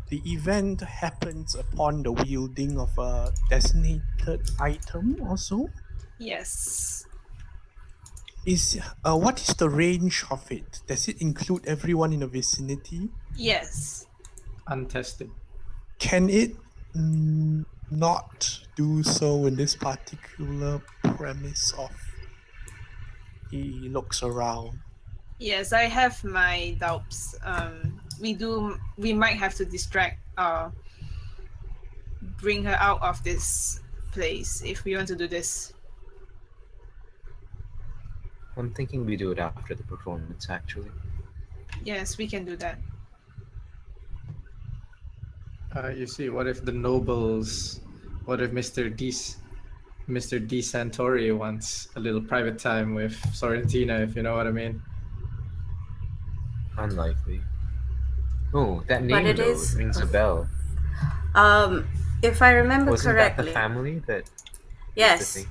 the event happens upon the wielding of a designated item also. Yes. Is what is the range of it? Does it include everyone in the vicinity? Yes. Untested. Can it not do so in this particular premise of he looks around? Yes, I have my doubts. We might have to distract bring her out of this place if we want to do this. I'm thinking we do it after the performance, actually. Yes, we can do that. You see, what if the nobles? What if Mr. D. Santori wants a little private time with Sorrentina, if you know what I mean? Unlikely. Oh, that But name it though, is- it rings a bell. If I remember Wasn't correctly. that the family that did the Yes. thing?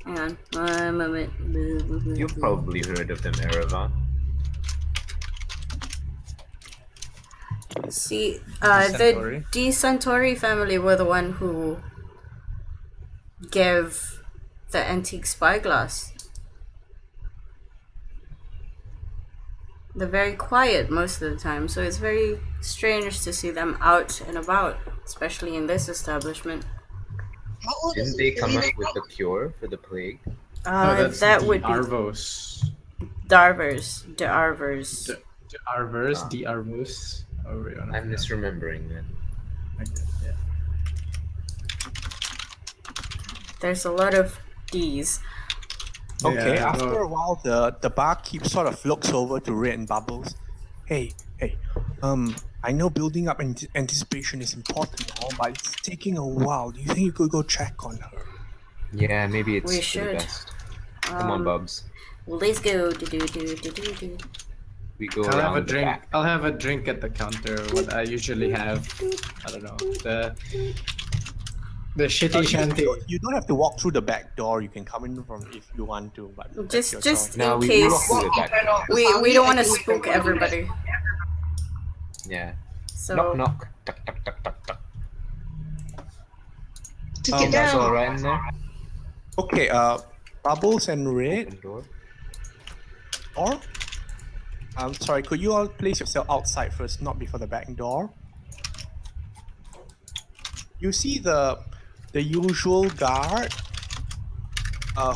Hang on. One moment. You've probably heard of them, Erevan. See, Santori? the D Santori family were the one who gave the antique spyglass. They're very quiet most of the time, so it's very strange to see them out and about, especially in this establishment. How old is Didn't they this come up lady? with the cure for the plague? That's That D. would be Arvos. Darvers. The Arvers. The Arvers, Ah. D. Arvos. However you wanna I'm pronounce it. misremembering then. Okay, yeah. There's a lot of D's. Okay, Yeah, after well- a while, the barkeep sort of looks over to Red and Bubbles. Hey, I know building up anticipation is important, and all, but it's taking a while. Do you think you could go check on her? Yeah, maybe it's We for should. the best. Come on, Bubs. Let's go. Do. We go I'll have around a the drink. back. I'll have a drink at the counter. What I usually have, I don't know, the shitty shanty. You don't have to walk through the back door. You can come in from if you want to, but that's Just your just choice. No, in we case walk through the back. we don't want to spook everybody. Yeah. So Knock knock. Tuck tuck tuck tuck tuck. To get That's all down. right in there. Okay, Bubbles and Red, Open door. or sorry, could you all place yourself outside first, not before the back door? You see the usual guard,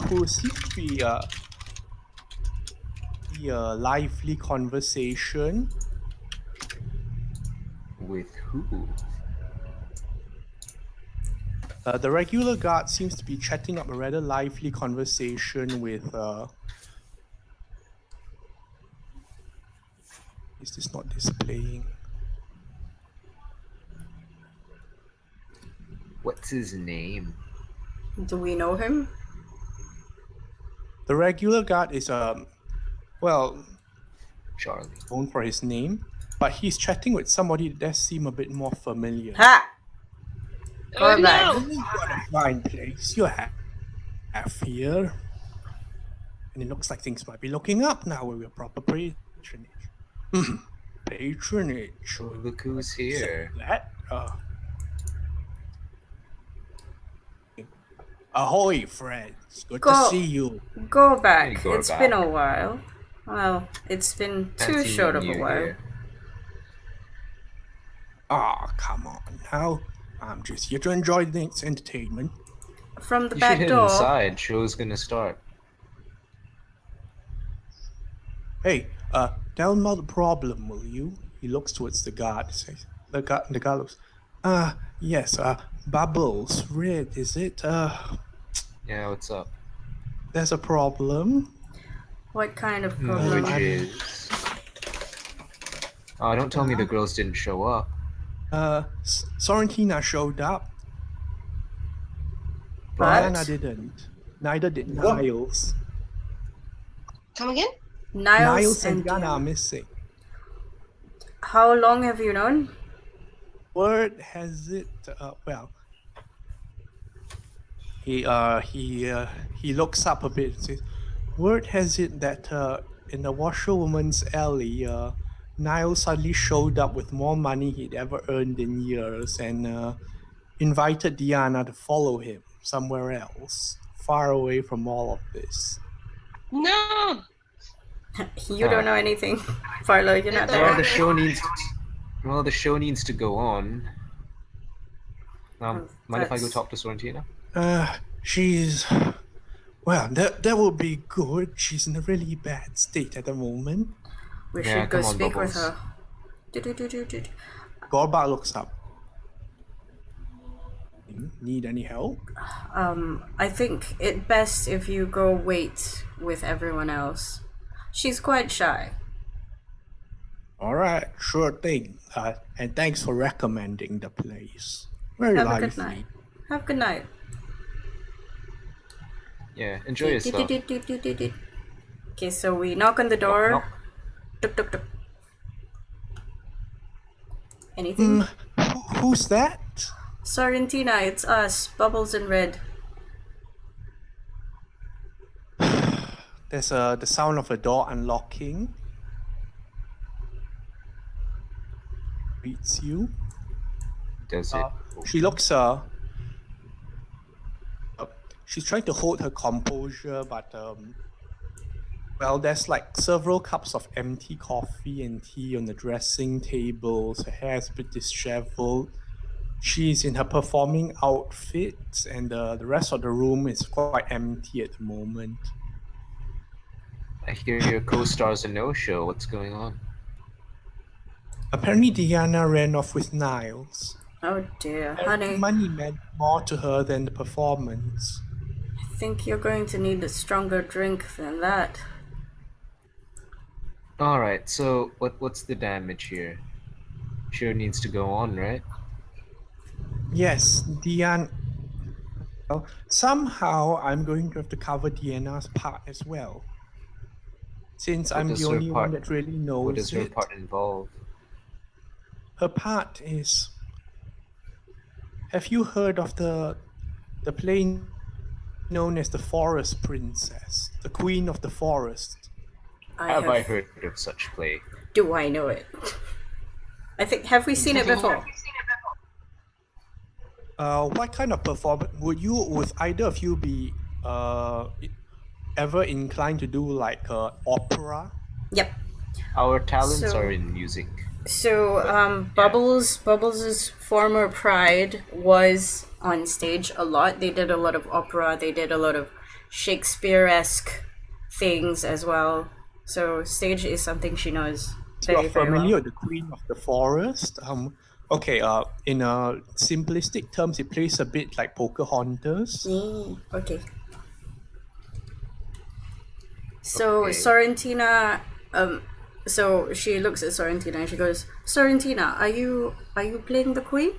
who seems to be a lively conversation. With who? The regular guard seems to be chatting up a rather lively conversation with. Is this not displaying? What's his name? do we know him? The regular guard is well, Charlie. known for his name, but he's chatting with somebody that does seem a bit more familiar. Ha! Oh, Go back. no. You've got a fine place you have here. And it looks like things might be looking up now with your proper patronage. patronage. Oh, look who's here. That ahoy, friends! Good to Go. see you. Go back. Hey, It's been a Gorback. while. Well, it's been too Fancy short of meeting a you while. here. Ah, come on now. I'm just here to enjoy the next entertainment. From the You should back head door. inside. Show's gonna start. Hey, tell him about the problem, will you? He looks towards the guard. Says the guard looks. Yes. Bubbles, red. Is it? Yeah, what's up? There's a problem. What kind of Which problem? is. Oh, don't tell me the girls didn't show up. Sorrentina showed up. Diana But didn't. Neither did What? Niles. Come again? Niles and Diana are Diana. missing. How long have you known? Word has it. Well, he looks up a bit and says, "Word has it that in the washerwoman's alley, Niles suddenly showed up with more money he'd ever earned in years and invited Diana to follow him somewhere else, far away from all of this." No. You don't know anything, Farlow. You're not Well, there. the show needs. Well, the show needs to go on. Mind if I go That's- talk to Sorrentina? She's. Well, that would be good. She's in a really bad state at the moment. We Yeah, should go come on, speak with Bubbles. her. Do-do-do-do-do. Gorba looks up. Need any help? I think it best if you go wait with everyone else. She's quite shy. All right, sure thing. And thanks for recommending the place. Very Have a lively. good night. Have a good night. Yeah, enjoy yourself. Okay, so we knock on the door. Knock, Tuk, tuk, tuk. Anything? Who's that? Sorrentina, it's us, Bubbles and Red. There's the sound of a door unlocking. Greets you. Does it? She looks she's trying to hold her composure, but well, there's like several cups of empty coffee and tea on the dressing tables. Her hair is a bit disheveled. She's in her performing outfit, and the rest of the room is quite empty at the moment. I hear your co-star's a no-show. What's going on? Apparently, Diana ran off with Niles. Oh dear, Apparently, honey. money meant more to her than the performance. I think you're going to need a stronger drink than that. All right. So what's the damage here? Show needs to go on, right? Yes, Diana. Well, somehow I'm going to have to cover Diana's part as well. Since I'm does the her only part- one that really knows What does her it. part involve? Her part is. Have you heard of the play known as the Forest Princess, the Queen of the Forest? Have I heard of such play? Do I know it? I think, have we seen it before? What kind of performance would either of you be ever inclined to do like opera? Yep. Our talents So- are in music. So, Bubbles' former pride was on stage a lot. They did a lot of opera. They did a lot of Shakespeare-esque things as well. So, stage is something she knows very, You're very familiar well. with the Queen of the Forest? Okay. In simplistic terms, it plays a bit like Pocahontas. Okay. So Okay. Sorrentina, so she looks at Sorrentina and she goes, "Sorrentina, are you playing the queen?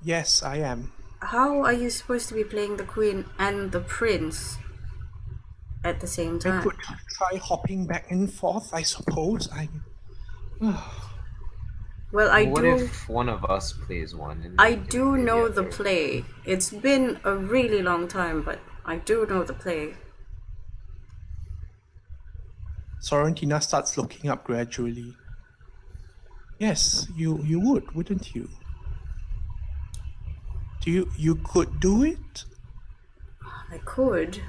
Yes, I am. How are you supposed to be playing the queen and the prince at the same I time?" could try hopping back and forth, I suppose. Well, I What do. if one of us plays one? And I we can do play know the other? play. It's been a really long time, but I do know the play. Sorrentina starts looking up gradually. Yes, you would, wouldn't you? You could do it? I could.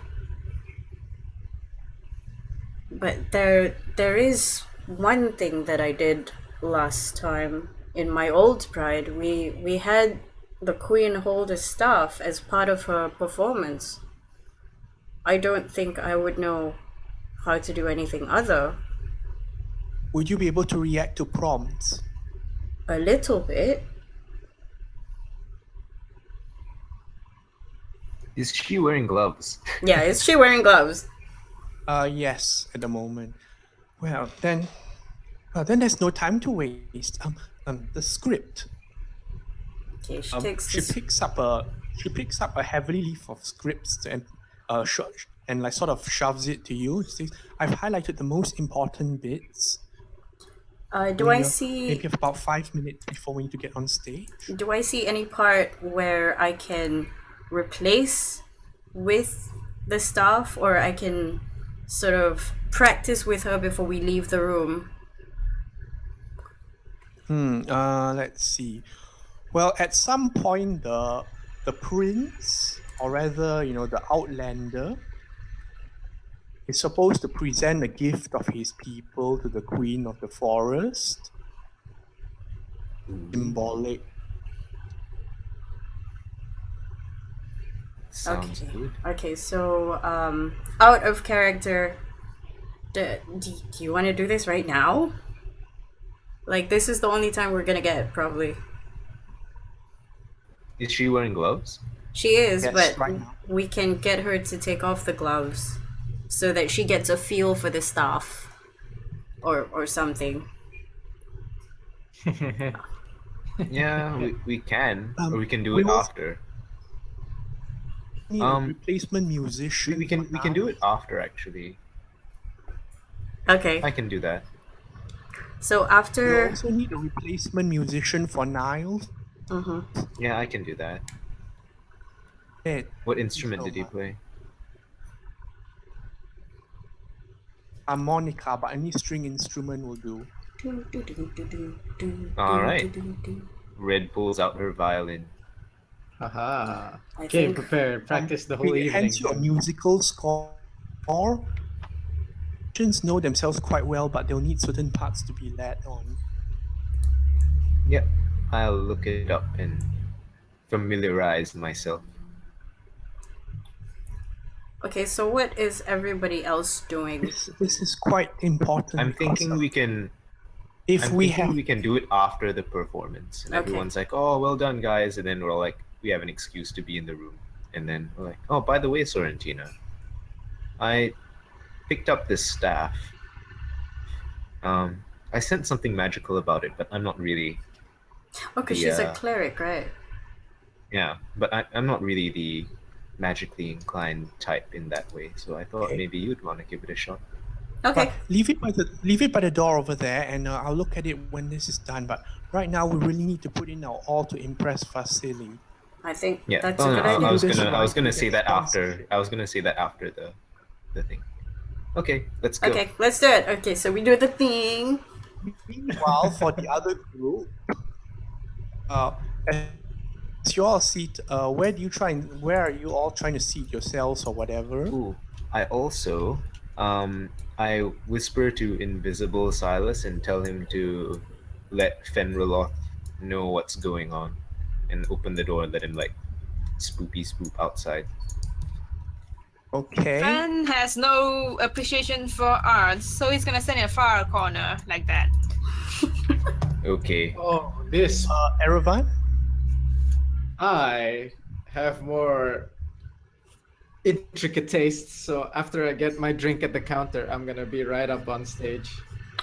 But there is one thing that I did last time in my old pride. We had the queen hold a staff as part of her performance. I don't think I would know how to do anything other. Would you be able to react to prompts? A little bit. Is she wearing gloves? Yeah, is she wearing gloves? Yes, at the moment. Well, then there's no time to waste. The script. Okay, she takes She this. picks up a heavy leaf of scripts and like sort of shoves it to you. She says, "I've highlighted the most important bits. Do I see? Maybe have about 5 minutes before we need to get on stage." Do I see any part where I can replace with the staff, or I can sort of practice with her before we leave the room? Let's see. Well, at some point, the prince, or rather, the outlander, is supposed to present a gift of his people to the queen of the forest. Symbolic. Sounds Okay. good. Okay, so out of character, do you want to do this right now? Like, this is the only time we're gonna get, probably. Is she wearing gloves? She is, Yes, but right now. we can get her to take off the gloves so that she gets a feel for the staff or something. Yeah, we can, or we can do we it will- after. Need a replacement musician. We can do it after actually. Okay, I can do that. so We after. also need a replacement musician for Niles. Mhm. Yeah, I can do that. Hey, What instrument so did he much. play? Harmonica, but any string instrument will do. All right. Red pulls out her violin. Haha. I Came think- prepared. Practice the whole He evening. hands you a musical score. Musicians know themselves quite well, but they'll need certain parts to be led on. Yep, I'll look it up and familiarize myself. Okay, so what is everybody else doing? This is quite important. I'm because, thinking we can. if I'm we thinking have we can do it after the performance, and Okay. everyone's like, "Oh, well done, guys!" And then we're all like, we have an excuse to be in the room, and then we're like, "Oh, by the way, Sorrentina, I picked up this staff. I sensed something magical about it, but I'm not really. Okay, she's a Yeah. cleric, right? Yeah, but I'm not really the magically inclined type in that way. So I thought Okay. maybe you'd want to give it a shot. Okay. But leave it by the door over there, and I'll look at it when this is done. But right now, we really need to put in our all to impress Vasily. I think Yeah. that's Oh, a no, good I idea. was Do this gonna right, we say get that after. sponsorship. I was gonna say that after the thing. Okay, let's go. Okay, let's do it. Okay, so we do the thing. Meanwhile, for the other group, as you all seat, where are you all trying to seat yourselves or whatever? Ooh, I also I whisper to Invisible Silas and tell him to let Fenriloth know what's going on, and open the door and let him like spoop outside. Okay. Fan has no appreciation for art, so he's gonna stand in a far corner like that. Okay. Oh, this. Erevan? I have more intricate tastes, so after I get my drink at the counter, I'm gonna be right up on stage.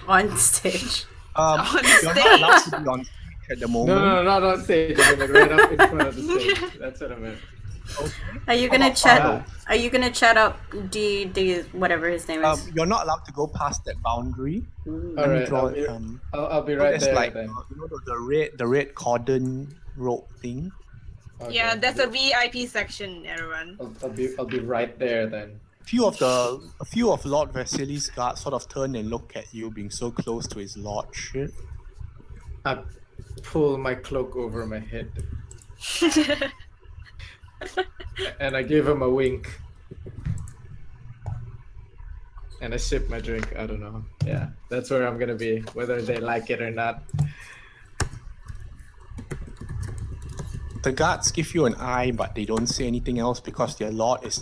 On stage. You're stage. not allowed to be on stage at the moment. No, not on stage. I mean, like right up in front of the stage. That's what I meant. Are you How gonna about chat? Faro? Are you gonna chat up D whatever his name is? You're not allowed to go past that boundary. All Let me right, draw I'll it. be, I'll be right There's there like then. the red cordon rope thing. Okay, Yeah, that's a VIP section, everyone. I'll be right there then. A few of Lord Vasili's guards sort of turn and look at you, being so close to his lordship. I pull my cloak over my head and I give him a wink. And I sip my drink. I don't know. Yeah, that's where I'm gonna be, whether they like it or not. The guards give you an eye, but they don't say anything else because their lord is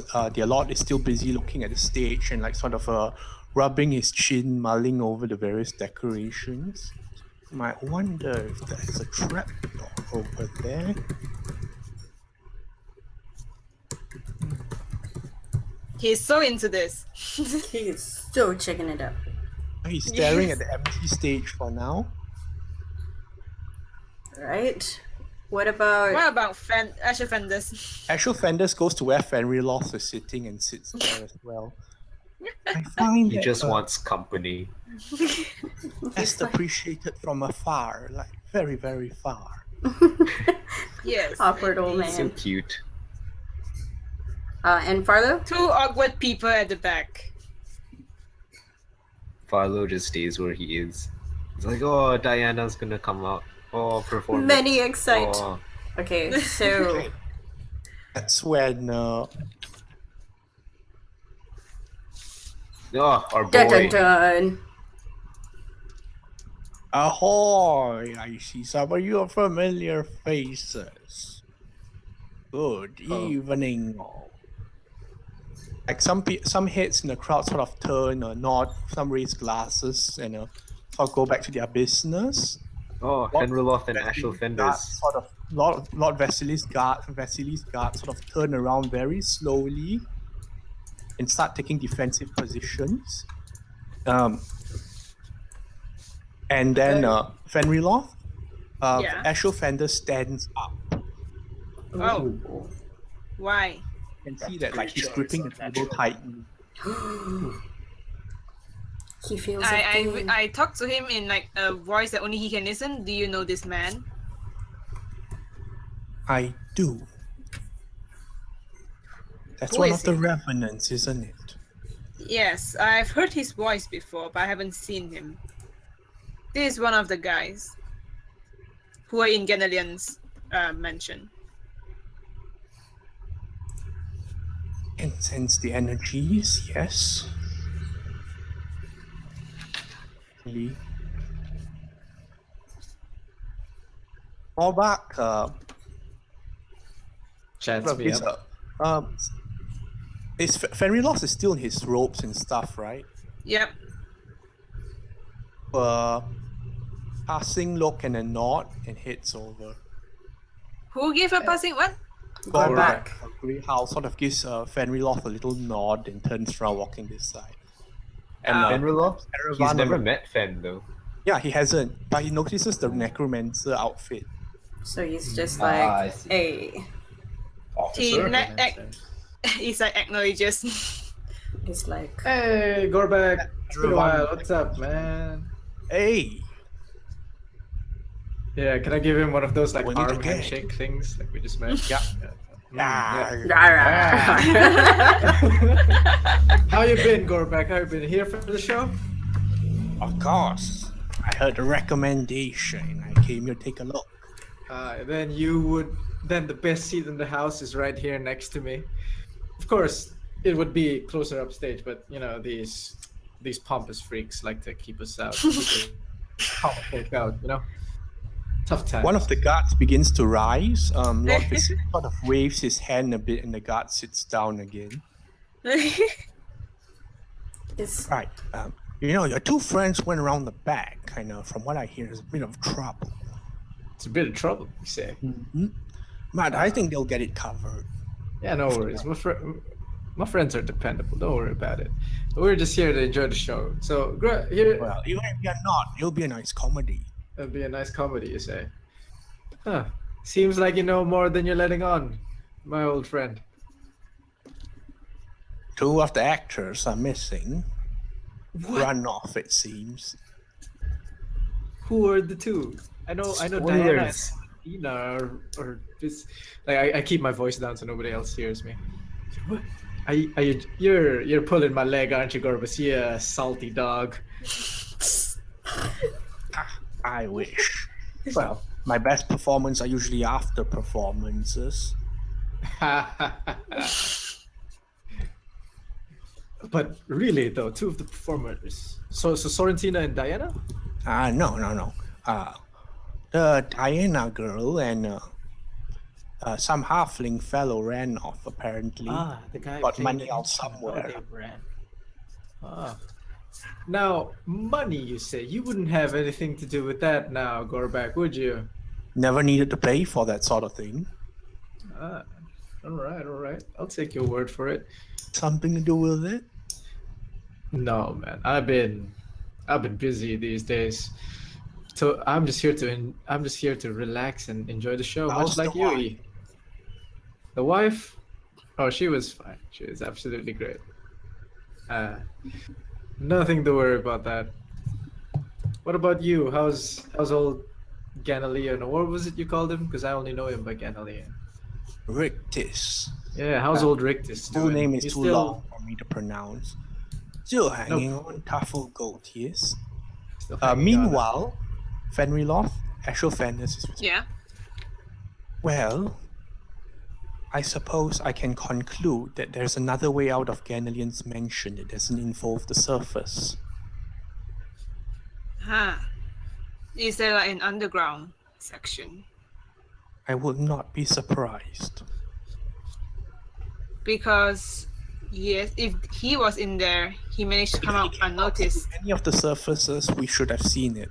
still busy looking at the stage and like sort of rubbing his chin, mulling over the various decorations. Might wonder if there's a trap door over there. He's so into this. He's still checking it out. He's staring at the empty stage for now. Right? What about What about Asher Fenders? Actual Fenders goes to where Fenriloth is sitting and sits there as well. I find He that just wants company. best appreciated from afar, like very, very far. Yes. awkward old So man? cute. And Farlow? Two awkward people at the back. Philo just stays where he is. He's like, oh, Diana's gonna come out. Oh, performance. Many excite. Oh. Okay, so That's when Oh, our boy. dun dun dun. ahoy! I see some of your familiar faces. Good evening. Like some heads in the crowd sort of turn or nod, some raise glasses and sort of go back to their business. Oh, Fenriloth and Ashel Guards Fenders. sort of Lord Vasili's guard sort of turn around very slowly and start taking defensive positions. And then Fenriloth, Yeah. Ashel Fender stands up. Oh. Why? You can see that like he's gripping the table tightly. He feels a thing. I talked to him in like a voice that only he can listen. Do you know this man? I do. That's Who one is of the he? revenants, isn't it? Yes, I've heard his voice before, but I haven't seen him. This is one of the guys who are in Ganalian's mansion. Can sense the energies, yes. Lee. Fall back. Chats me up. Fenriloth is still in his robes and stuff, right? Yep. Passing look and a nod and heads over. Who gave a passing what? Go back. Grey House sort of gives Fenriloth a little nod and turns around walking this side. And Fenriloth? He's Caravan never of- met Fen though. Yeah, he hasn't, but he notices the necromancer outfit. So he's just I like, see. hey. He Officer. he's like acknowledges. He's like, Hey, Gorbak. It's been a while. What's up, man? Hey, Yeah, can I give him one of those like We need to arm get- handshake things like we just met? Yeah. Yeah. Ah, How you been, Gorbak? How you been? Here for the show? of course. I heard a recommendation. I came here to take a look. Then the best seat in the house is right here next to me. Of course, it would be closer upstage, but you know these pompous freaks like to keep us out. Keep out, you know. Tough times. One of the guards begins to rise. Lord Visit sort of waves his hand a bit, and the guard sits down again. it's Right. Your two friends went around the back. Kind of, from what I hear, there's a bit of trouble. It's a bit of trouble, you say. But I think they'll get it covered. Yeah, no worries. My friends are dependable. Don't worry about it. We're just here to enjoy the show. So here, Well, even if you're not, it'll be a nice comedy. it'll be a nice comedy, you say. Huh. Seems like you know more than you're letting on, my old friend. Two of the actors are missing. Run off, it seems. Who are the two? I know Diana and Spoilers. Tina or this. Like I keep my voice down so nobody else hears me. What? You're pulling my leg, aren't you, Gorbis? Yeah, salty dog. I wish. Well, my best performances are usually after performances. But really, though, two of the performers. So Sorrentina and Diana. No. The Diana girl and some halfling fellow ran off, apparently. The guy Got playing money the out instrument. somewhere. Oh, they ran. Now, money, you say? You wouldn't have anything to do with that now, Gorbak, would you? Never needed to pay for that sort of thing. All right. I'll take your word for it. Something to do with it? No, man. I've been busy these days. So I'm just here to relax and enjoy the show, How's much like the you. wife? E. The wife? Oh, she was fine. She was absolutely great. Nothing to worry about that. What about you? How's old Ganalian? Or what was it you called him? Because I only know him by Ganalian. Rictus. Yeah, how's old Rictus Full doing? name is He's too still long for me to pronounce. Still hanging on, tough old goat, yes. hanging on. Meanwhile, Fenriloth, Ashel Fenris is with Yeah. Well, I suppose I can conclude that there's another way out of Ganalian's mansion that doesn't involve the surface. Huh. Is there like an underground section? I would not be surprised. Because yes, if he was in there, he managed to come out unnoticed. Any of the surfaces, we should have seen it.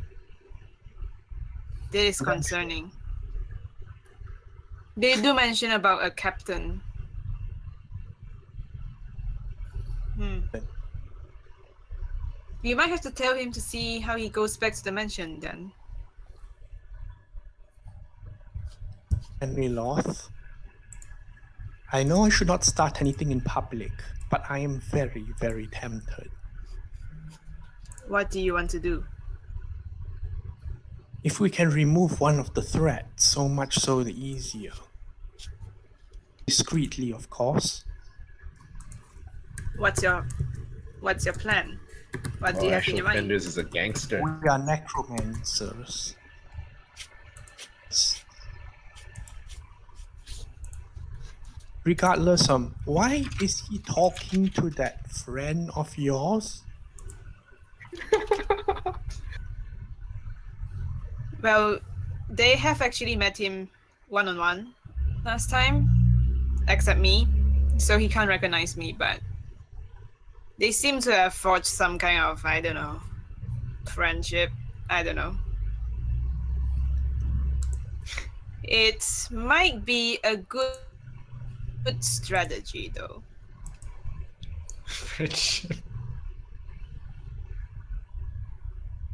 That is concerning. They do mention about a captain. You might have to tell him to see how he goes back to the mansion then. Fenriloth, I know I should not start anything in public, but I am very, very tempted. What do you want to do? If we can remove one of the threats, so much so the easier. Discreetly, of course. What's your plan? What do you have in your mind? Fenders is a gangster. We are necromancers. Regardless, why is he talking to that friend of yours? Well, they have actually met him one-on-one last time, except me, so he can't recognize me, but they seem to have forged some kind of, I don't know, friendship. I don't know. It might be a good strategy, though.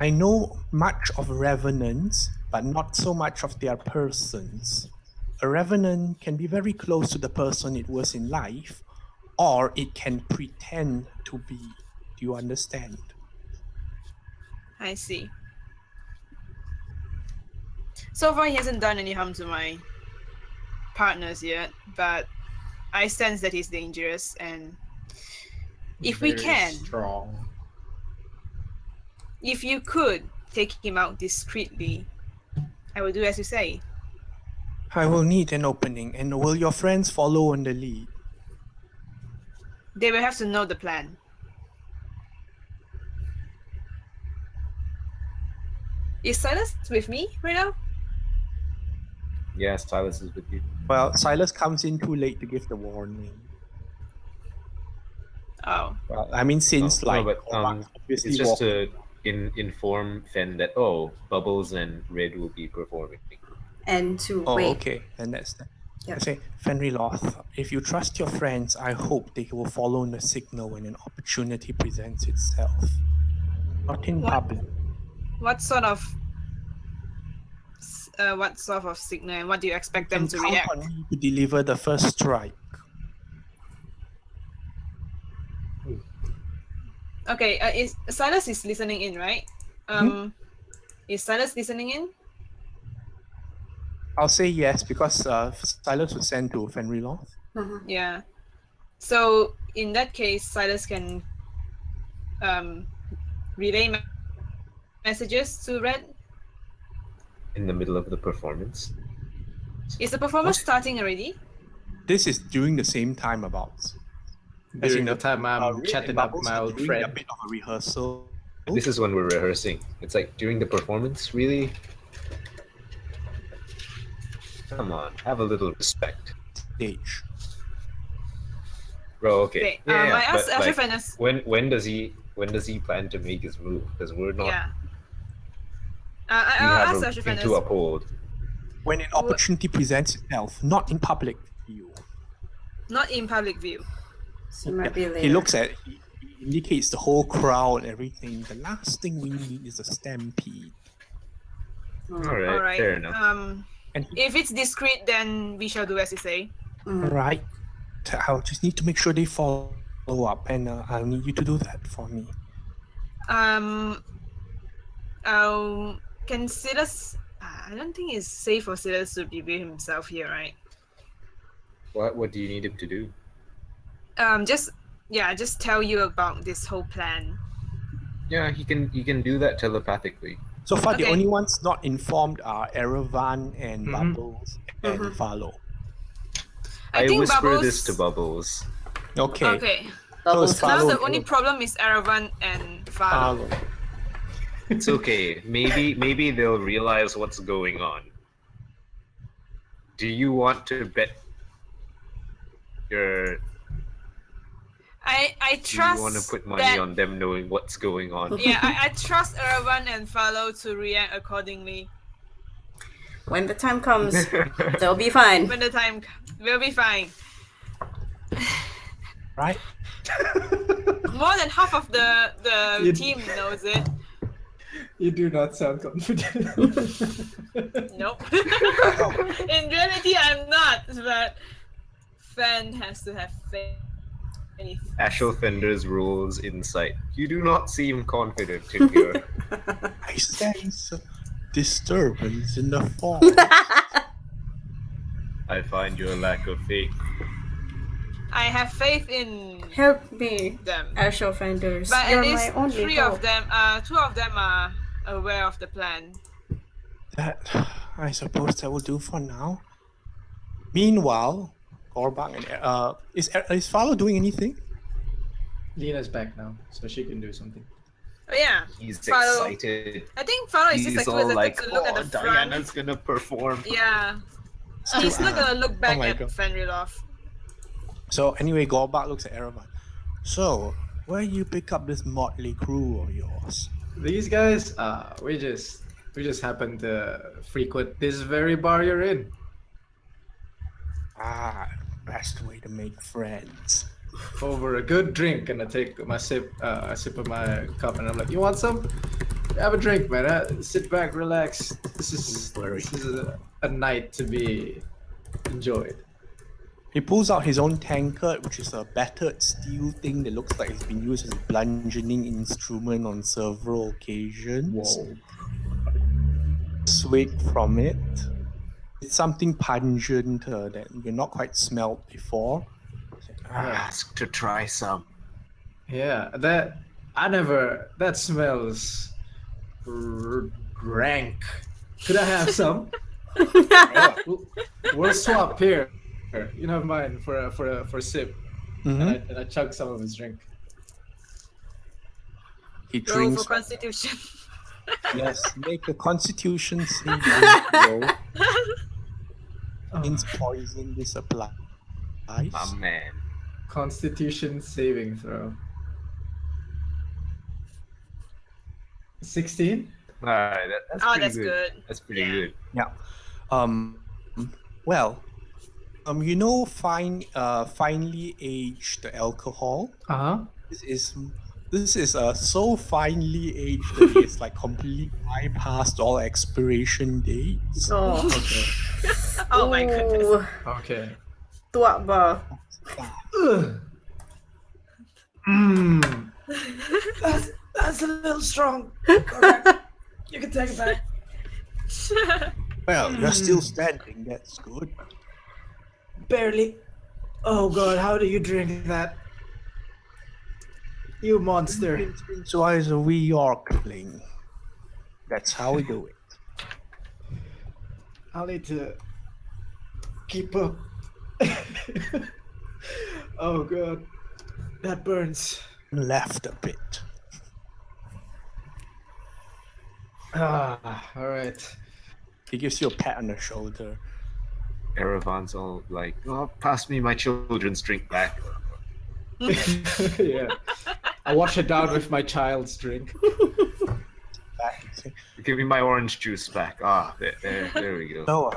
I know much of revenants, but not so much of their persons. A revenant can be very close to the person it was in life, or it can pretend to be. Do you understand? I see. So far, he hasn't done any harm to my partners yet, but I sense that he's dangerous, and if we can, strong. if you could take him out discreetly, I will do as you say. I will need an opening, and will your friends follow on the lead? They will have to know the plan. Is Silas with me right now? Yeah, Silas is with you. Well, Silas comes in too late to give the warning. Oh. Well, I mean, since but obviously it's just to inform Fen that Bubbles and Red will be performing. And to Oh, wait. okay, and that's that. Yep. I say, Fenriloth, if you trust your friends, I hope they will follow the signal when an opportunity presents itself. Not in public. What sort of signal, and what do you expect them to Count react? on me to deliver the first strike. Okay, is Silas is listening in, right? Is Silas listening in? I'll say yes because Silas was sent to Fenriloth. Yeah. So in that case, Silas can relay messages to Red. In the middle of the performance. Is the performance What? starting already? This is during the same time about. As During in the time I'm Red and chatting up Bubbles my are old doing a friend. bit of a rehearsal. This is when we're rehearsing. It's like during the performance, really? Come on, have a little respect. Stage. Bro, okay. Okay, Yeah, I asked but like, Ashraf when does he plan to make his move? Because we're not yeah. we I have asked a Ashraf thing to uphold. When an opportunity presents itself, not in public view. not in public view. So it might be later. He looks at, he indicates the whole crowd, everything. The last thing we need is a stampede. Alright, All right. fair enough. And he, If it's discreet, then we shall do as you say. all right, I'll just need to make sure they follow up, and I'll need you to do that for me. Can Silas? I don't think it's safe for Silas to reveal himself here, right? What do you need him to do? Just tell you about this whole plan. Yeah, he can do that telepathically. So far, the Okay. only ones not informed are Erevan and Mhm. Bubbles and Follow. I I think whisper Bubbles. this to Bubbles. Okay. Okay. Bubbles So it's Now Follow the and only Erevan. problem is Aravan and Falo. Follow. It's okay. Maybe they'll realize what's going on. Do you want to bet your I do you trust want to put money that, on them knowing what's going on? Yeah, I trust Aravan and Falo to react accordingly When the time comes, they'll be fine. when the time will be fine. Right? More than half of the You- team knows it. You do not sound confident. Nope. In reality, I'm not, but Fan has to have faith. Ashel Fender's rules insight. You do not seem confident in here. I sense disturbance in the fall. I find your lack of faith. I have faith in Help me, them. Ashel Fenders. But You're at least my only two hope. of them are aware of the plan. That, I suppose that will do for now. Meanwhile, Gorbak and is Follow doing anything? Lena's back now, so she can do something. Oh yeah, He's Follow. excited. I think Falo is He's just all excited like, to look at oh, the front. Diana's gonna perform. Yeah, he's not gonna look back my at God. Fenrilov. So anyway, Gorbak looks at Erevan. So, where you pick up this motley crew of yours? These guys, we just happen to frequent this very bar you're in. Ah, best way to make friends. Over a good drink, and I take my sip, a sip of my cup, and I'm like, "You want some? Have a drink, man. Sit back, relax. This is a night to be enjoyed." He pulls out his own tankard, which is a battered steel thing that looks like it's been used as a bludgeoning instrument on several occasions. Whoa. Swig from it. It's something pungent that you're not quite smelled before. Ask to try some. Yeah, that smells rank. Could I have some? We'll swap here. You have mine for a sip, Mhm. and I chug some of his drink. He Roll drinks. for Constitution. Yes, make a Constitution saving throw. Means poison this applies. My man. Constitution saving throw. 16. Alright, that's Oh, pretty that's good. good. That's pretty Yeah. good. Yeah. Well, you know, finely aged alcohol. Uh-huh. This is so finely aged that it's like completely bypassed all expiration dates. Oh. Okay. Oh my goodness. Ooh, Okay. tuak ba? Mmm. That's a little strong. Okay. You can take it back. Well, you're still standing. That's good. Barely. Oh god, how do you drink that? You monster. Instincts wise a wee Yorkling. That's how we do it. I'll need to keep up. Oh god, that burns. Left a bit. All right. He gives you a pat on the shoulder. Eravan's all like, "Oh, pass me my children's drink back." Yeah. I wash it down with my child's drink. Back. Give me my orange juice back. Ah, there we go. So,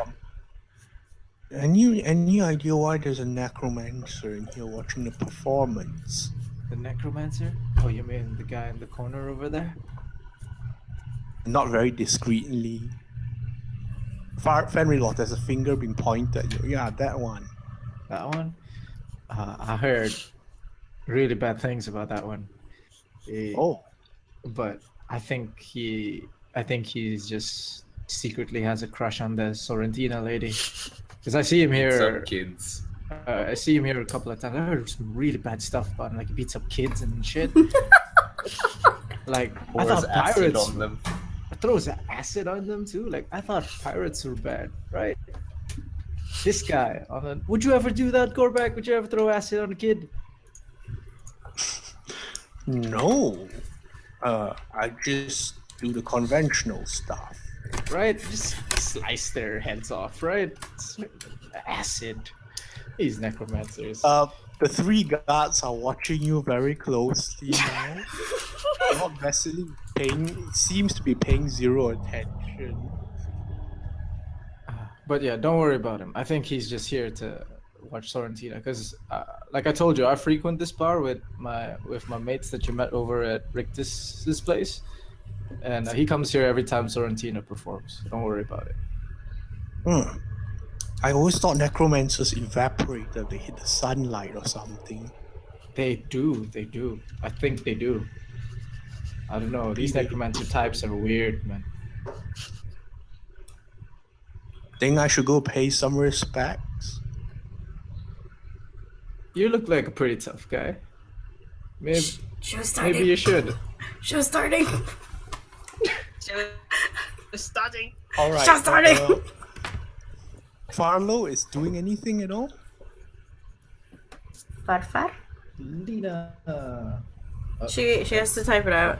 any idea why there's a necromancer in here watching the performance? The necromancer? Oh, you mean the guy in the corner over there? Not very discreetly. Fenrir, there's a finger being pointed at you. Yeah, that one. That one? I heard really bad things about that one. Oh, But I think he's just secretly has a crush on the Sorrentina lady. Because I see him Some here. kids. I see him here a couple of times. I heard some really bad stuff about him, like he beats up kids and shit. Like I Pours thought acid pirates on them. throws acid on them too. Like I thought pirates were bad, right? This guy on a, would you ever do that, Gorbak? Would you ever throw acid on a kid? no. I just do the conventional stuff. Right? Just slice their heads off, right? Acid. These necromancers. The three guards are watching you very closely now. Not necessarily seems to be paying zero attention. But yeah, don't worry about him. I think he's just here to watch Sorrentina because, like I told you, I frequent this bar with my mates that you met over at Rictus's place, and he comes here every time Sorrentina performs. Don't worry about it. Hmm. I always thought necromancers evaporated. They hit the sunlight or something. They do. I think they do. I don't know. These necromancer types are weird, man. Think I should go pay some respects? You look like a pretty tough guy. Maybe She was starting. you should. She was starting. Starting. All right. Just starting. Farlow is doing anything at all? Farfar? Lina. She has to type it out.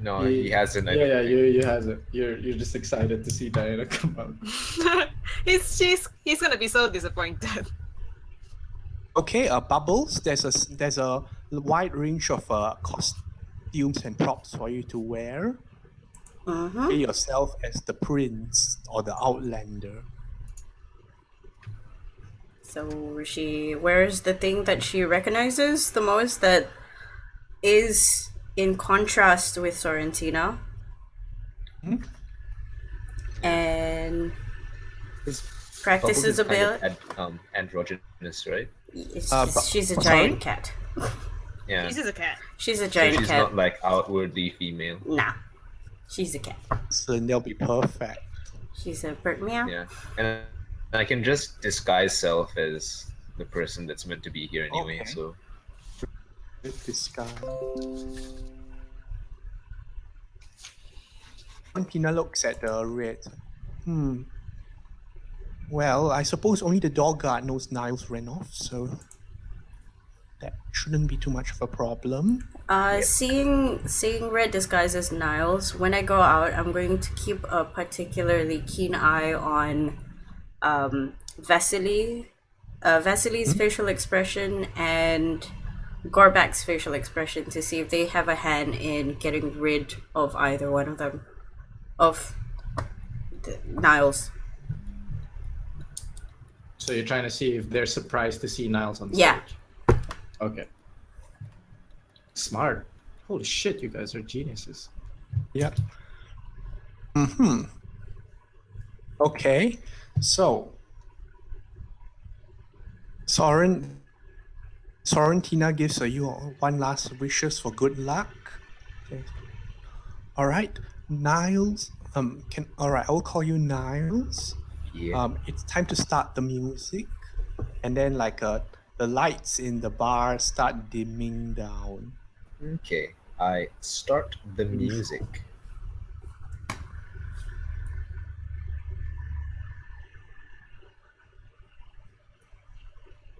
No, he hasn't. Yeah, you hasn't. You're just excited to see Diana come out. He's gonna be so disappointed. Okay, Bubbles. There's a wide range of costumes and props for you to wear. Mm-hmm. Play yourself as the prince or the outlander. So she wears the thing that she recognizes the most that is in contrast with Sorrentina. Hmm? And His practices a Bubbles is bit. kind of androgynous, right? She's a sorry? giant cat. Yeah. This is a cat. She's a So giant she's cat. not like outwardly female. Nah. She's a cat. So they'll be perfect. She's a bird meow. Yeah, and I can just disguise self as the person that's meant to be here anyway. Okay. So This guy. Tina looks at the red. Well, I suppose only the dog guard knows Niles ran off, so that shouldn't be too much of a problem. Seeing red disguised as Niles, when I go out, I'm going to keep a particularly keen eye on Vasily's facial expression and Gorbak's facial expression to see if they have a hand in getting rid of either one of them. Of Niles. So you're trying to see if they're surprised to see Niles on stage. Yeah. Okay. Smart. Holy shit, you guys are geniuses. Yep. Okay, so Sorrentina gives you one last wishes for good luck. Okay. All right, Niles. All right, I'll call you Niles. Yeah. It's time to start the music, and then the lights in the bar start dimming down. Okay. I start the music.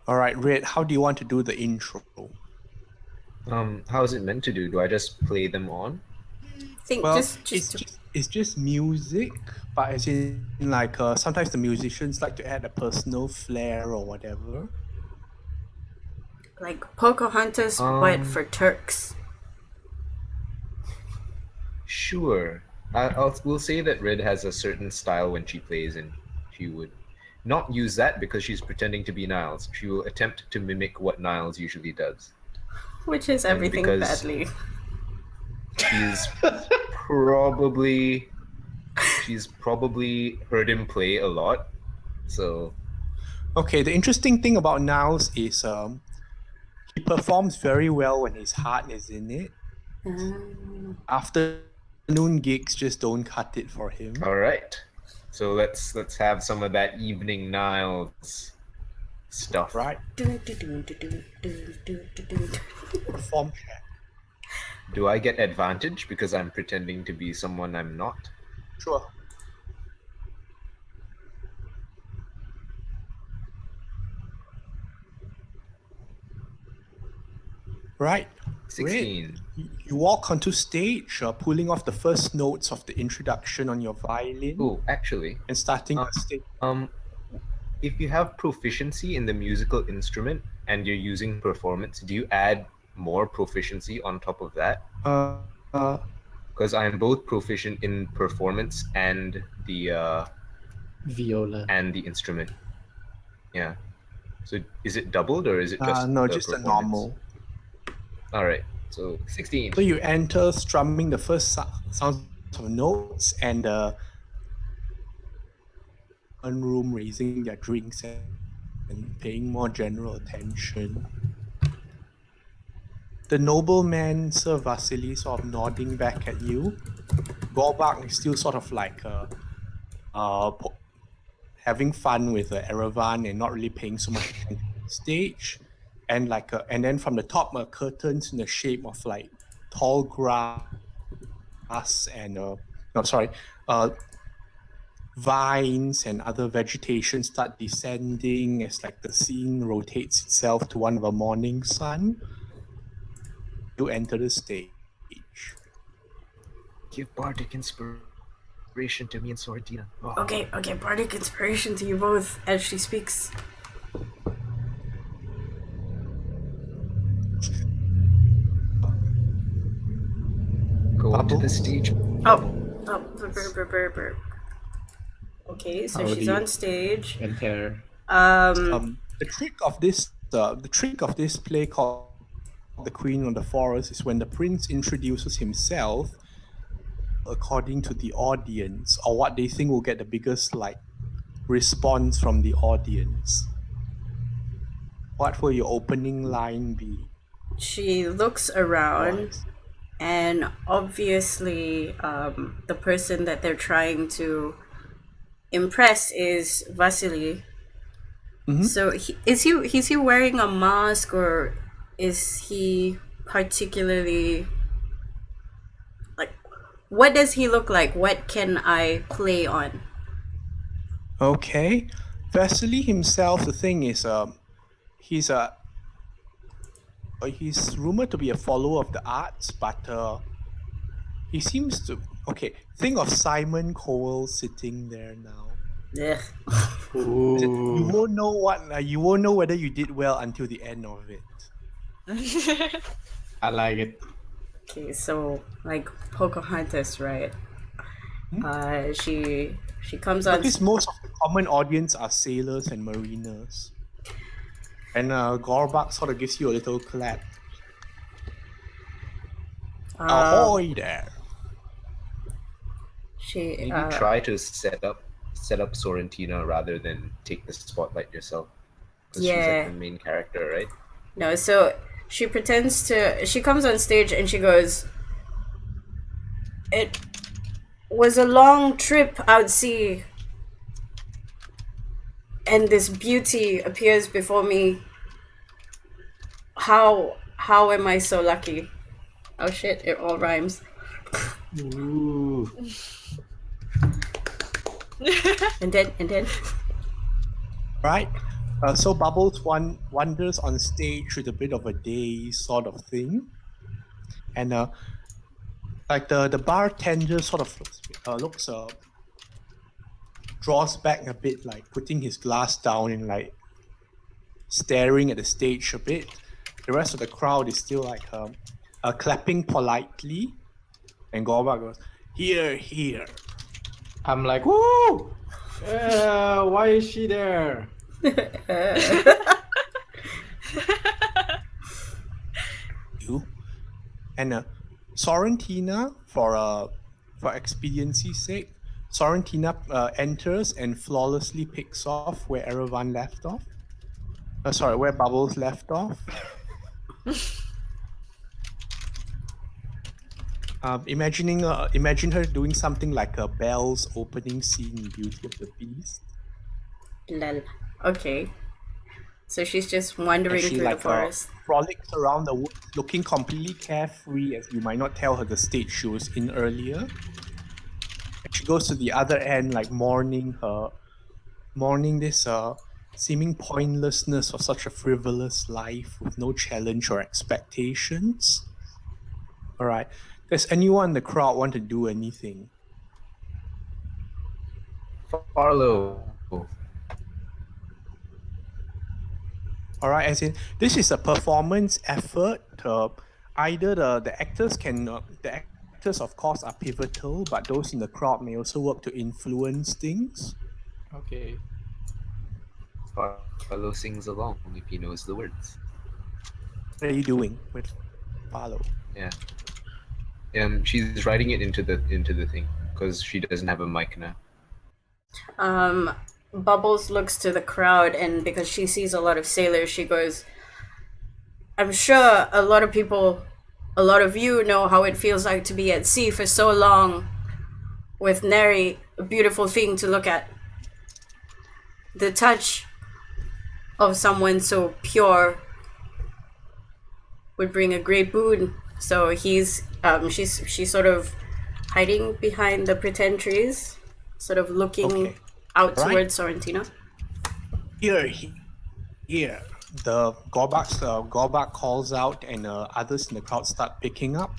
All right, Red. How do you want to do the intro? How is it meant to do? Do I just play them on? Think Well, just it's just music, but as in sometimes the musicians like to add a personal flair or whatever. like Pocahontas, but for Turks. Sure. We'll say that Red has a certain style when she plays, and she would not use that because she's pretending to be Niles. She will attempt to mimic what Niles usually does. Which is And everything because badly. She's probably heard him play a lot. So Okay, the interesting thing about Niles is he performs very well when his heart is in it. Afternoon gigs just don't cut it for him. all right. So let's have some of that evening Niles stuff. Right? Perform check. Do I get advantage because I'm pretending to be someone I'm not? Sure. Right. 16. Red, you walk onto stage, pulling off the first notes of the introduction on your violin Oh, actually, and starting a stage. if you have proficiency in the musical instrument and you're using performance, do you add more proficiency on top of that? Because I am both proficient in performance and the Viola. and the instrument. Yeah. So is it doubled or is it just No, the just a performance? normal. All right. So 16. So you enter strumming the first sounds of notes and one room raising their drinks and paying more general attention. The nobleman, Sir Vasily, sort of nodding back at you. Gorbak is still sort of having fun with Erevan and not really paying so much attention to the stage. And and then from the top, curtains in the shape of tall grass and vines and other vegetation start descending as the scene rotates itself to one of a morning sun. You enter the stage. Give bardic inspiration to me and Sordina. Oh. Okay, bardic inspiration to you both as she speaks. Go onto the stage. Burp. Okay, so How she's do you on stage. enter? The trick of this play called The Queen of the Forest is when the prince introduces himself according to the audience or what they think will get the biggest response from the audience. What will your opening line be? She looks around, and obviously, the person that they're trying to impress is Vasily. Mhm. So is he wearing a mask, or is he particularly what does he look like? What can I play on? Okay. Vasily himself, the thing is, he's rumored to be a follower of the arts, but he seems to. Okay, think of Simon Cowell sitting there now. Ugh. You won't know you won't know whether you did well until the end of it. I like it. Okay, so Pocahontas, right? She comes on. Because most of the common audience are sailors and mariners. And Gorbak sort of gives you a little clap. Ahoy there! She Maybe try to set up Sorrentina rather than take the spotlight yourself. Because she's Yeah. the main character, right? No, so she pretends to. She comes on stage and she goes, It was a long trip out sea, and this beauty appears before me. How am I so lucky? Oh shit, it all rhymes. Ooh. And then Right? So Bubbles wanders on stage with a bit of a daze sort of thing. And like the bartender sort of looks draws back a bit, like putting his glass down and like staring at the stage a bit. The rest of the crowd is still like clapping politely. And Gorbak goes, "Here, here." I'm like, woo! Why is she there? You and Sorrentina for expediency's sake, Sorrentina enters and flawlessly picks off where Erevan left off. Sorry, where Bubbles left off. Imagine her doing something like a Belle's opening scene in Beauty of the Beast. lol. Okay. So she's just And wandering she through like the forest. frolics around the woods, looking completely carefree, as you might not tell her the state she was in earlier. And she goes to the other end, like mourning this seeming pointlessness of such a frivolous life with no challenge or expectations. All right. Does anyone in the crowd want to do anything? Farlow. All right, as in this is a performance effort. Either the actors of course are pivotal, but those in the crowd may also work to influence things. Okay. Farlow sings along if he knows the words. What are you doing with Follow? Yeah. She's writing it into the thing because she doesn't have a mic now. Bubbles looks to the crowd, and because she sees a lot of sailors, she goes, I'm sure a lot of you know how it feels like to be at sea for so long with nary a beautiful thing to look at. The touch of someone so pure would bring a great boon. So she's sort of hiding behind the pretend trees, sort of looking out Right. towards Sorrentina. Here. The Gorbak calls out, and others in the crowd start picking up.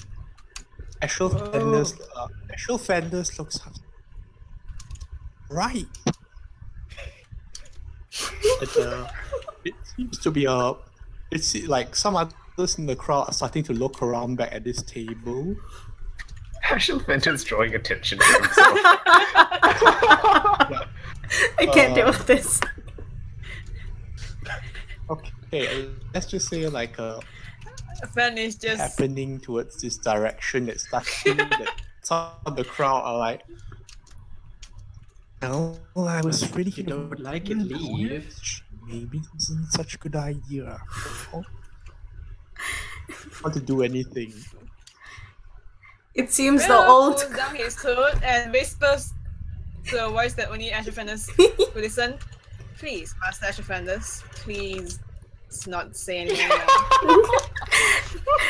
Special Fenders looks up. Right. It seems to be it's like some others in the crowd are starting to look around back at this table. Ashel Fenton's drawing attention to himself. I can't deal with this. Okay, let's just say like Fen is just happening towards this direction that's starting that some of the crowd are like, no, I was really If you don't like it, leave. Maybe this isn't such a good idea. Want to do anything. It seems the Will old pulls down his hood and whispers to a voice that only Ashel Fenders could listen. Please, Master Ashel Fenders, please not say anything more.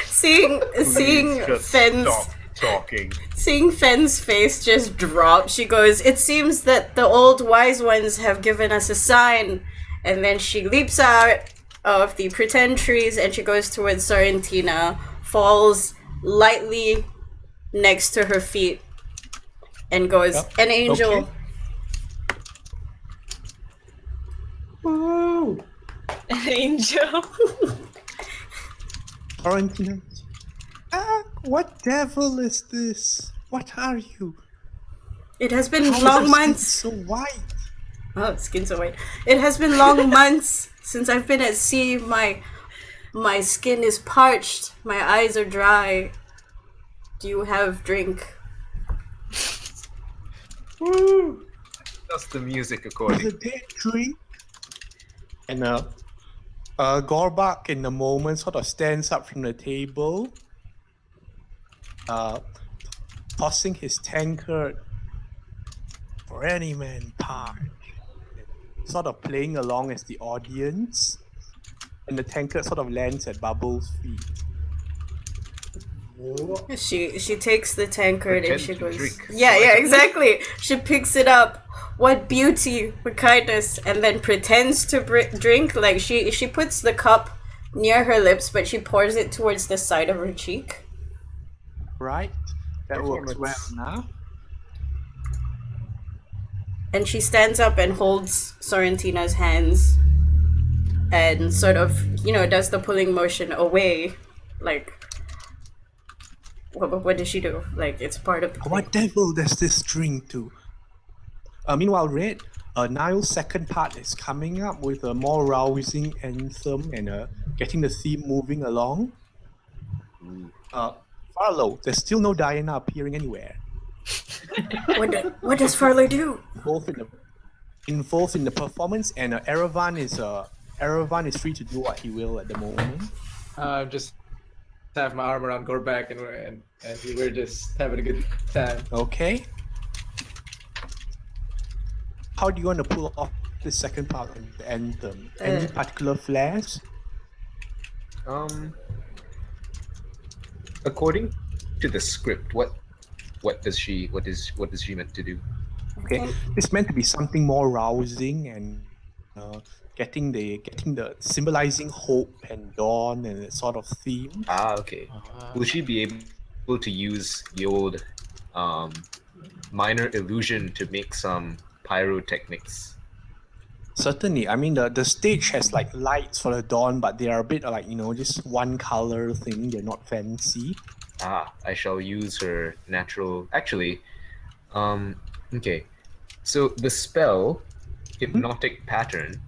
seeing Fen's Stop talking. seeing Fen's face just drop. She goes, it seems that the old wise ones have given us a sign. And then she leaps out of the pretend trees and she goes towards Sorrentina, falls lightly next to her feet, and goes, Yep. an angel. Okay. Woo! An angel. Sorrentina. What devil is this? What are you? It has been How is long your skin months. so white? Oh, skin so white. It has been long months since I've been at sea. My skin is parched. My eyes are dry. Do you have drink? Woo! That's the music Is according. a dead drink? And Gorbak in the moment sort of stands up from the table. tossing his tankard for any man part, sort of playing along as the audience, and the tankard sort of lands at Bubbles' feet. She takes the tankard and Pretend she to goes, drink. yeah, exactly. She picks it up. What beauty, what kindness, and then pretends to drink. Like she puts the cup near her lips, but she pours it towards the side of her cheek. Right? That works well Performance. enough. And she stands up and holds Sorrentina's hands and sort of, does the pulling motion away. Like, what does she do? Like, it's part of the What devil does this drink to? Meanwhile, Red, Niall's second part is coming up with a more rousing anthem and getting the theme moving along. Farlow, there's still no Diana appearing anywhere. What does Farley do? Involved in the performance, and Erevan is free to do what he will at the moment. Just have my arm around Gorbak and we're just having a good time. Okay. How do you want to pull off the second part of the anthem? Any particular flares? According to the script, what is she meant to do? Okay, it's meant to be something more rousing and getting the symbolizing hope and dawn and that sort of theme. Okay. Will she be able to use the old minor illusion to make some pyrotechnics? Certainly. I mean, the stage has like lights for the dawn, but they are a bit like, just one color thing. They're not fancy. I shall use her natural. Actually, okay. So the spell, hypnotic pattern,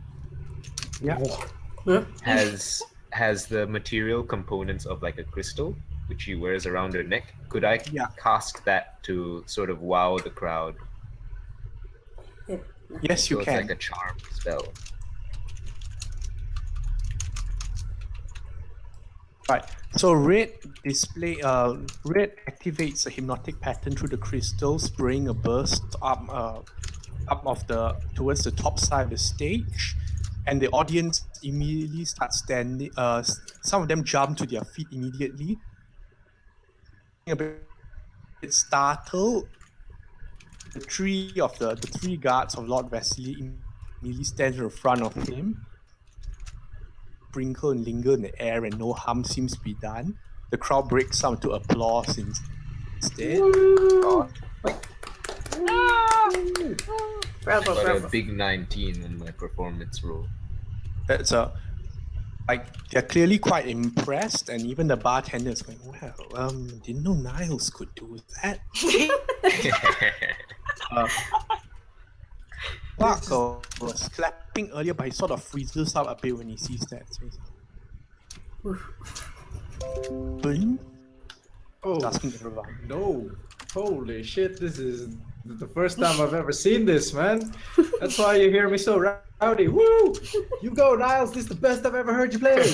has the material components of like a crystal, which she wears around her neck. Could I cast that to sort of wow the crowd? Yes, you so can. It's like a charm spell. Right. So red activates a hypnotic pattern through the crystal, spraying a burst up towards the top side of the stage, and the audience immediately starts standing. Some of them jump to their feet immediately, a bit startled. The three guards of Lord Vasily immediately stand in front of him. Sprinkle and linger in the air, and no harm seems to be done. The crowd breaks out into applause instead. Bravo, Got bravo. a big 19 on my performance roll. That's they're clearly quite impressed, and even the bartender is going, well, didn't know Niles could do that. Parker was clapping earlier, but he sort of freezes up a bit when he sees that. So he's like, Boom? Oh, Asking everyone. no. Holy shit, this is the first time I've ever seen this, man. That's why you hear me so rowdy. Woo! You go, Niles. This is the best I've ever heard you play.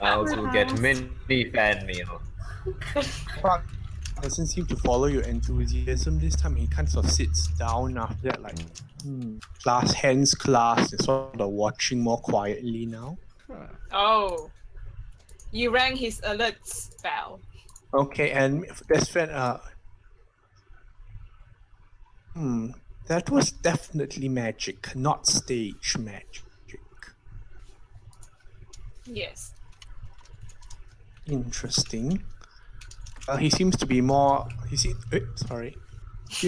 Niles will get many fan mail. Park doesn't seem to follow your enthusiasm this time. He kind of sits down after that, like, hands clasped, and sort of watching more quietly now. Oh. You rang his alerts bell. Okay, and best friend, that was definitely magic, not stage magic. Yes. Interesting. He seems to be more. Seems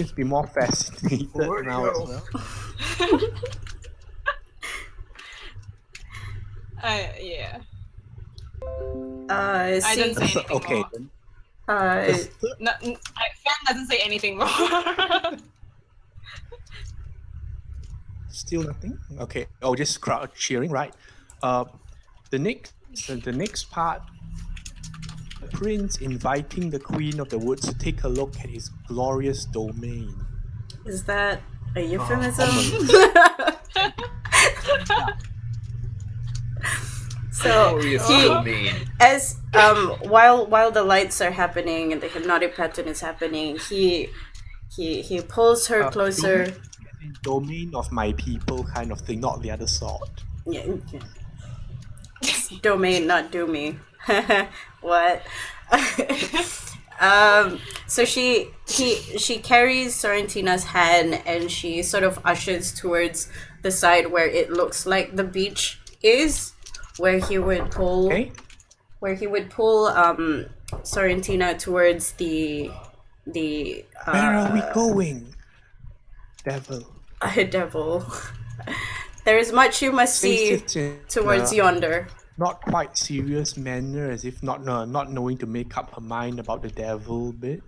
to be more fascinated now as well. Yeah. I I didn't say anything Okay. more. Then. No, Fan doesn't say anything more. Still nothing. Okay. Oh, just crowd cheering, right? The next part. The prince inviting the queen of the woods to take a look at his glorious domain. Is that a euphemism? So Glorious he, domain. as while the lights are happening and the hypnotic pattern is happening, he pulls her closer. Domain of my people kind of thing, not the other sort. Yeah, it's domain, not do me. What? So she carries Sorrentina's hand and she sort of ushers towards the side where it looks like the beach is, where he would pull Okay? Sorrentina towards the Where are we going? Devil. devil. There is much you must see Says it in towards a yonder. not quite serious manner, as if not knowing to make up her mind about the devil bit.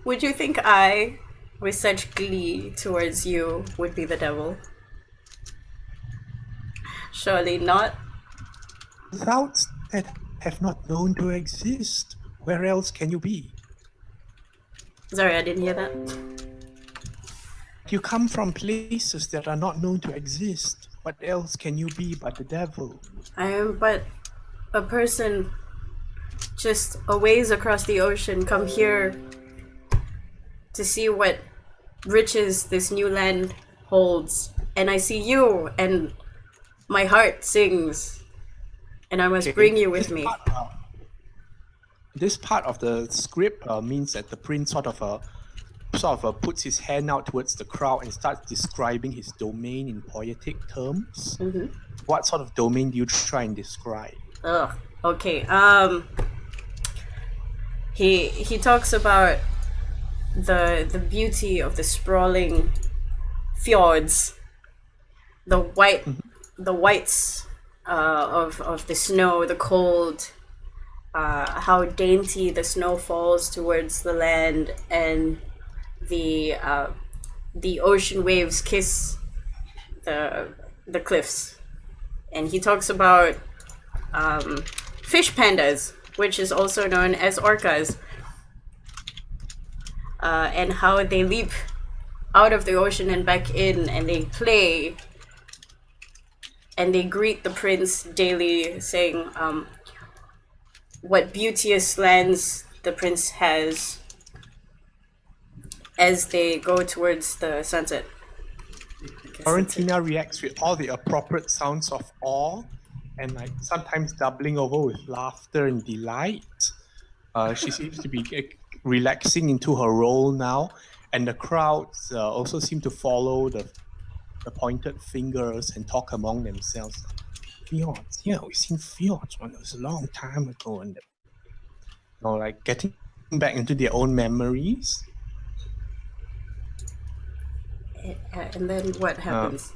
Would you think I, with such glee towards you, would be the devil? Surely not. Clouds that have not known to exist. Where else can you be? Sorry, I didn't hear that. You come from places that are not known to exist. What else can you be but the devil? I am but a person just a ways across the ocean, come here to see what riches this new land holds. And I see you, and my heart sings, and I must bring you with me. This part of the script means that the prince sort of puts his hand out towards the crowd and starts describing his domain in poetic terms. Mm-hmm. What sort of domain do you try and describe? Ugh. Okay. He talks about the beauty of the sprawling fjords, the whites of the snow, the cold, how dainty the snow falls towards the land, and the ocean waves kiss the cliffs. And he talks about fish pandas, which is also known as orcas, and how they leap out of the ocean and back in, and they play, and they greet the prince daily, saying what beauteous lands the prince has as they go towards the sunset. Florentina reacts with all the appropriate sounds of awe and like sometimes doubling over with laughter and delight. She seems to be relaxing into her role now, and the crowds also seem to follow the pointed fingers and talk among themselves. Fjords, yeah, we've seen fjords when it was a long time ago, and like getting back into their own memories. And then what happens?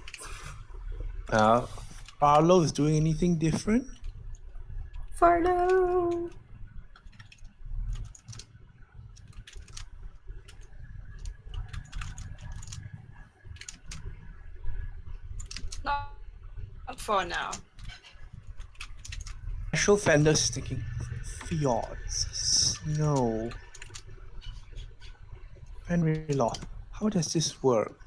Barlow is doing anything different? Farlo. Not for now. Special Fender's thinking fjords, snow. Fenriloth, how does this work?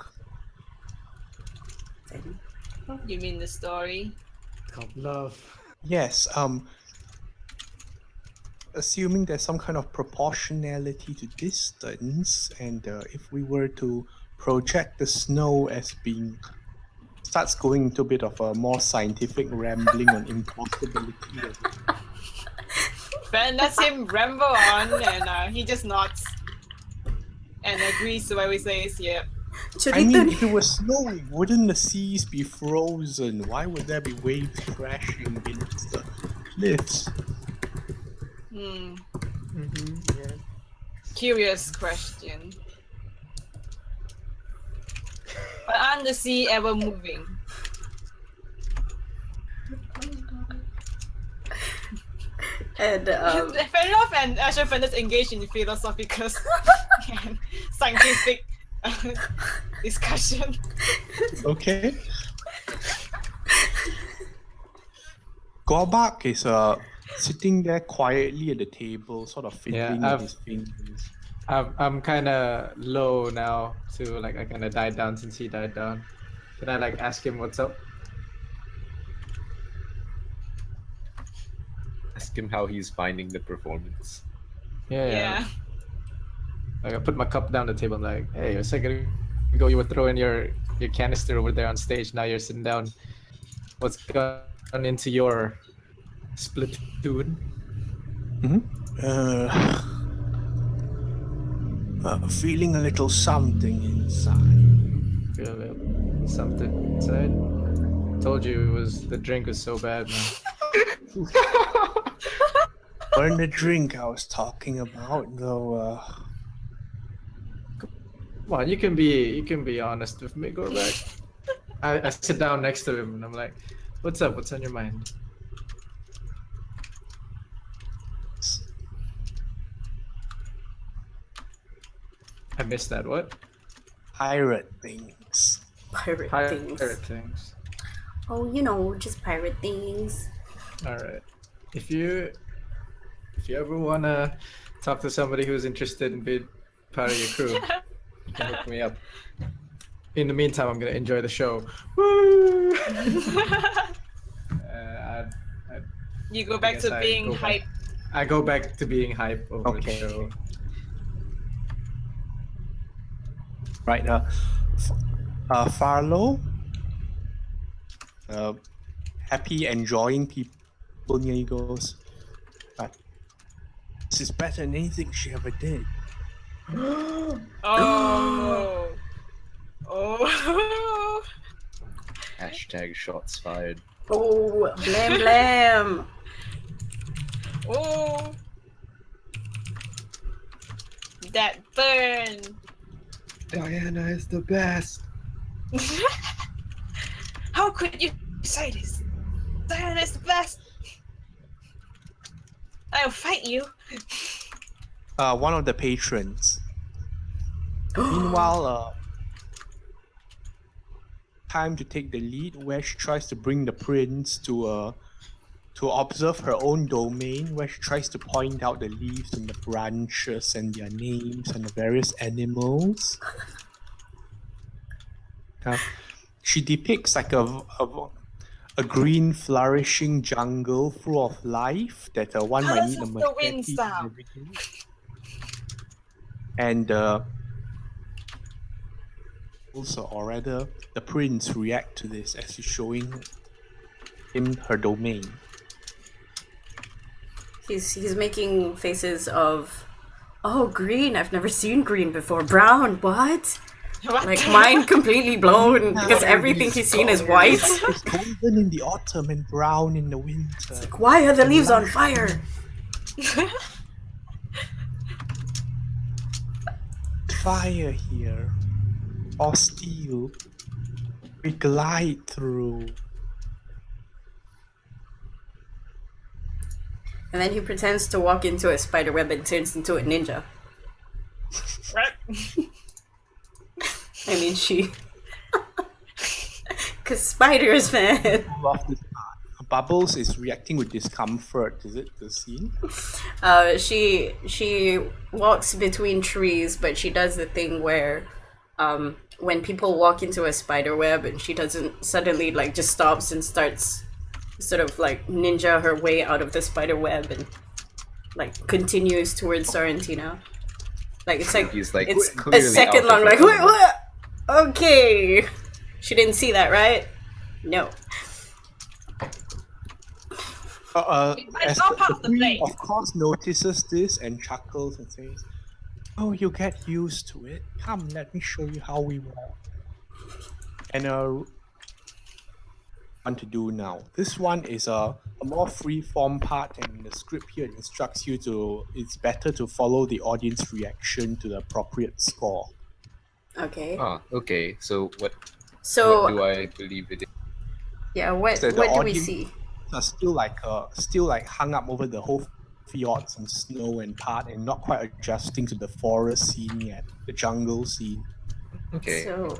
You mean the story? Called love. Yes, assuming there's some kind of proportionality to distance, and if we were to project the snow as being starts going into a bit of a more scientific rambling on impossibility. Ben lets him ramble on, and he just nods and agrees to what we say. Yeah. I mean, if it was snowing, wouldn't the seas be frozen? Why would there be waves crashing against the cliffs? Yeah. Curious question. But aren't the sea ever moving? And Fair enough, and Asher Fender's engaged in philosophical and scientific discussion. Okay. Gorbak is sitting there quietly at the table, sort of fiddling with his fingers. I'm kind of low now too. Like I kind of died down since he died down. Can I like ask him what's up? Ask him how he's finding the performance. Yeah. Like I put my cup down the table. I'm like, hey, a second ago you were throwing your canister over there on stage. Now you're sitting down. What's gone into your Splatoon? Feeling a little something inside. Feel it. Something inside. Told you the drink was so bad, man. Weren't the drink I was talking about, though. Come on, you can be honest with me, Gorbak. I sit down next to him and I'm like, what's up? What's on your mind? I missed that. What? Pirate things. Pirate things. Pirate things. Oh, just pirate things. All right. If you ever wanna talk to somebody who's interested in being part of your crew, you can hook me up. In the meantime, I'm gonna enjoy the show. Woo! You go back to being hype. I go back to being hype over the show. Right. Farlow. Happy enjoying people near he goes. But this is better than anything she ever did. Oh. Oh. Hashtag shots fired. Oh, blam blam. Oh. That burn. Diana is the best. How could you say this? Diana is the best. I'll fight you. One of the patrons. Meanwhile, time to take the lead, where she tries to bring the prince to observe her own domain, where she tries to point out the leaves and the branches and their names and the various animals. She depicts like a green flourishing jungle full of life that one might need a machete to navigate. And or rather the prince react to this as she's showing him her domain. He's making faces of, oh, green. I've never seen green before. Brown, what? Like mind completely blown because everything he's seen is white. It's golden in the autumn and brown in the winter. Like, why are the leaves on fire? Fire here, or steel. We glide through. And then he pretends to walk into a spider web and turns into a ninja. I mean, she. Because spiders, man. I love this part. Bubbles is reacting with discomfort. Is it the scene? She walks between trees, but she does the thing where, when people walk into a spider web, and she doesn't suddenly just stops and starts sort of ninja her way out of the spider web and continues towards Sorrentino. It's He's it's a clearly second out long. of Wait, what? Okay, she didn't see that, right? No. As the queen, of course, notices this and chuckles and says, "Oh, you get used to it. Come, let me show you how we walk." And want to do now. This one is a more free-form part, and the script here instructs you it's better to follow the audience reaction to the appropriate score. Okay. Okay. So what So do I believe it is? yeah, what So the do we audience see? are still hung up over the whole fjords and snow and part, and not quite adjusting to the forest scene yet, the jungle scene. Okay. So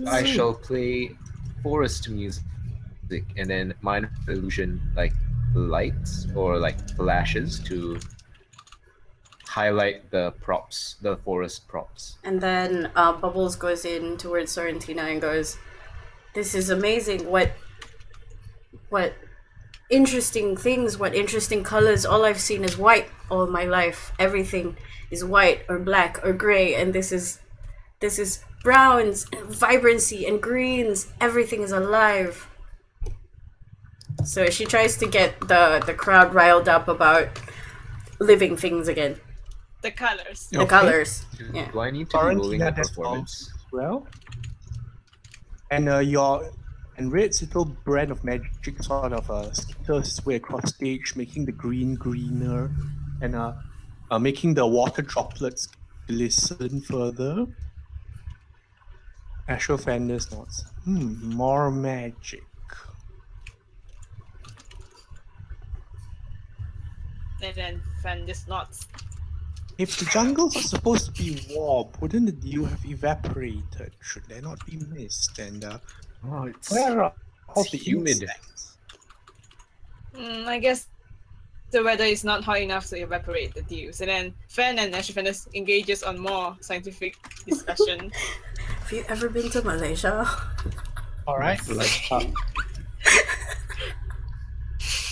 I shall play forest music and then minor illusion lights or flashes to highlight the props, the forest props. and then Bubbles goes in towards Sorrentina and goes, "This is amazing. What interesting things, what interesting colors. All I've seen is white all my life. Everything is white or black or gray, and this is browns, and vibrancy and greens. Everything is alive. So she tries to get the crowd riled up about living things again. The colors. The colors. Yeah. Do I need to be rolling Florentina a does performance? as well. And Red's little brand of magic sort of skitters his way across stage, making the green greener and making the water droplets glisten further. Astral Fender's nods. More magic. And then Fan just nods. If the jungles are supposed to be warm, wouldn't the dew have evaporated? Should there not be mist? And Oh, it's where are all it's the humid. insects? I guess the weather is not hot enough to evaporate the dews. And then Fan and Ashfenus engages on more scientific discussion. Have you ever been to Malaysia? All right.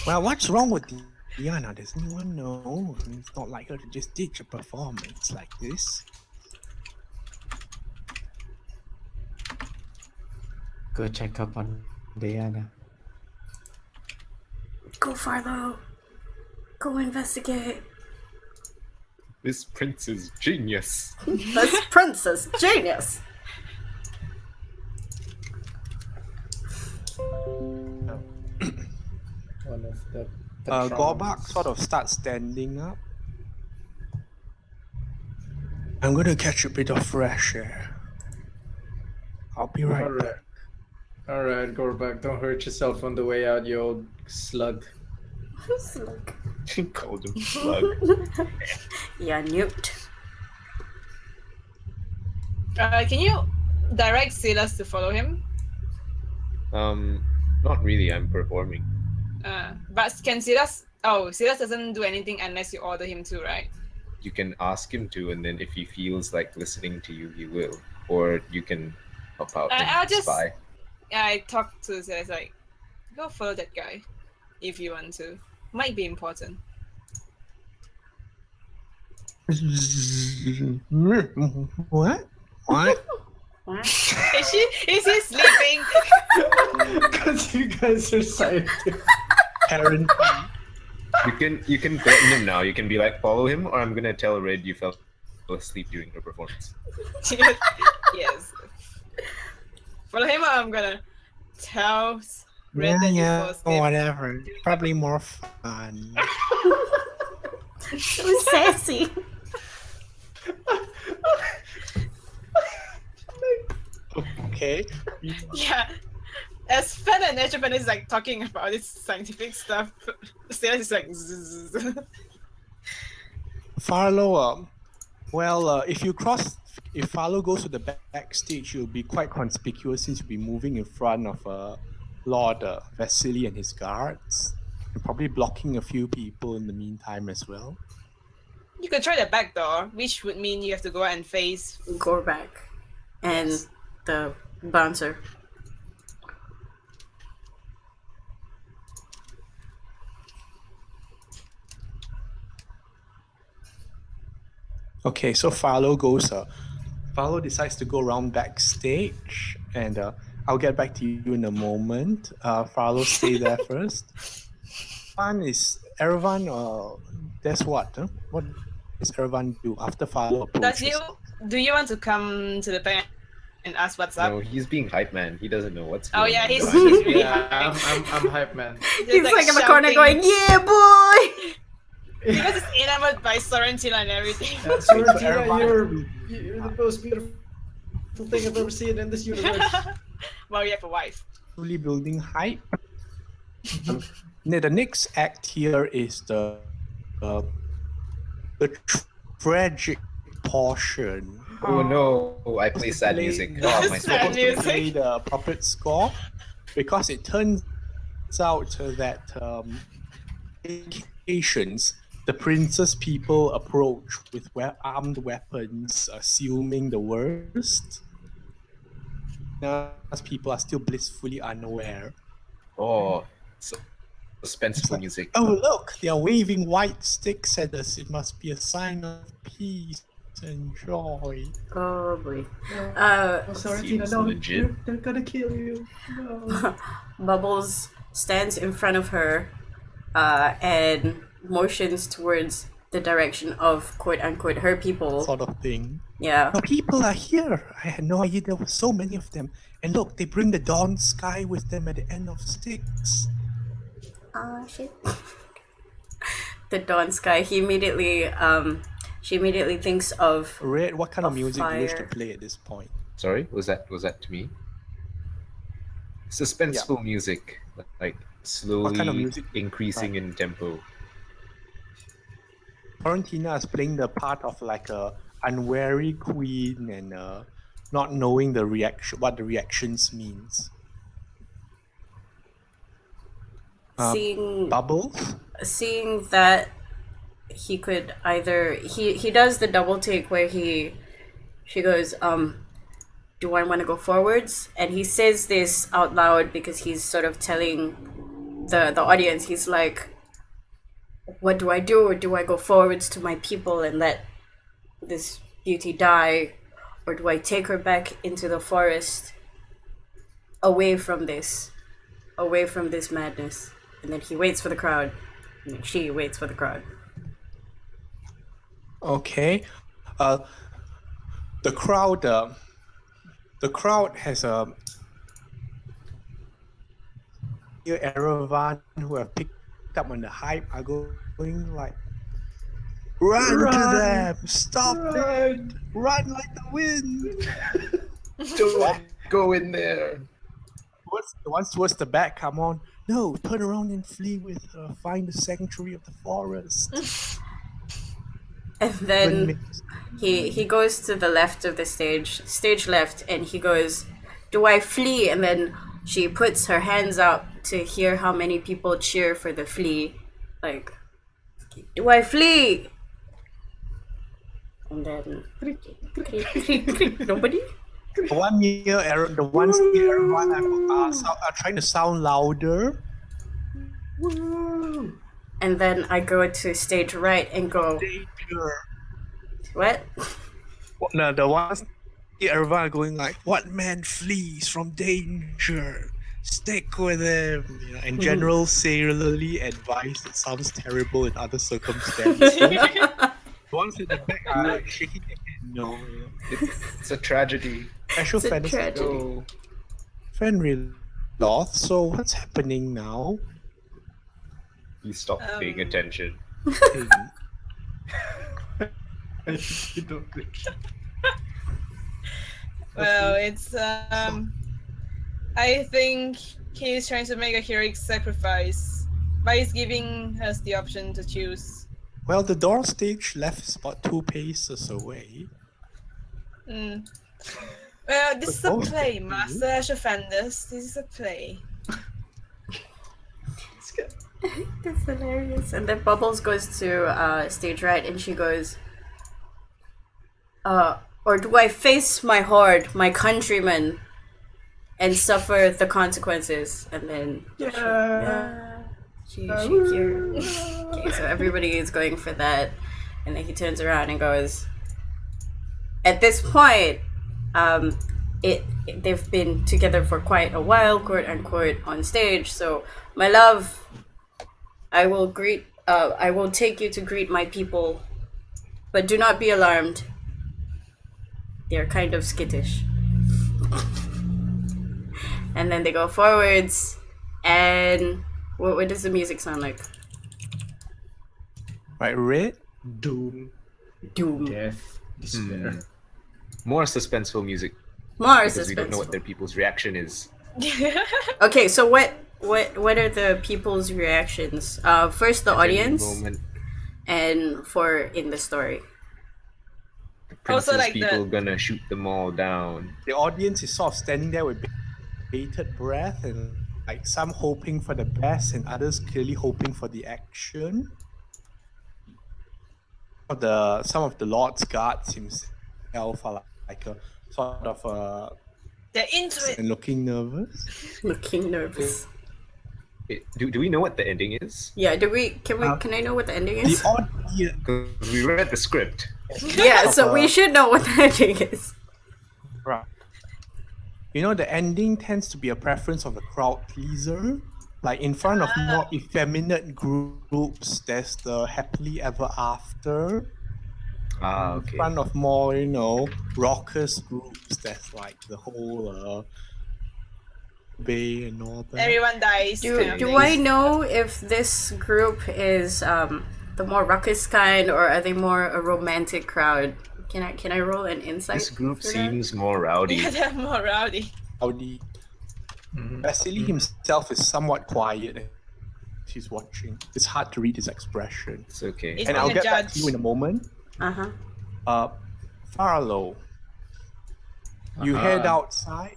Well, what's wrong with Diana? Does anyone know? It's not like her to just ditch a performance like this. Go check up on Diana. Go, Farlow. Go investigate. This prince is genius. That's Princess Genius. One of the Gorbak sort of starts standing up. I'm going to catch a bit of fresh air. I'll be right back. Alright, Gorbak, don't hurt yourself on the way out, you old slug. Called him slug. Yeah, nuked. Can you direct Silas to follow him? Not really. I'm performing. But can Silas... Oh, Silas doesn't do anything unless you order him to, right? You can ask him to, and then if he feels like listening to you, he will. Or you can help out I'll and just- spy. I talked to Silas like, go follow that guy if you want to. Might be important. What? What? Is he sleeping? Because you guys are scientists. Parent. You can threaten him now. You can be like, follow him, or I'm gonna tell Red you fell asleep during her performance. Yes. Follow him or I'm gonna tell Red that you fall asleep. whatever. Probably more fun. So sassy. Okay. Yeah. As Fan and Nature is like talking about this scientific stuff, Silas is like zzz. Farlow, if Farlow goes to the backstage, he'll be quite conspicuous since he'll be moving in front of Lord Vasily and his guards, and probably blocking a few people in the meantime as well. You could try the back door, which would mean you have to go out and face. Gorbak. And the bouncer. Okay, so Farlow decides to go around backstage, and I'll get back to you in a moment. Farlow, stay there first. Erevan, that's what? Huh? What does Erevan do after Farlow approaches? Do you want to come to the back and ask what's up? No, he's being hype man. He doesn't know what's Oh going yeah, on. he's really Yeah, hyped. I'm hype man. He's like in the corner shouting. going, yeah, boy! Because it's enamored by Sorrentino and everything. Sorrentino, Erevan- you're the most beautiful thing I've ever seen in this universe. Well, you have a wife. Slowly building hype. The next act here is the tragic portion. Oh no! I play sad music. Oh, my Sad soul. music. Play the appropriate score because it turns out that occasions the prince's people approach with armed weapons, assuming the worst. As people are still blissfully unaware. Oh, so suspenseful music. Oh, look, they are waving white sticks at us. It must be a sign of peace and joy. Oh boy. Oh, sorry, Tina. Seems No, legit. they're gonna kill you. No. Bubbles stands in front of her and motions towards the direction of quote unquote her people. Sort of thing. Yeah. No, people are here. I had no idea there were so many of them. And look, they bring the dawn sky with them at the end of sticks. Oh shit. The dawn sky. She immediately thinks of Red, what kind of Of music do you wish to fire. play at this point? Sorry, was that to me? Suspenseful music, like slowly music? increasing in tempo. Florentina is playing the part of like a unwary queen and not knowing the reaction, what the reactions means. seeing Bubbles? that he could either he does the double take where she goes, do I want to go forwards? And he says this out loud because he's sort of telling the audience, he's like, what do I do? Or do I go forwards to my people and let this beauty die? Or do I take her back into the forest away from this madness? And then he waits for the crowd. And then she waits for the crowd. Okay. The crowd has a Erevan who have picked up on the hype are going like, run to them, stop it, run like the wind. Don't go in there. The ones towards the back, come on. No, turn around and flee with find the sanctuary of the forest. And then he goes to the left of the stage left, and he goes, do I flee? And then she puts her hands up to hear how many people cheer for the flee. Like, do I flee? And then nobody? The ones near Erevan are trying to sound louder. Woo! And then I go to stage right and go, Danger. what? No, the ones near Erevan are going like, what man flees from danger? Stick with him. You know, and generals sailorly advice. It sounds terrible in other circumstances. The ones at the back are like shaking their head. No, you know. It's a tragedy. Special It's a fantasy. tragedy. No. Fenrir Loth. So what's happening now? Please stop paying attention. You don't think. Well, it's I think he's trying to make a heroic sacrifice by giving us the option to choose. Well, the door stage left is about 2 paces away. Well, this is a both play, of you- Master Ashafandus. This is a play. That's hilarious. And then Bubbles goes to stage right, and she goes, or do I face my horde, my countrymen, and suffer the consequences? And then she here. Okay, so everybody is going for that, and then he turns around and goes, at this point, they've been together for quite a while, quote unquote, on stage. So, my love, I will take you to greet my people, but do not be alarmed. They're kind of skittish. And then they go forwards, and what does the music sound like? Right, red? Doom, Doom. death, despair. More suspenseful music More because we don't know what suspenseful. their people's reaction is. Okay, so what are the people's reactions? First the At any audience, moment, and for in the story. the prince's Also, like people gonna shoot them all down. The audience is sort of standing there with bated breath and like some hoping for the best and others clearly hoping for the action. Some of the Lord's guards himself are like a sort of They're into it. and looking nervous. Looking nervous. Do we know what the ending is? Yeah, can I know what the ending The is? odd Because we read the script. Yeah, so we should know what the ending is. right. You know, the ending tends to be a preference of the crowd pleaser. Like in front of more effeminate groups, there's the happily ever after. Ah, In okay. front of more, you know, raucous groups, there's like the whole bay and all that. Everyone dies. kind of Do thing. I know if this group is the more ruckus kind, or are they more a romantic crowd? Can I roll an insight? This group for that? seems more rowdy. Yeah, they're more rowdy. Audi. Mhm. Vasily himself is somewhat quiet as he's watching. It's hard to read his expression. It's okay. He's And being I'll a get back to you judge. in a moment. Uh-huh. Farlow, you head outside.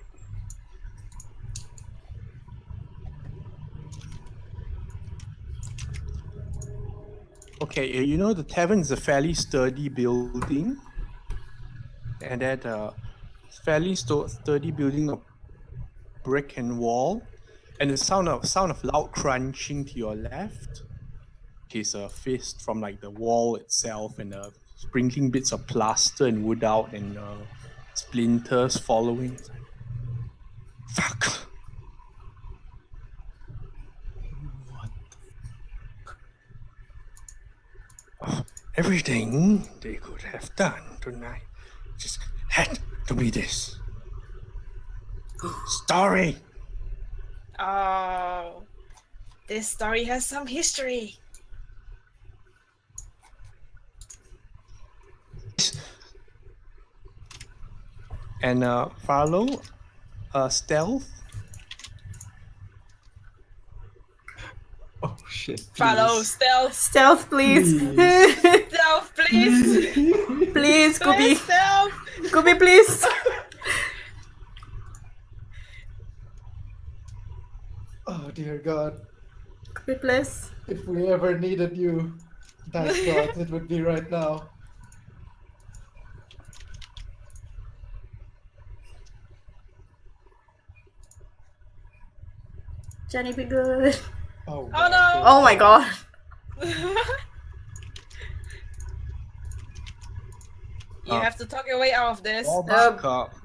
Okay, you know the tavern is a fairly sturdy building, and that fairly sturdy building of brick and wall, and the sound of loud crunching to your left is a fist from like the wall itself, and sprinkling bits of plaster and wood out, and splinters following. Fuck. Everything they could have done tonight just had to be this. Story. Oh, this story has some history. And Farlow, stealth. Oh shit. Follow please. stealth. Stealth, please. Stealth, please. Please, Scooby. Stealth. Scooby, please. Oh dear God. Scooby, please. If we ever needed you, thank God it would be right now. Johnny, be good. Oh, Oh no. Oh my god. You have to talk your way out of this. Orbak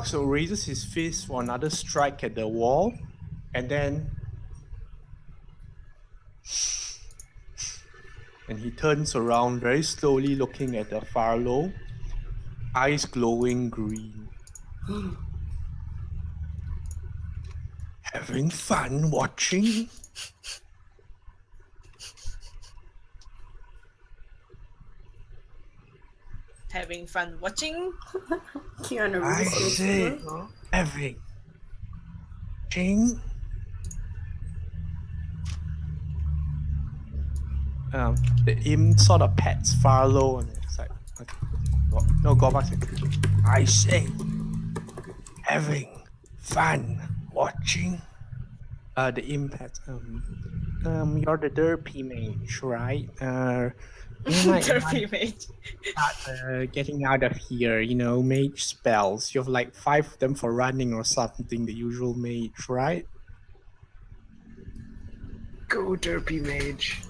so raises his fist for another strike at the wall, and then he turns around very slowly, looking at the Farlow, eyes glowing green. Having fun watching? Having fun watching. Keanu I Reeves. say, having. Ching. The imp sort of pats Farlow and it's like, no, go back. I say, having fun watching. The imp pats, you're the derpy mage, right? You might Derpy mage. start getting out of here, you know, mage spells. You have like 5 of them for running or something, the usual mage, right? Go, derpy mage.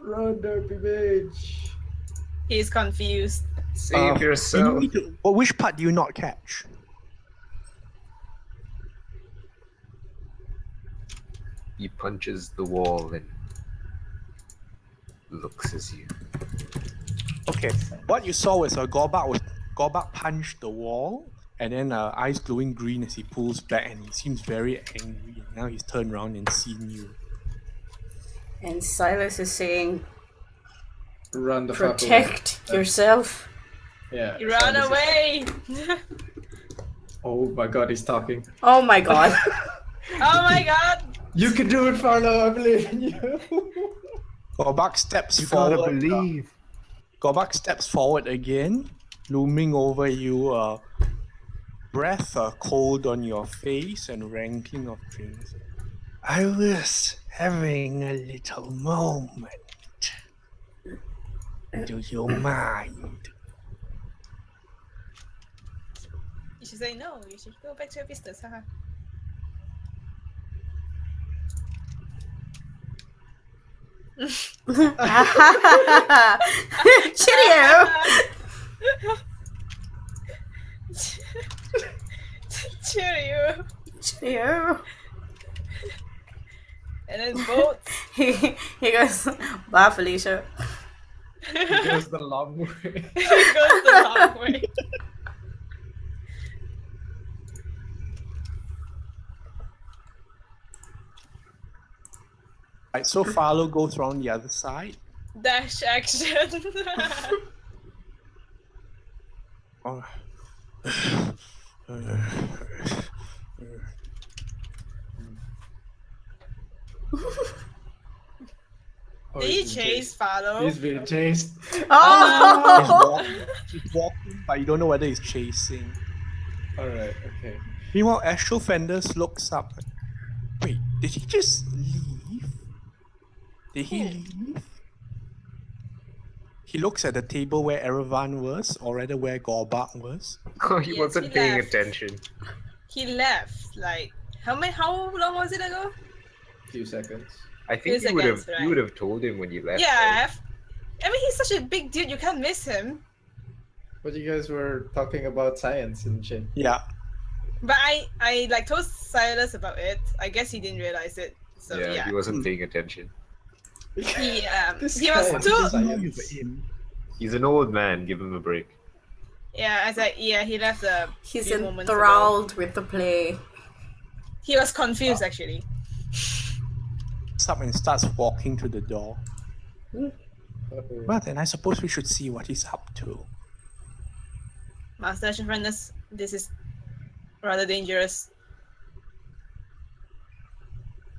Run, derpy mage. He's confused. Save yourself. Well, which part do you not catch? He punches the wall and looks as you. Okay, what you saw was Gorbak punched the wall, and then eyes glowing green as he pulls back, and he seems very angry. And now he's turned around and seen you. And Silas is saying, Run the fuck away. protect yourself. Yeah. Run Silas is- away. Oh my God, he's talking. Oh my god. Oh my god. You can do it, Farlow. I believe in you. Gorbak steps You gotta forward. believe. Gorbak steps forward again, looming over you, breath, cold on your face, and rankling of drinks. I was having a little moment. Do you mind? You should say no. You should go back to your business. Haha. Cheerio! Cheerio. Cheerio! And then both. He goes, bye, Felicia. It goes the long way. It goes the long way. Right, so Phalo goes around the other side. Dash action. Oh. Oh, Did he he's being chase Follow? He's being chased. Oh! He's walking, but you don't know whether he's chasing. Alright, okay. Meanwhile, Astral Fenders looks up. Wait, did he just leave? Did he leave? He looks at the table where Erevan was, or rather where Gorbak was. Oh, he Yes, wasn't he paying left. attention. He left. Like how long was it ago? Few seconds. I think Few you would have seconds, you would right. have told him when you left. Yeah. right? I mean, he's such a big dude. You can't miss him. But you guys were talking about science and shit. Yeah. But I like told Silas about it. I guess he didn't realize it. So yeah, yeah. he wasn't paying attention. He This he was guy, too. science. He's an old man. Give him a break. Yeah, I said yeah. He left a He's few moments ago. enthralled with the play. He was confused actually. Gets up and starts walking to the door. Uh-oh. Well, then I suppose we should see what he's up to. Master Friends, this is rather dangerous.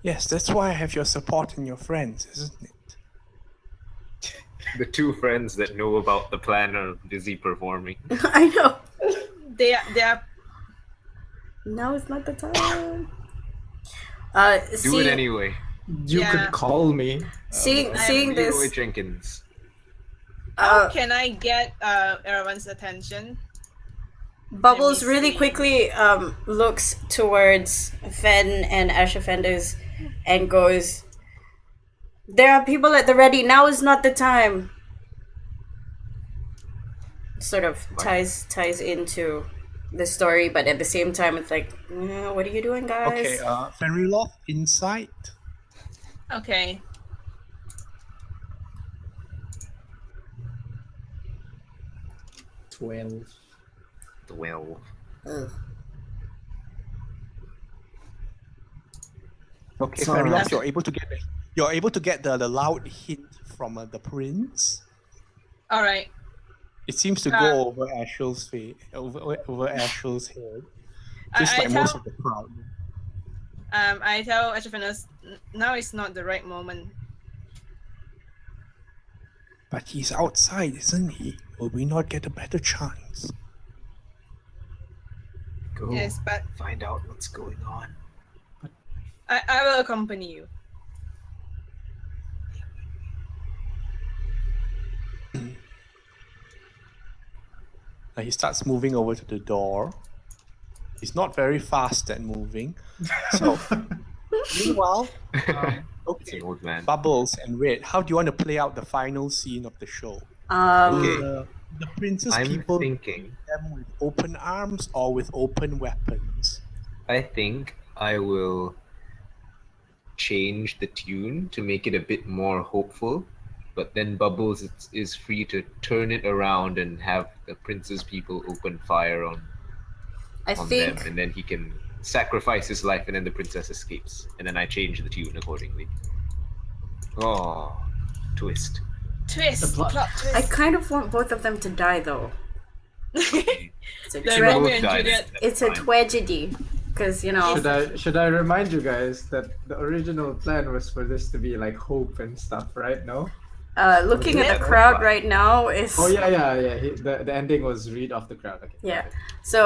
Yes, that's why I have your support and your friends, isn't it? The two friends that know about the plan are busy performing. I know. They are Now is not the time. Do it anyway. You Yeah. could call me. Seeing Leroy this, Jenkins. How can I get everyone's attention? Bubbles Let me really see. quickly looks towards Fen and Asha Fenders and goes, "There are people at the ready. Now is not the time." Sort of ties into the story, but at the same time, it's like, what are you doing, guys? Okay, Fenrilov, insight. Okay. Twelve. 12. Ugh. Okay, It's Fenrilov, alright. you're able to get the loud hint from the prince. All right. It seems to go over Ashel's face, over Ashel's head, just I like most tell of the crowd. I tell Ashfanas now is not the right moment. But he's outside, isn't he? Will we not get a better chance? Go Yes, but find out what's going on. I will accompany you. He starts moving over to the door. He's not very fast at moving. So, meanwhile, It's okay, an old man. Bubbles and Red, how do you want to play out the final scene of the show? Okay. The prince's I'm people thinking. them with open arms or with open weapons? I think I will change the tune to make it a bit more hopeful, but then Bubbles is free to turn it around and have the prince's people open fire on I them, think and then he can sacrifice his life, and then the princess escapes, and then I change the tune accordingly. Oh, twist. Twist. plot- Plot I twist. kind of want both of them to die, though. Okay. It's a, The Should tra- Romeo both and die, Juliet. that's it's a fine. tragedy, because Should I remind you guys that the original plan was for this to be like hope and stuff, right? No. looking at Yeah, the that's crowd fine. right now is Oh yeah. The ending was read off the crowd. Okay. Yeah. got it. So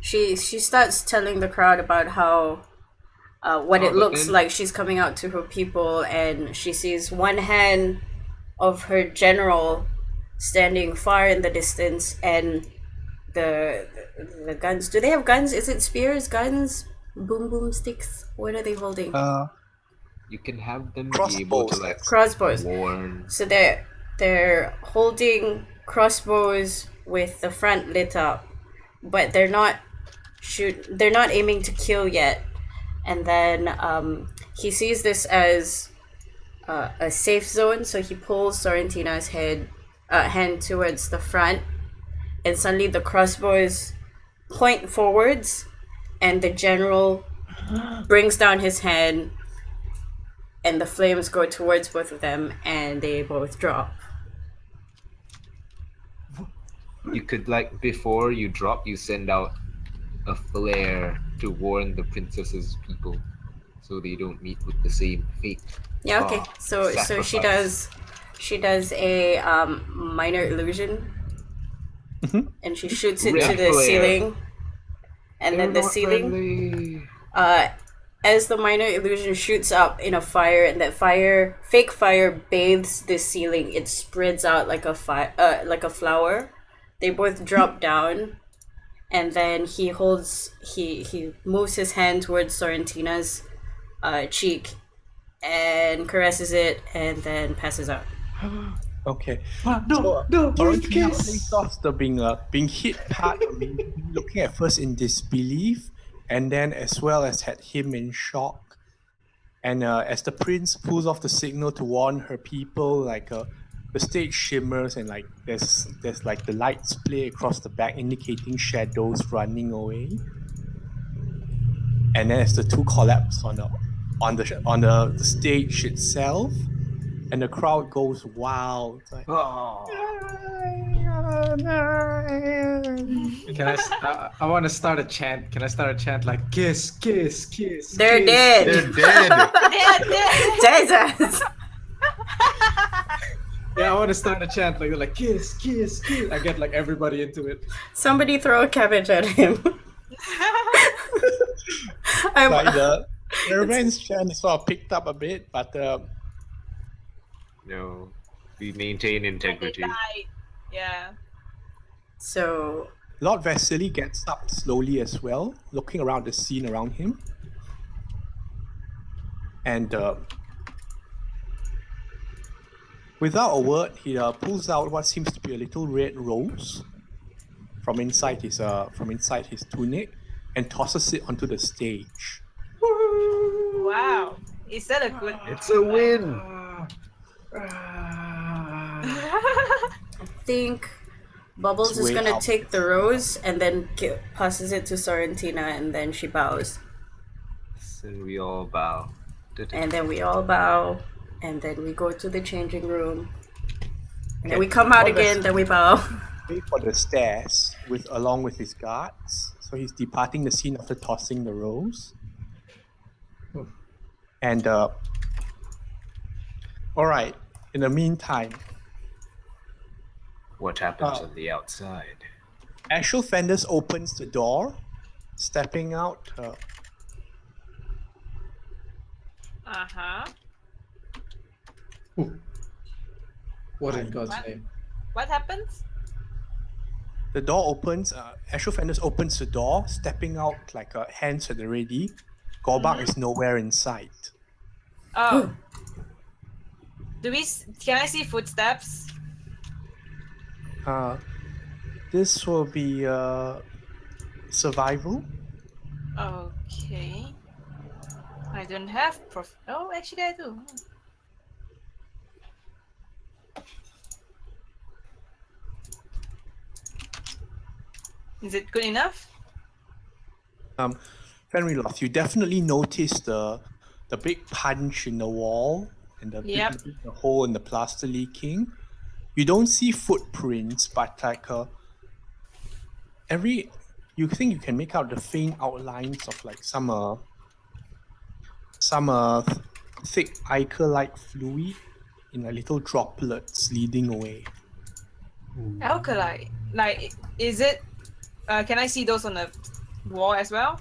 she starts telling the crowd about how what it but looks then- like she's coming out to her people, and she sees one hand of her general standing far in the distance, and the guns. Do they have guns? Is it spears, guns, boom sticks? What are they holding? You can have them be able to Crossbows. like Crossbows. warn. So they're holding crossbows with the front lit up, but they're not aiming to kill yet. And then he sees this as a safe zone, so he pulls Sorrentina's hand towards the front, and suddenly the crossbows point forwards, and the general brings down his hand, and the flames go towards both of them, and they both drop. You could like before you drop, you send out a flare to warn the princess's people, so they don't meet with the same fate. Yeah, okay. Ah, So sacrifice. she does a minor illusion, and she shoots it to Red the flare. ceiling, and They're then the not ceiling. friendly. As the minor illusion shoots up in a fire, and that fake fire bathes the ceiling, it spreads out like a flower. They both drop down, and then he moves his hand towards Sorrentina's cheek and caresses it, and then passes out. Okay. No, Sorrentino kiss. starts the being hit hard, looking at first in disbelief, and then as well as had him in shock. And as the prince pulls off the signal to warn her people, like the stage shimmers, and like there's like the lights play across the back, indicating shadows running away. And then as the two collapse on the stage itself, and the crowd goes wild. It's like, Oh. I want to start a chant. Can I start a chant like kiss, kiss, kiss? They're kiss, dead. kiss? They're dead. Jesus! Yeah, I want to start a chant like kiss, kiss, kiss. I get like everybody into it. Somebody throw a cabbage at him. Like the revenge chant sort of picked up a bit, but No, we maintain They integrity. died. Yeah. So Lord Vasily gets up slowly as well, looking around the scene around him. And without a word, he pulls out what seems to be a little red rose from inside his tunic and tosses it onto the stage. Wow. Is that a good? It's a win. I think Bubbles It's is way gonna out. take the rose and then passes it to Sorrentina, and then she bows, And we all bow. and then we all bow, and then we go to the changing room, and then we come out again, then we bow. Wait for the stairs along with his guards. So he's departing the scene after tossing the rose. And all right. In the meantime, What happens on the outside? Ashel Fenders opens the door, stepping out. Uh-huh. What in God's name? What happens? The door opens. Ashel Fenders opens the door, stepping out like hands at the ready. Gorbak is nowhere in sight. Oh. Can I see footsteps? This will be survival. Okay. I don't have Oh, actually I do. Is it good enough? Fenriloth, you definitely notice the big punch in the wall and the Yep. the hole in the plaster leaking. You don't see footprints, but like you think you can make out the faint outlines of like some thick ichor-like fluid in a little droplets leading away. Alkali. Like, is it? Can I see those on the wall as well?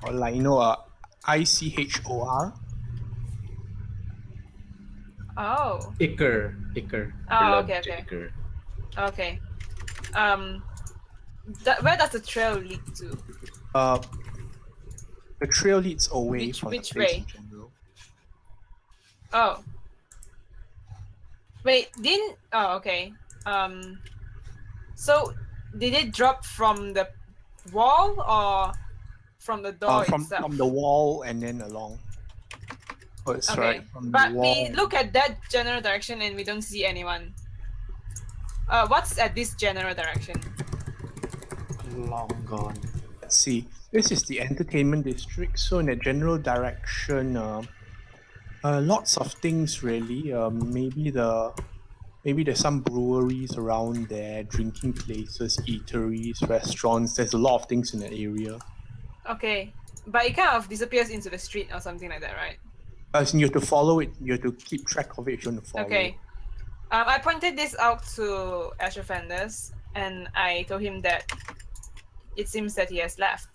Or like, ICHOR. Oh. Iker. Oh, Blood okay. ticker. Okay. Where does the trail lead to? The trail leads away Which- from which the place way? in general. Oh. Wait, didn't. Oh, okay. So did it drop from the wall or from the door itself? From the wall and then along. Oh, it's Okay, right from the but wall. we look at that general direction and we don't see anyone. What's at this general direction? Long gone. Let's see. This is the entertainment district. So in a general direction, lots of things really. Maybe there's some breweries around there, drinking places, eateries, restaurants. There's a lot of things in that area. Okay, but it kind of disappears into the street or something like that, right? As in you have to follow it. You have to keep track of it if you want to follow. Okay. I pointed this out to Termerders, and I told him that it seems that he has left.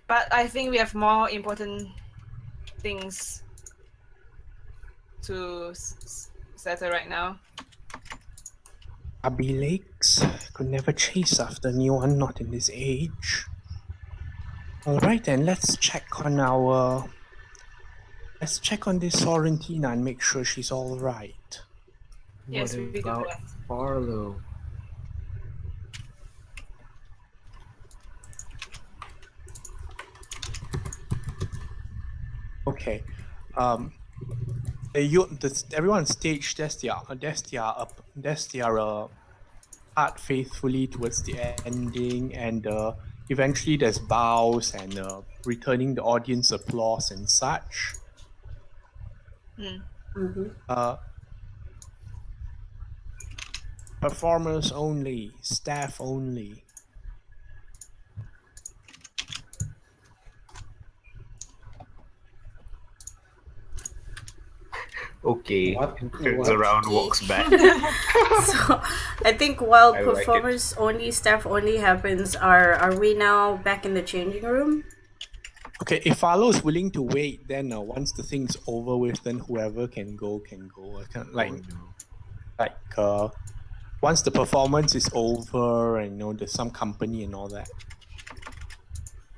But I think we have more important things to settle right now. Abbey Lakes could never chase after anyone not in this age. Alright then, let's check on this Sorrentina and make sure she's alright. Yes, What we do about that. Barlow? Okay. Everyone on stage, that's their art faithfully towards the ending, and eventually there's bows and returning the audience applause and such. Performers only, staff only. Okay. What? Turns What? around, walks back. So I think while I like it. performers only, staff only happens, are we now back in the changing room? Okay, if Arlo is willing to wait, then once the thing's over with, then whoever can go can go. I can't once the performance is over and there's some company and all that.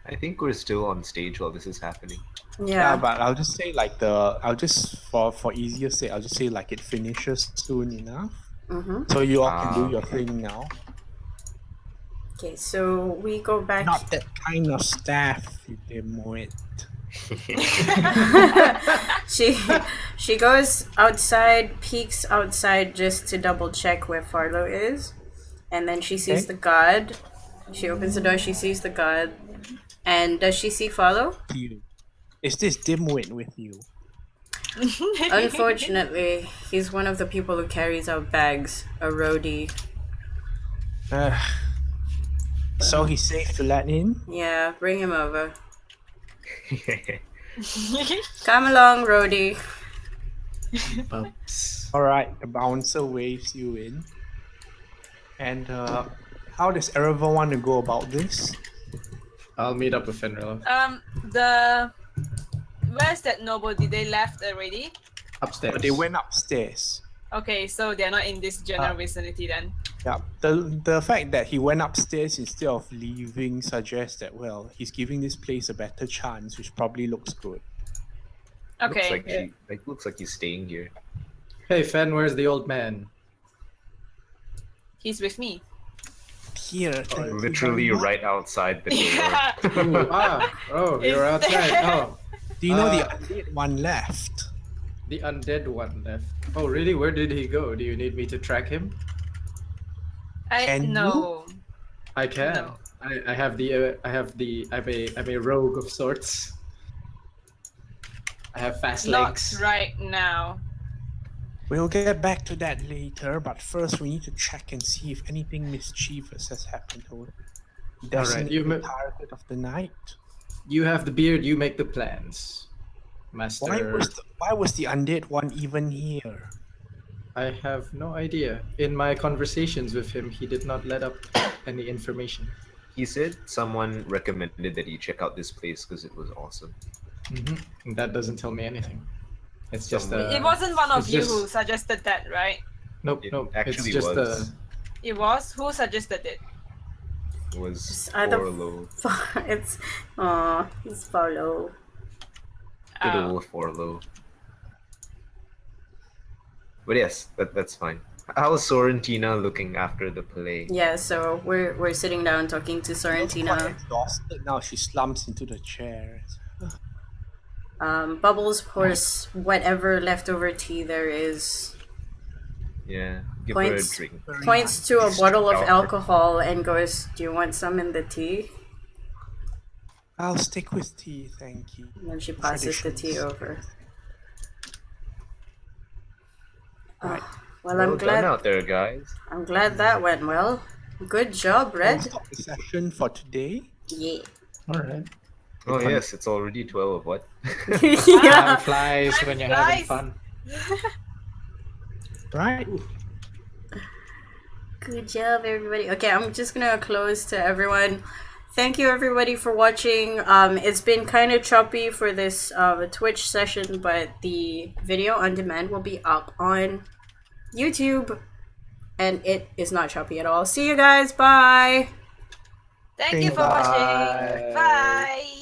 I think we're still on stage while this is happening. Yeah. But I'll just say for easier sake, I'll just say like it finishes soon enough. So you all can do your thing now. Okay, so we go back. Not that kind of staff, you dimwit. She goes outside, peeks outside just to double check where Farlow is, and then she sees Okay. the guard. She opens the door. She sees the guard, and does she see Farlow? You. Is this dimwit with you? Unfortunately, he's one of the people who carries out bags. A roadie. So he's safe to let in? Yeah, bring him over. Come along, roadie. Bumps. Alright, the bouncer waves you in. And how does Erevan want to go about this? I'll meet up with Fenrir. Where's that nobody? They left already? Upstairs. They went upstairs. Okay, so they're not in this general vicinity then. Yeah, the fact that he went upstairs instead of leaving suggests that, well, he's giving this place a better chance, which probably looks good. Okay. Looks like he's staying here. Hey, Fen, where's the old man? He's with me. Here, thank you Literally very much. right outside the door. You're outside. Oh, Do you know the undead one left? the undead one left. Oh, really? Where did he go? Do you need me to track him? Can you? No. I can. No. I'm a rogue of sorts. I have fast Not legs. right now. We'll get back to that later, but first we need to check and see if anything mischievous has happened to him. Definitely you the ma- target of the night. You have the beard. You make the plans, Master. Why was the undead one even here? I have no idea. In my conversations with him, he did not let up any information. He said someone recommended that you check out this place because it was awesome. That doesn't tell me anything. It's just Someone- It wasn't one of it's you just- who suggested that, right? Nope, It nope. actually it's just was. It was? Who suggested it? It was It's either Orlo. it's follow. Good Oh. old Orlo. But yes, that's fine. How's Sorrentina looking after the play? Yeah, so we're sitting down talking to She looks quite Sorrentina. exhausted now. She slumps into the chair. Bubbles pours whatever leftover tea there is, Yeah, give Points- her a drink. points to a bottle of Stronger. alcohol and goes, "Do you want some in the tea?" I'll stick with tea, thank you. And then she passes the tea Traditions. over. Right. Well, Well I'm done glad. out there, guys. I'm glad that went well. Good job, I'll Red. stop the session for today. Yeah. all right. Oh fun. yes, it's already 12. What? Yeah. Time flies when you're having fun. Right. Good job, everybody. Okay, I'm just gonna close to everyone. Thank you, everybody, for watching. It's been kind of choppy for this Twitch session, but the video on demand will be up on YouTube, and it is not choppy at all. See you guys. Bye. Thank you for watching. Bye.